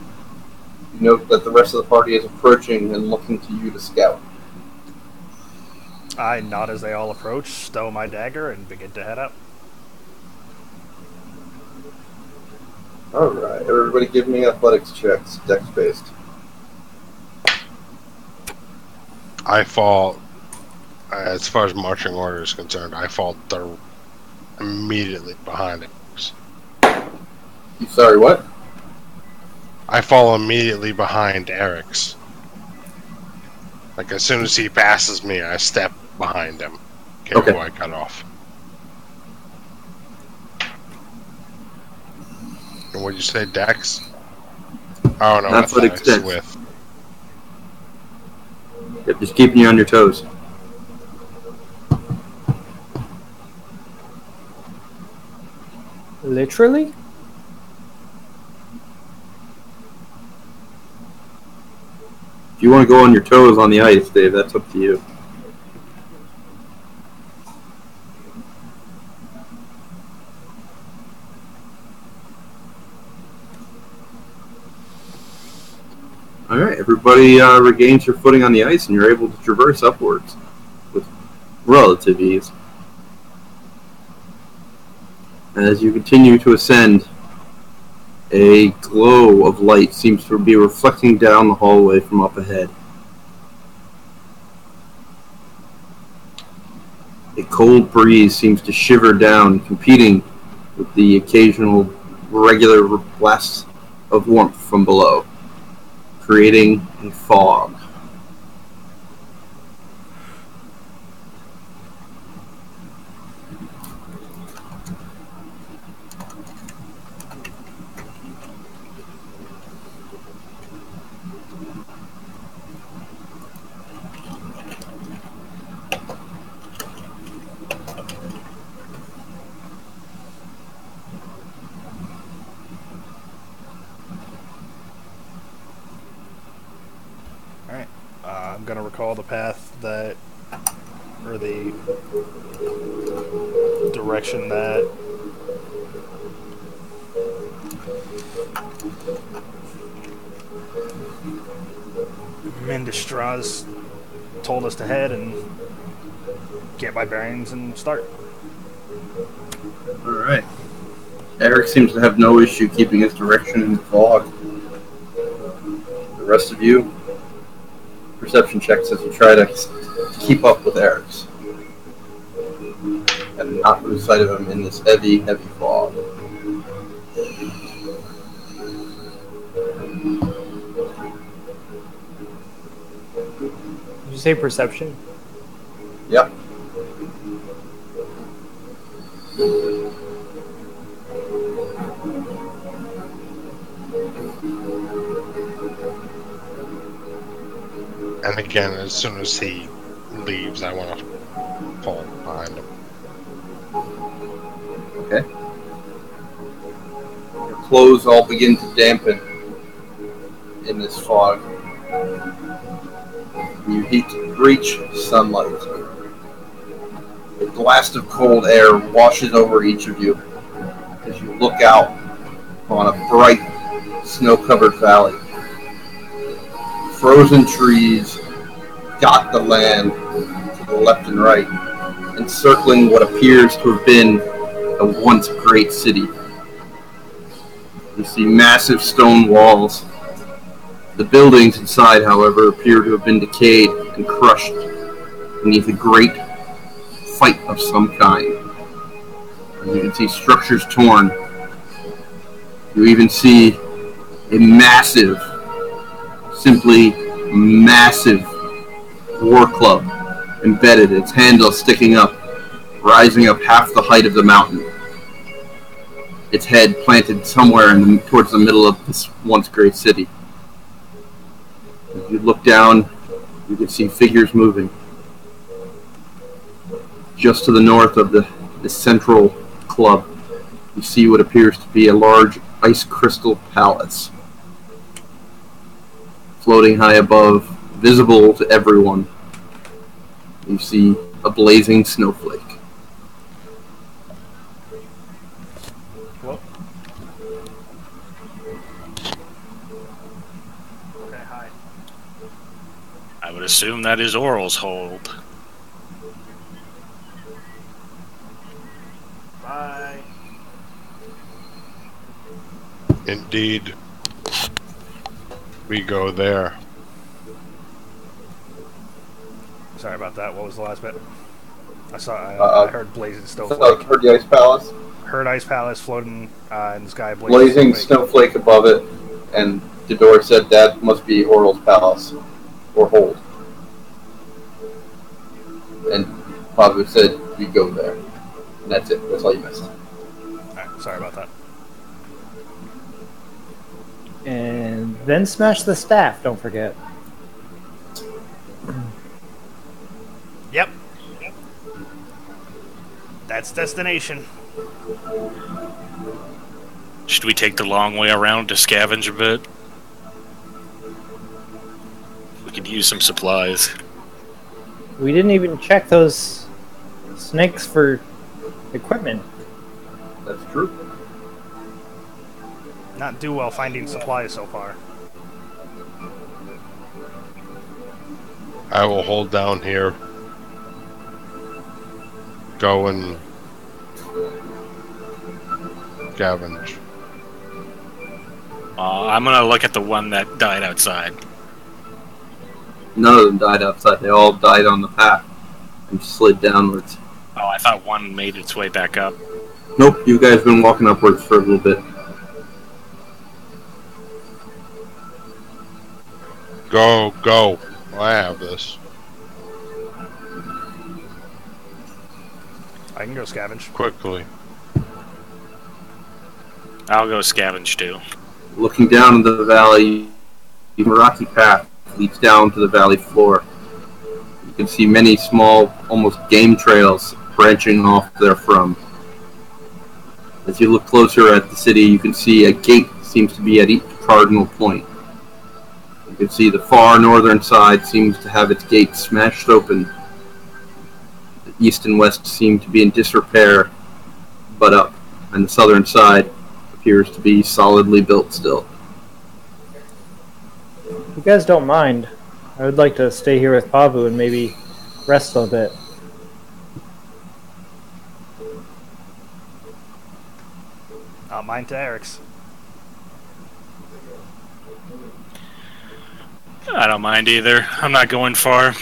You note that the rest of the party is approaching and looking to you to scout.
I nod as they all approach, stow my dagger, and begin to head out.
Alright, everybody give me athletics checks, dex based.
I fall, as far as marching order is concerned, I fall immediately behind it.
You sorry, what?
I fall immediately behind Eric's. Like, as soon as he passes me, I step behind him. Okay. Who I cut off. And what'd you say, Dex? Oh, no,
Athletics
athletics
dex.
with.
Yep, just keeping you on your toes.
Literally?
If you want to go on your toes on the ice, Dave, that's up to you. Alright, everybody regains your footing on the ice and you're able to traverse upwards with relative ease. As you continue to ascend, a glow of light seems to be reflecting down the hallway from up ahead. A cold breeze seems to shiver down, competing with the occasional regular blasts of warmth from below, creating a fog.
Alright. I'm gonna recall the path that, or the direction that Mindestras told us to head and get my bearings and start.
Alright. Eric seems to have no issue keeping his direction in the fog. The rest of you, perception checks as you try to keep up with Eric's. And not lose sight of him in this heavy, heavy fog.
Did you say perception?
Yep.
And again, as soon as he leaves, I want to fall behind him.
Okay. Your clothes all begin to dampen in this fog. You reach sunlight. A blast of cold air washes over each of you as you look out on a bright, snow-covered valley. Frozen trees dot the land to the left and right, encircling what appears to have been a once great city. You see massive stone walls. The buildings inside, however, appear to have been decayed and crushed beneath a great fight of some kind. And you can see structures torn. You even see a massive, simply massive war club embedded, its handle sticking up, rising up half the height of the mountain. Its head planted somewhere towards the middle of this once great city. As you look down, you can see figures moving. Just to the north of the central club, you see what appears to be a large ice crystal palace. Floating high above, visible to everyone, you see a blazing snowflake.
Hello? Okay, hi.
I would assume that is Oral's hold.
Bye.
Indeed. We go there.
Sorry about that. What was the last bit? I heard blazing
So
snowflake.
heard the ice palace,
Heard ice palace floating in the sky.
blazing snowflake above it, and Didor said that must be Oral's palace, or hold. And Pavu said we go there. And that's it. That's all you missed.
Alright, sorry about that.
And then smash the staff, don't forget.
Yep. That's destination.
Should we take the long way around to scavenge a bit? We could use some supplies.
We didn't even check those snakes for equipment.
That's true.
Not do well finding supplies so far.
I will hold down here. Go and scavenge.
I'm gonna look at the one that died outside.
None of them died outside. They all died on the path and slid downwards.
Oh, I thought one made its way back up.
Nope, you guys have been walking upwards for a little bit.
Go. I have this.
I can go scavenge.
Quickly.
I'll go scavenge too.
Looking down into the valley, the rocky path leads down to the valley floor. You can see many small, almost game trails branching off therefrom. As you look closer at the city, you can see a gate seems to be at each cardinal point. You can see the far northern side seems to have its gate smashed open. The east and west seem to be in disrepair, but up, and the southern side appears to be solidly built still.
If you guys don't mind, I would like to stay here with Pavu and maybe rest a bit.
Not mine to Eric's.
I don't mind either. I'm not going far.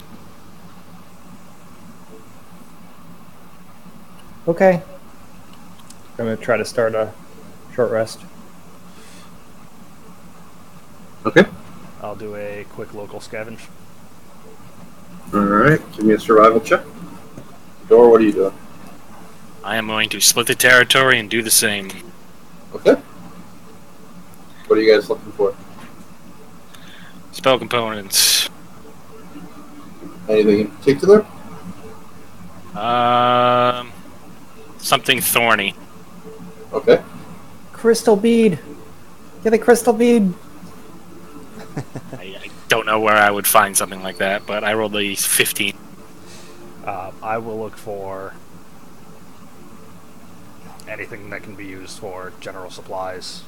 Okay. I'm going to try to start a short rest.
Okay.
I'll do a quick local scavenge.
Alright, give me a survival check. Dor, what are you doing?
I am going to split the territory and do the same.
Okay. What are you guys looking for?
Spell components.
Anything in particular?
Something thorny.
Okay.
Crystal bead! Get a crystal bead!
I don't know where I would find something like that, but I rolled a 15.
I will look for anything that can be used for general supplies.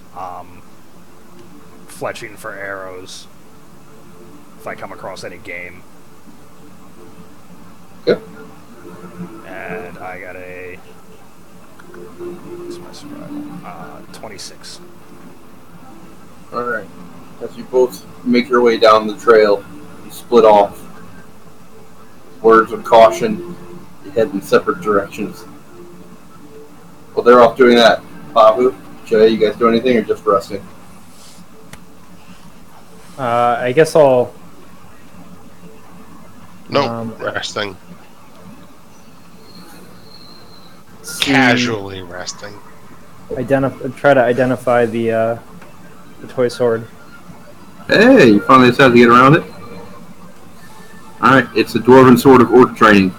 Fletching for arrows. If I come across any game.
Yep.
And I got a... what's my survival? 26.
Alright. As you both make your way down the trail, you split off. Words of caution, you head in separate directions. Well, they're off doing that. Pavu, Jay, you guys do anything or just resting?
I guess I'll...
No, resting.
see-
Casually resting.
try to identify the toy sword.
Hey, you finally decided to get around it? Alright, it's a dwarven sword of orc training.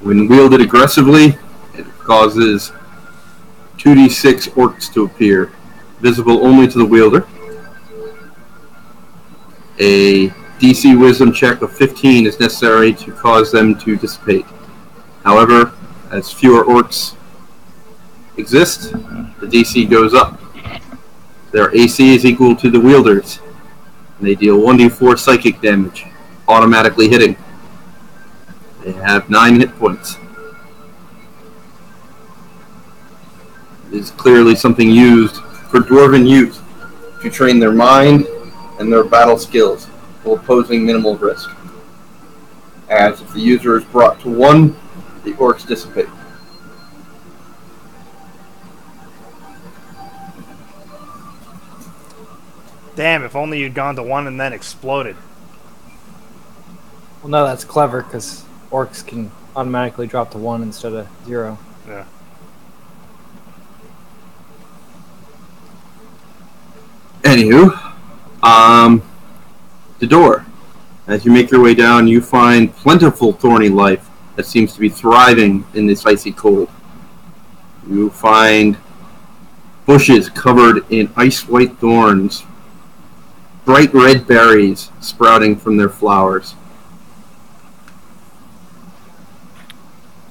When wielded aggressively, it causes 2d6 orcs to appear, visible only to the wielder. A DC Wisdom check of 15 is necessary to cause them to dissipate. However, as fewer orcs exist, the DC goes up. Their AC is equal to the wielder's, and they deal 1d4 psychic damage, automatically hitting. They have 9 hit points. It is clearly something used for dwarven use to train their mind and their battle skills while posing minimal risk. As if the user is brought to 1, the orcs dissipate.
Damn, if only you'd gone to 1 and then exploded.
Well, no, that's clever, because orcs can automatically drop to 1 instead of 0.
Yeah.
Anywho, the door. As you make your way down, you find plentiful thorny life that seems to be thriving in this icy cold. You find bushes covered in ice-white thorns, bright red berries sprouting from their flowers.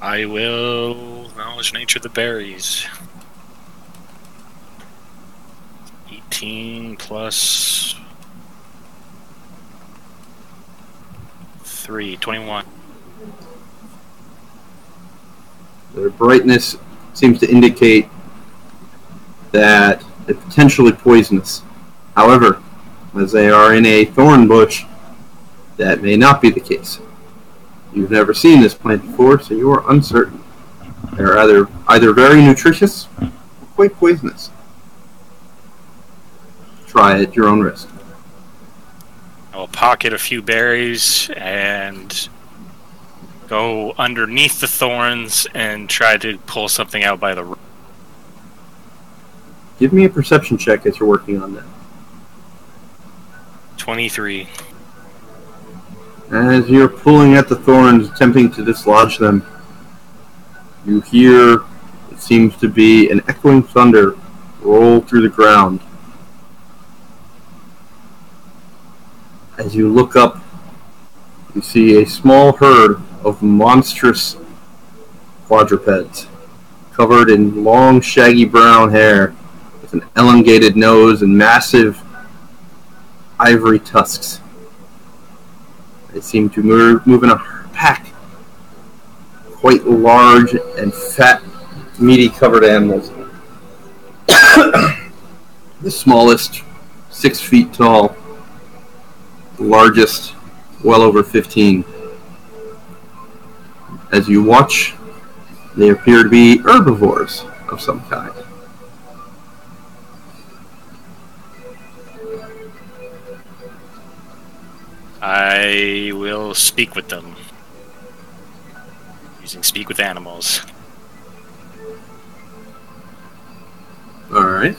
I will knowledge nature the berries. 18 plus 3, 21.
Their brightness seems to indicate that they're potentially poisonous. However, as they are in a thorn bush, that may not be the case. You've never seen this plant before, so you are uncertain. They're either very nutritious or quite poisonous. Try at your own risk.
I'll pocket a few berries and go underneath the thorns and try to pull something out by the root.
Give me a perception check as you're working on that.
23.
As you're pulling at the thorns, attempting to dislodge them, you hear what seems to be an echoing thunder roll through the ground. As you look up, you see a small herd of monstrous quadrupeds, covered in long, shaggy brown hair, with an elongated nose and massive ivory tusks. They seem to move in a pack, quite large and fat, meaty covered animals. The smallest, 6 feet tall. The largest, well over 15. As you watch, they appear to be herbivores of some kind.
I will speak with them. Using speak with animals.
Alright.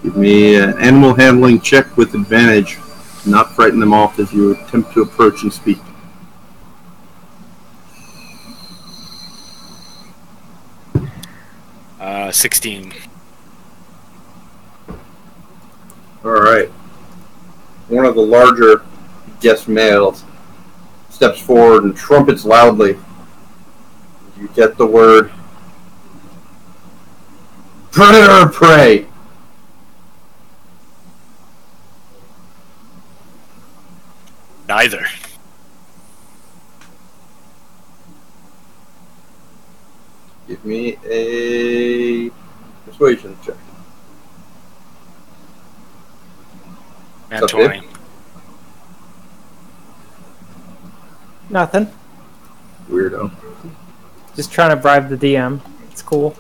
Give me an animal handling check with advantage. Not frighten them off as you attempt to approach and speak.
Uh, 16.
Alright. One of the larger guest males steps forward and trumpets loudly. You get the word predator or prey.
Neither.
Give me a persuasion check.
Nat
What's up,
20.
Nothing.
Weirdo.
Just trying to bribe the DM. It's cool.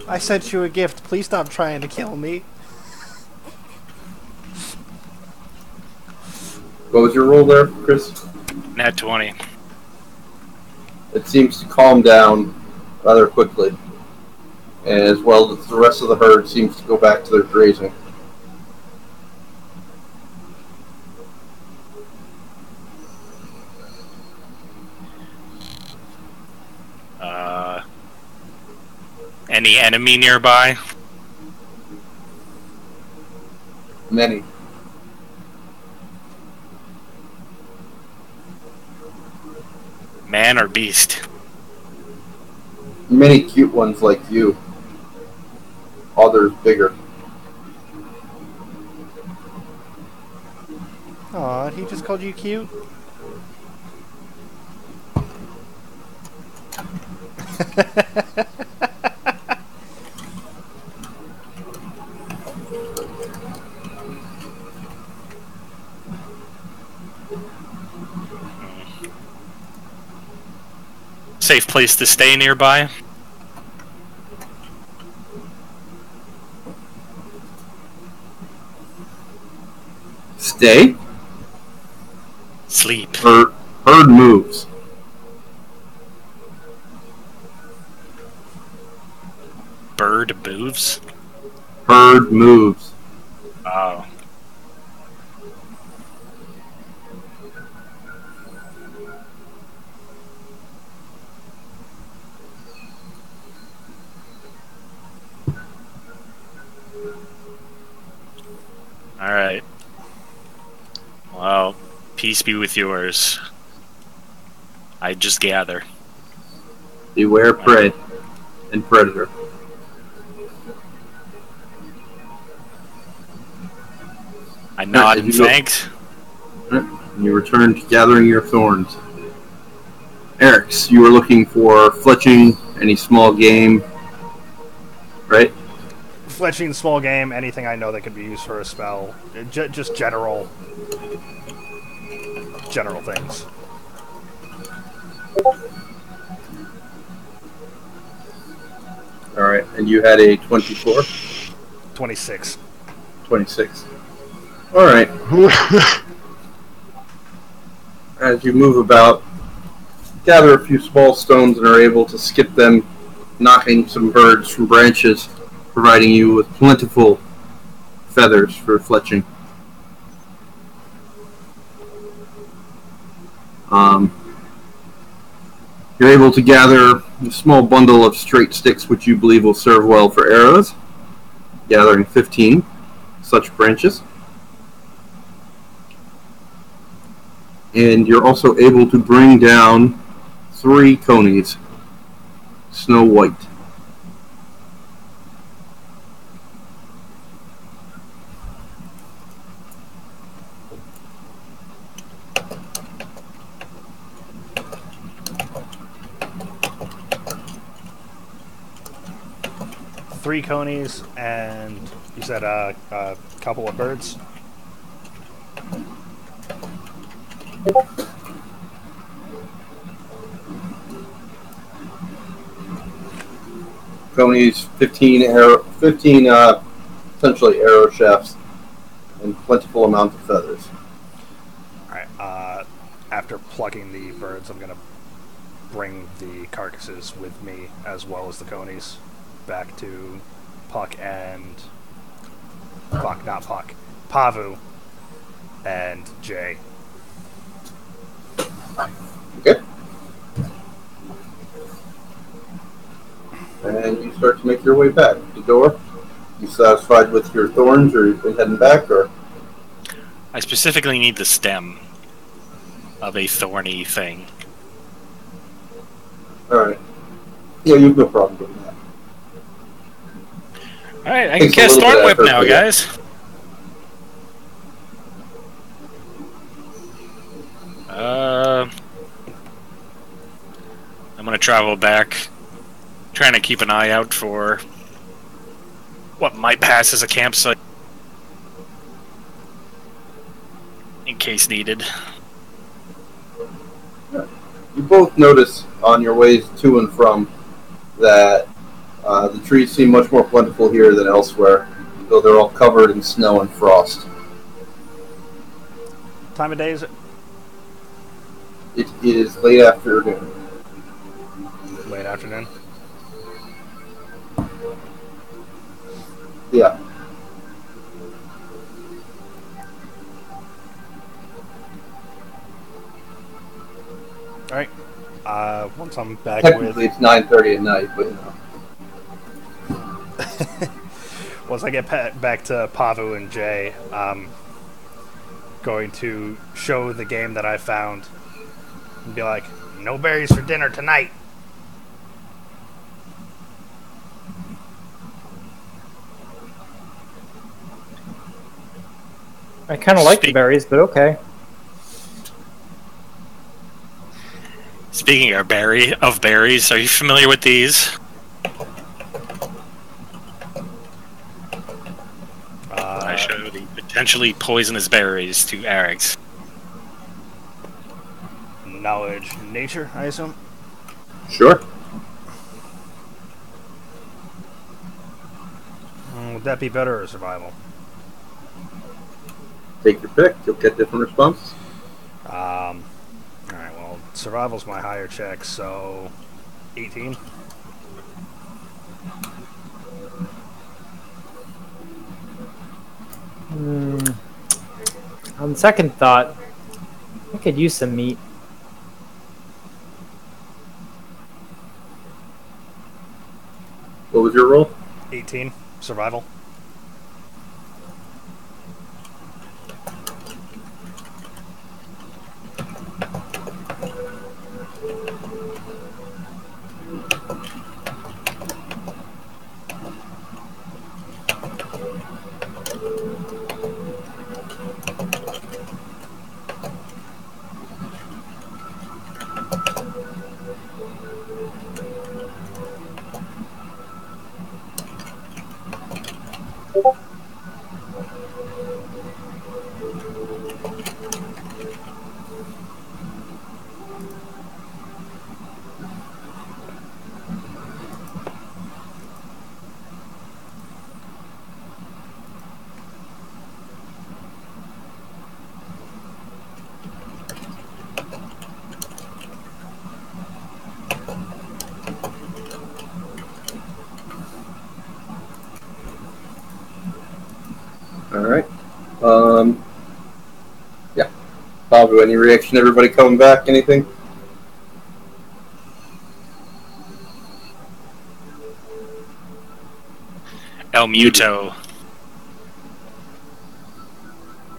I sent you a gift. Please stop trying to kill me.
What was your roll there, Chris?
Nat 20.
It seems to calm down rather quickly, as well as the rest of the herd seems to go back to their grazing.
Any enemy nearby?
Many.
Man or beast?
Many cute ones like you. Others bigger.
Aw, he just called you cute?
Safe place to stay nearby?
Stay?
Sleep.
Herd moves.
Bird moves?
Herd moves.
Oh. Alright. Well, peace be with yours. I just gather.
Beware prey and predator.
I nod
if
in
you go-
thanks.
And you return to gathering your thorns. Eric's, you were looking for fletching, any small game, right?
fletching small game, anything I know that could be used for a spell. Just general things.
All right, and you had a 24,
26.
26. All right. As you move about, gather a few small stones and are able to skip them, knocking some birds from branches, providing you with plentiful feathers for fletching. You're able to gather a small bundle of straight sticks which you believe will serve well for arrows, gathering 15 such branches. And you're also able to bring down 3 conies, snow white.
Three conies, and you said a couple of birds.
Conies, 15 essentially arrow shafts, and plentiful amount of feathers.
Alright, after plucking the birds, I'm gonna bring the carcasses with me, as well as the conies, back to Puck and... Puck, not Puck. Pavu and Jay.
Okay. And you start to make your way back. The door. You satisfied with your thorns, or you've been heading back, or?
I specifically need the stem of a thorny thing.
Alright. Yeah, you have no problem doing that.
Alright, I can cast Storm Whip now, guys. I'm gonna travel back, trying to keep an eye out for what might pass as a campsite, in case needed.
You both notice on your ways to and from that the trees seem much more plentiful here than elsewhere, though they're all covered in snow and frost.
Time of day is it?
It is late afternoon.
Late afternoon.
Yeah.
Alright. Once I'm back
Technically, it's 9:30 at night, but you know.
Once I get back to Pavu and Jay, I'm going to show the game that I found and be like, no berries for dinner tonight.
I kind of like the berries, but okay.
Speaking of berries, are you familiar with these? I show the potentially poisonous berries to Arax.
Knowledge, nature, I assume?
Sure.
Would that be better or survival?
Take your pick. You'll get different responses.
Alright, well, survival's my higher check, so 18.
On second thought, I could use some meat.
What was your roll?
18. Survival.
Alright. Yeah. Bob, any reaction? Everybody coming back? Anything?
El Muto.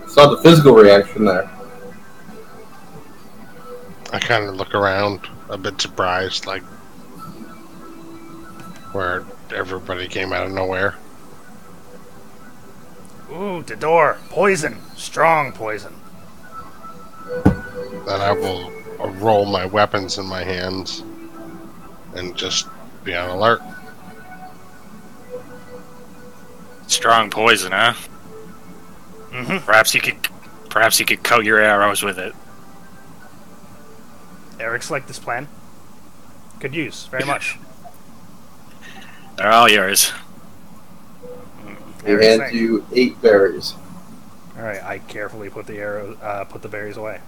Saw the physical reaction there.
I kind of look around, a bit surprised, like where everybody came out of nowhere.
Ooh, the door. Poison. Strong poison.
Then I will roll my weapons in my hands and just be on alert.
Strong poison, huh?
Mm-hmm.
Perhaps you could coat your arrows with it.
Eric's like this plan. Could use very much.
They're all yours.
He
Eric's
hands
saying.
you 8 berries.
All right, I carefully put the berries away.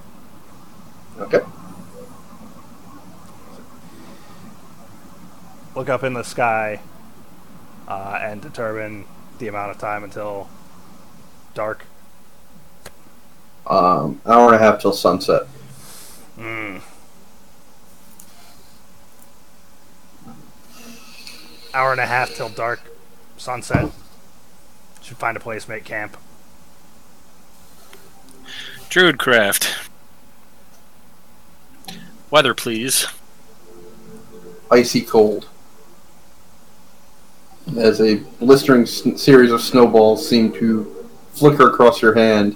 Okay.
Look up in the sky and determine the amount of time until dark.
Hour and a half till sunset.
Hour and a half till dark, sunset. Should find a place, make camp.
Druidcraft. Weather, please.
Icy cold. As a blistering series of snowballs seem to flicker across your hand.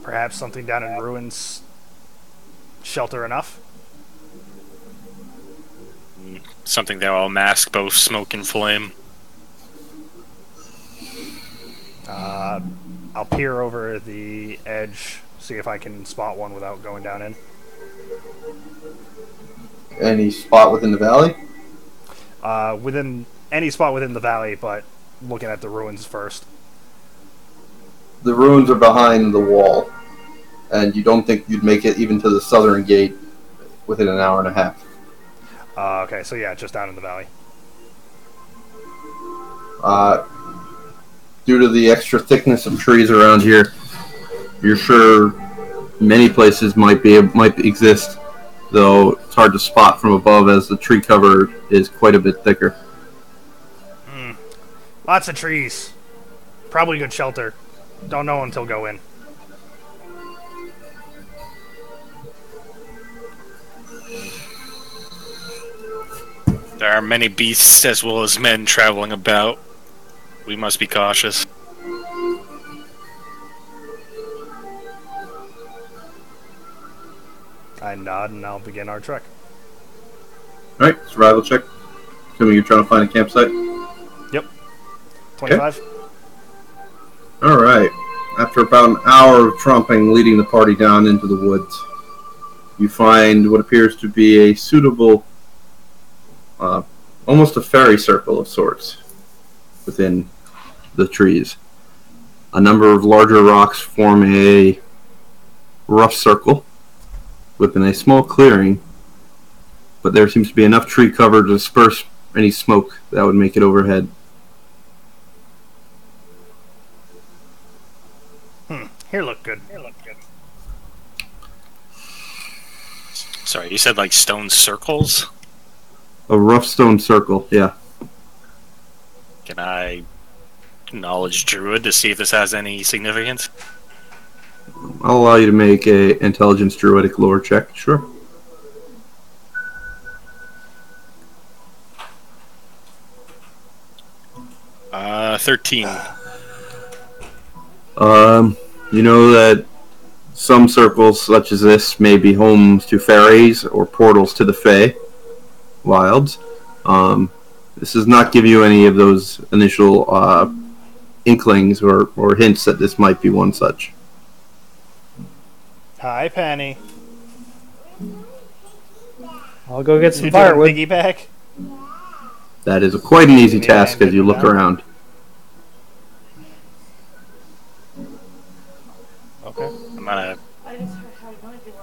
Perhaps something down in ruins shelter enough?
Something that will mask both smoke and flame.
I'll peer over the edge, see if I can spot one without going down in.
Any spot within the valley?
Within any spot within the valley, but looking at the ruins first.
The ruins are behind the wall, and you don't think you'd make it even to the southern gate within an hour and a half.
Okay, so yeah, just down in the valley.
Due to the extra thickness of trees around here, you're sure many places might exist, though it's hard to spot from above as the tree cover is quite a bit thicker.
Lots of trees. Probably good shelter. Don't know until go in.
There are many beasts as well as men traveling about. We must be cautious.
I nod and I'll begin our trek.
Alright, survival check. Assuming you're trying to find a campsite.
Yep. 25.
Alright. After about an hour of tromping leading the party down into the woods, you find what appears to be a suitable, almost a fairy circle of sorts within the trees. A number of larger rocks form a rough circle within a small clearing, but there seems to be enough tree cover to disperse any smoke that would make it overhead.
Here look good.
Sorry, you said like stone circles?
A rough stone circle, yeah.
Can I knowledge druid to see if this has any significance?
I'll allow you to make a intelligence druidic lore check, sure.
Uh, 13.
You know that some circles such as this may be homes to fairies or portals to the Fae wilds. This does not give you any of those initial inklings or hints that this might be one such.
Hi, Penny.
I'll go get some
You doing
firewood.
piggyback?
That is quite an easy
Yeah,
task as you look
down.
around.
Okay.
I'm gonna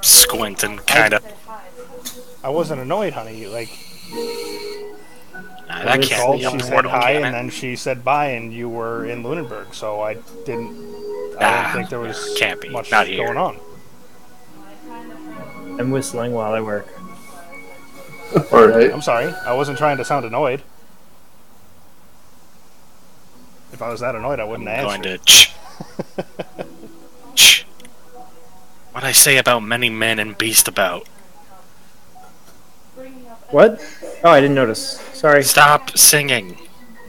squint and kind of.
I wasn't annoyed, honey. Like,
That
she
can't
called,
be a
she said
portal,
hi,
can
and
it?
then she said bye, and you were in Lunenburg, so I didn't think there was
can't be.
much
Not here.
going on.
I'm whistling while I work.
All right.
I'm sorry. I wasn't trying to sound annoyed. If I was that annoyed, I wouldn't
I'm
answer.
going to. What I say about many men and beast about.
What? Oh, I didn't notice. Sorry.
Stop singing.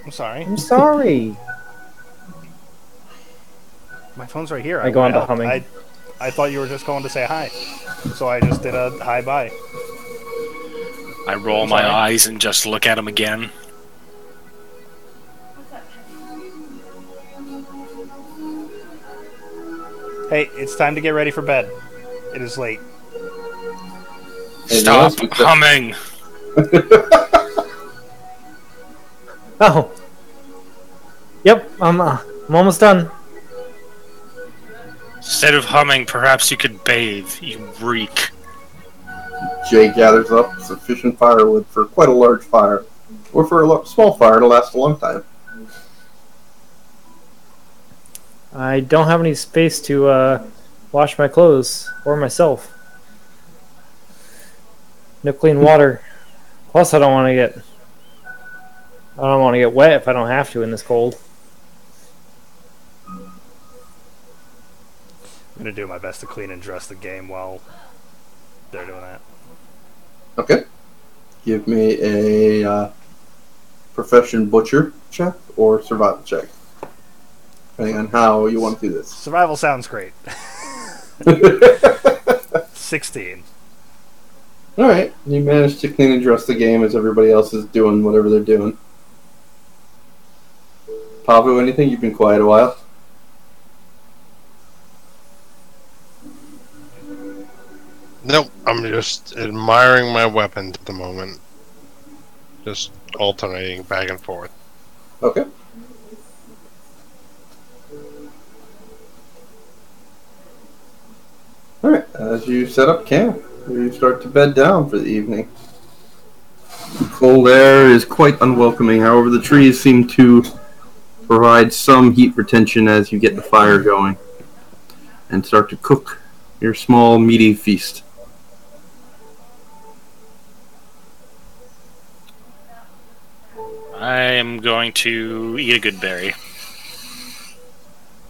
I'm sorry.
I'm sorry.
My phone's right here.
I go on to
helped.
humming.
I thought you were just going to say hi, so I just did a hi bye.
I roll
I'm
my
sorry.
eyes and just look at him again.
Hey, it's time to get ready for bed. It is late.
Stop humming.
Oh. Yep, I'm almost done.
Instead of humming, perhaps you could bathe. You reek.
Jay gathers up sufficient firewood for quite a large fire, or for a small fire to last a long time.
I don't have any space to wash my clothes or myself. No clean water. Plus, I don't want to get wet if I don't have to in this cold.
I'm gonna do my best to clean and dress the game while they're doing that.
Okay. Give me a profession butcher check or survival check, depending on how you want to do this.
Survival sounds great. 16.
All right, you managed to clean and dress the game as everybody else is doing whatever they're doing. Pavu, anything? You've been quiet a while.
Nope, I'm just admiring my weapons at the moment. Just alternating back and forth.
Okay. All right. As you set up camp, you start to bed down for the evening. The cold air is quite unwelcoming. However, the trees seem to provide some heat retention as you get the fire going and start to cook your small meaty feast.
I am going to eat a good berry.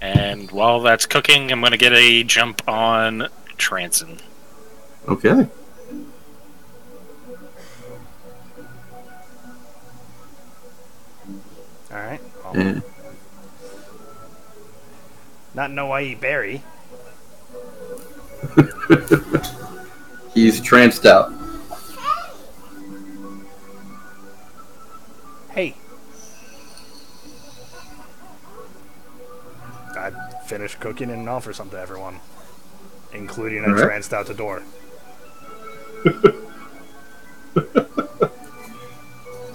And while that's cooking, I'm going to get a jump on Transon.
Okay.
Alright. Well,
Yeah.
not know I eat berry.
He's tranced out.
Hey. I finished cooking and offer some to everyone, including a
Alright.
tranced out the door.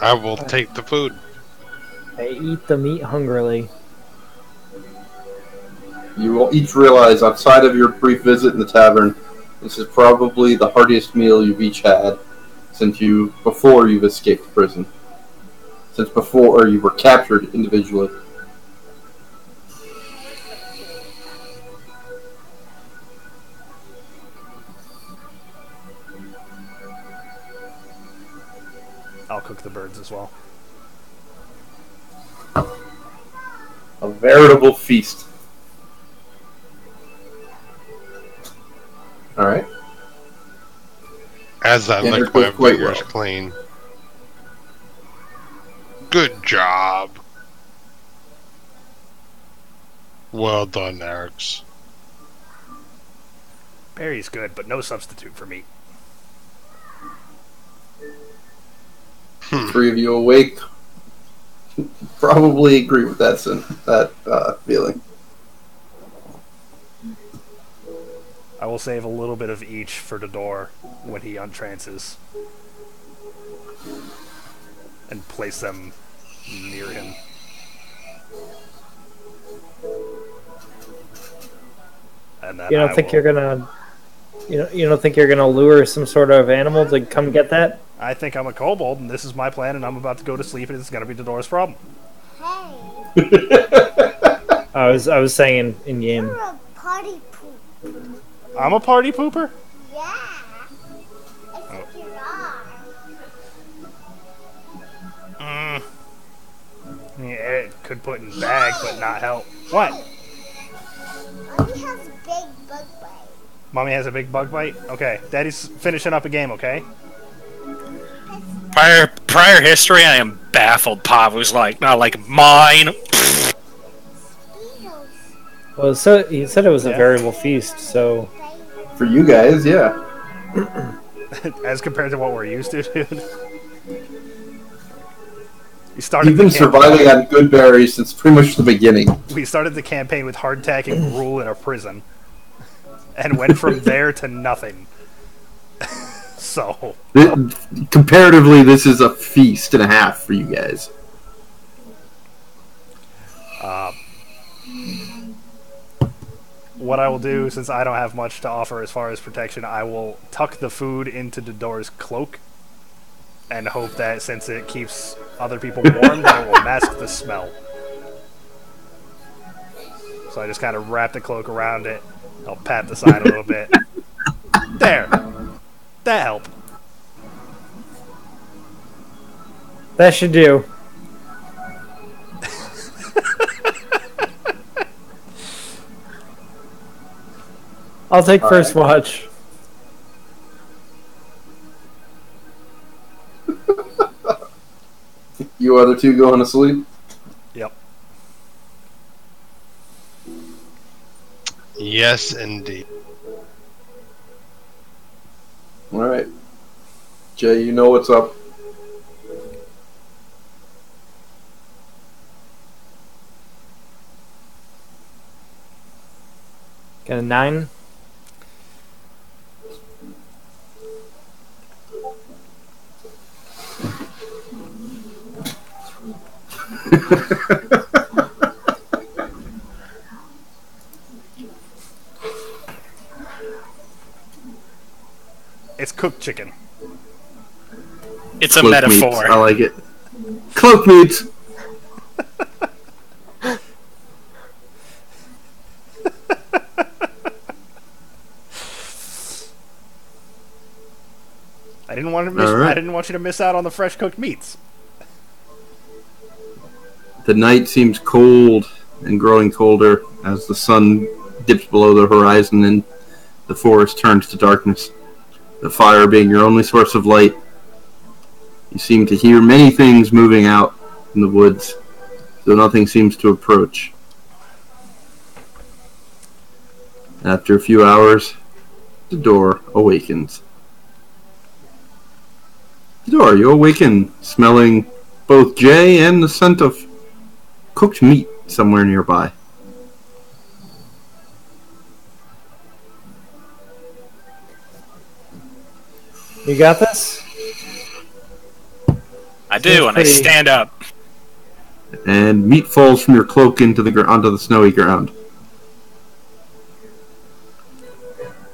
I will take the food.
I eat the meat hungrily.
You will each realize, outside of your brief visit in the tavern, this is probably the heartiest meal you've each had before you've escaped prison. Since before you were captured individually.
I'll cook the birds as well.
A veritable feast. Alright.
As I
Yeah,
lick
they're
my
both quite
fingers
well.
clean. Good job. Well done, Eric's.
Berry's good, but no substitute for meat.
Three of you awake, probably agree with that feeling.
I will save a little bit of each for Dodor when he untrances. And place them near him. And then
You don't think you're gonna? You don't think you're gonna lure some sort of animal to come get that?
I think I'm a kobold, and this is my plan, and I'm about to go to sleep, and it's gonna be Dodor's problem.
Hey,
I was saying in game.
you're a party poop.
I'm a party pooper?
Yeah. I think you are.
Yeah, it could put in bag, but not help. What?
Mommy has a big bug bite.
Mommy has a big bug bite? Okay, Daddy's finishing up a game, okay?
Prior history, I am baffled. Pop was like, not like mine.
Beetles.
Well, so he said it was a
Yeah.
variable feast, so
For you guys, yeah.
As compared to what we're used to, dude. We started
You've been
the campaign-
surviving on good berries since pretty much the beginning.
We started the campaign with hardtacking Rule in a prison. And went from there to nothing. So...
Comparatively, this is a feast and a half for you guys.
What I will do, since I don't have much to offer as far as protection, I will tuck the food into Dodor's cloak and hope that since it keeps other people warm, that it will mask the smell. So I just kind of wrap the cloak around it. I'll pat the side a little bit. There! That helped.
that should do. I'll take first watch.
You other two going to sleep?
Yep.
Yes, indeed.
Alright. Jay, you know what's up.
Got a 9.
It's cooked chicken.
It's a
Cloak
metaphor.
meats. I like it. Cloak meats!
I didn't want to miss.
Alright.
I didn't want you to miss out on the fresh cooked meats.
The night seems cold and growing colder as the sun dips below the horizon and the forest turns to darkness. The fire being your only source of light. You seem to hear many things moving out in the woods, though nothing seems to approach. After a few hours, the door awakens. The door, you awaken, smelling both Jay and the scent of cooked meat somewhere nearby.
You got this?
I do, and I
pretty-
stand up.
And meat falls from your cloak into onto the snowy ground.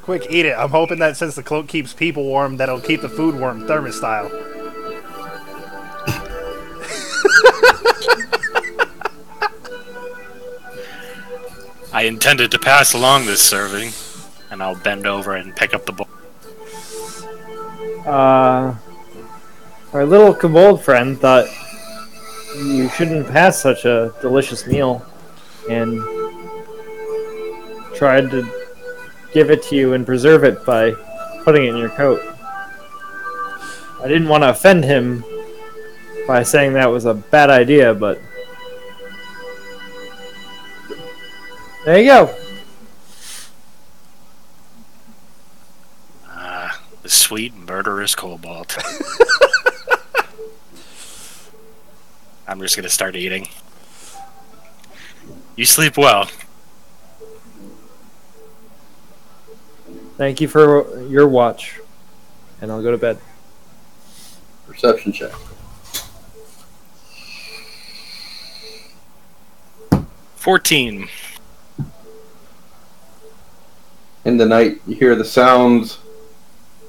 Quick, eat it. I'm hoping that since the cloak keeps people warm, that'll keep the food warm, thermos style.
I intended to pass along this serving, and I'll bend over and pick up the bowl.
Our little kobold friend thought you shouldn't pass such a delicious meal, and tried to give it to you and preserve it by putting it in your coat. I didn't want to offend him by saying that was a bad idea, but there you go.
The sweet murderous cobalt. I'm just gonna start eating. You sleep well.
Thank you for your watch, and I'll go to bed.
Perception check.
$14.
In the night, you hear the sounds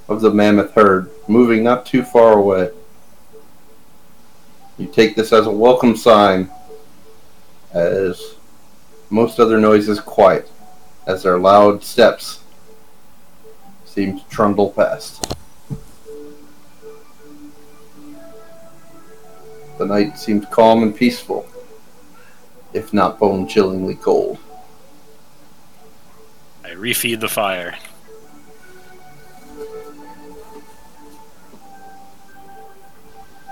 of the mammoth herd moving not too far away. You take this as a welcome sign, as most other noises quiet, as their loud steps seem to trundle past. The night seems calm and peaceful, if not bone-chillingly cold.
I refeed the fire.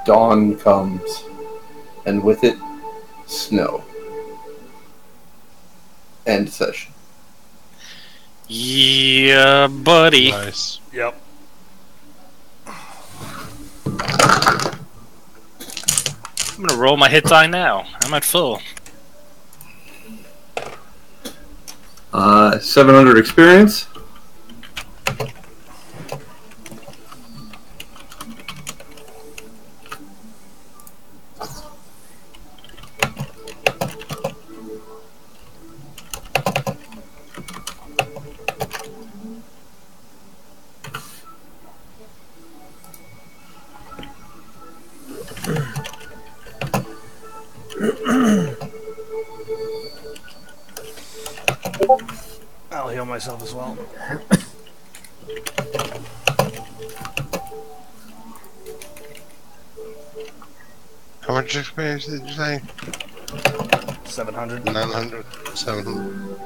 Dawn comes, and with it, snow. End session.
Yeah, buddy.
Nice.
Yep.
I'm gonna roll my hit die now. I'm at full.
700 experience.
I'll heal myself as well.
How much experience did you say?
700.
900, 700.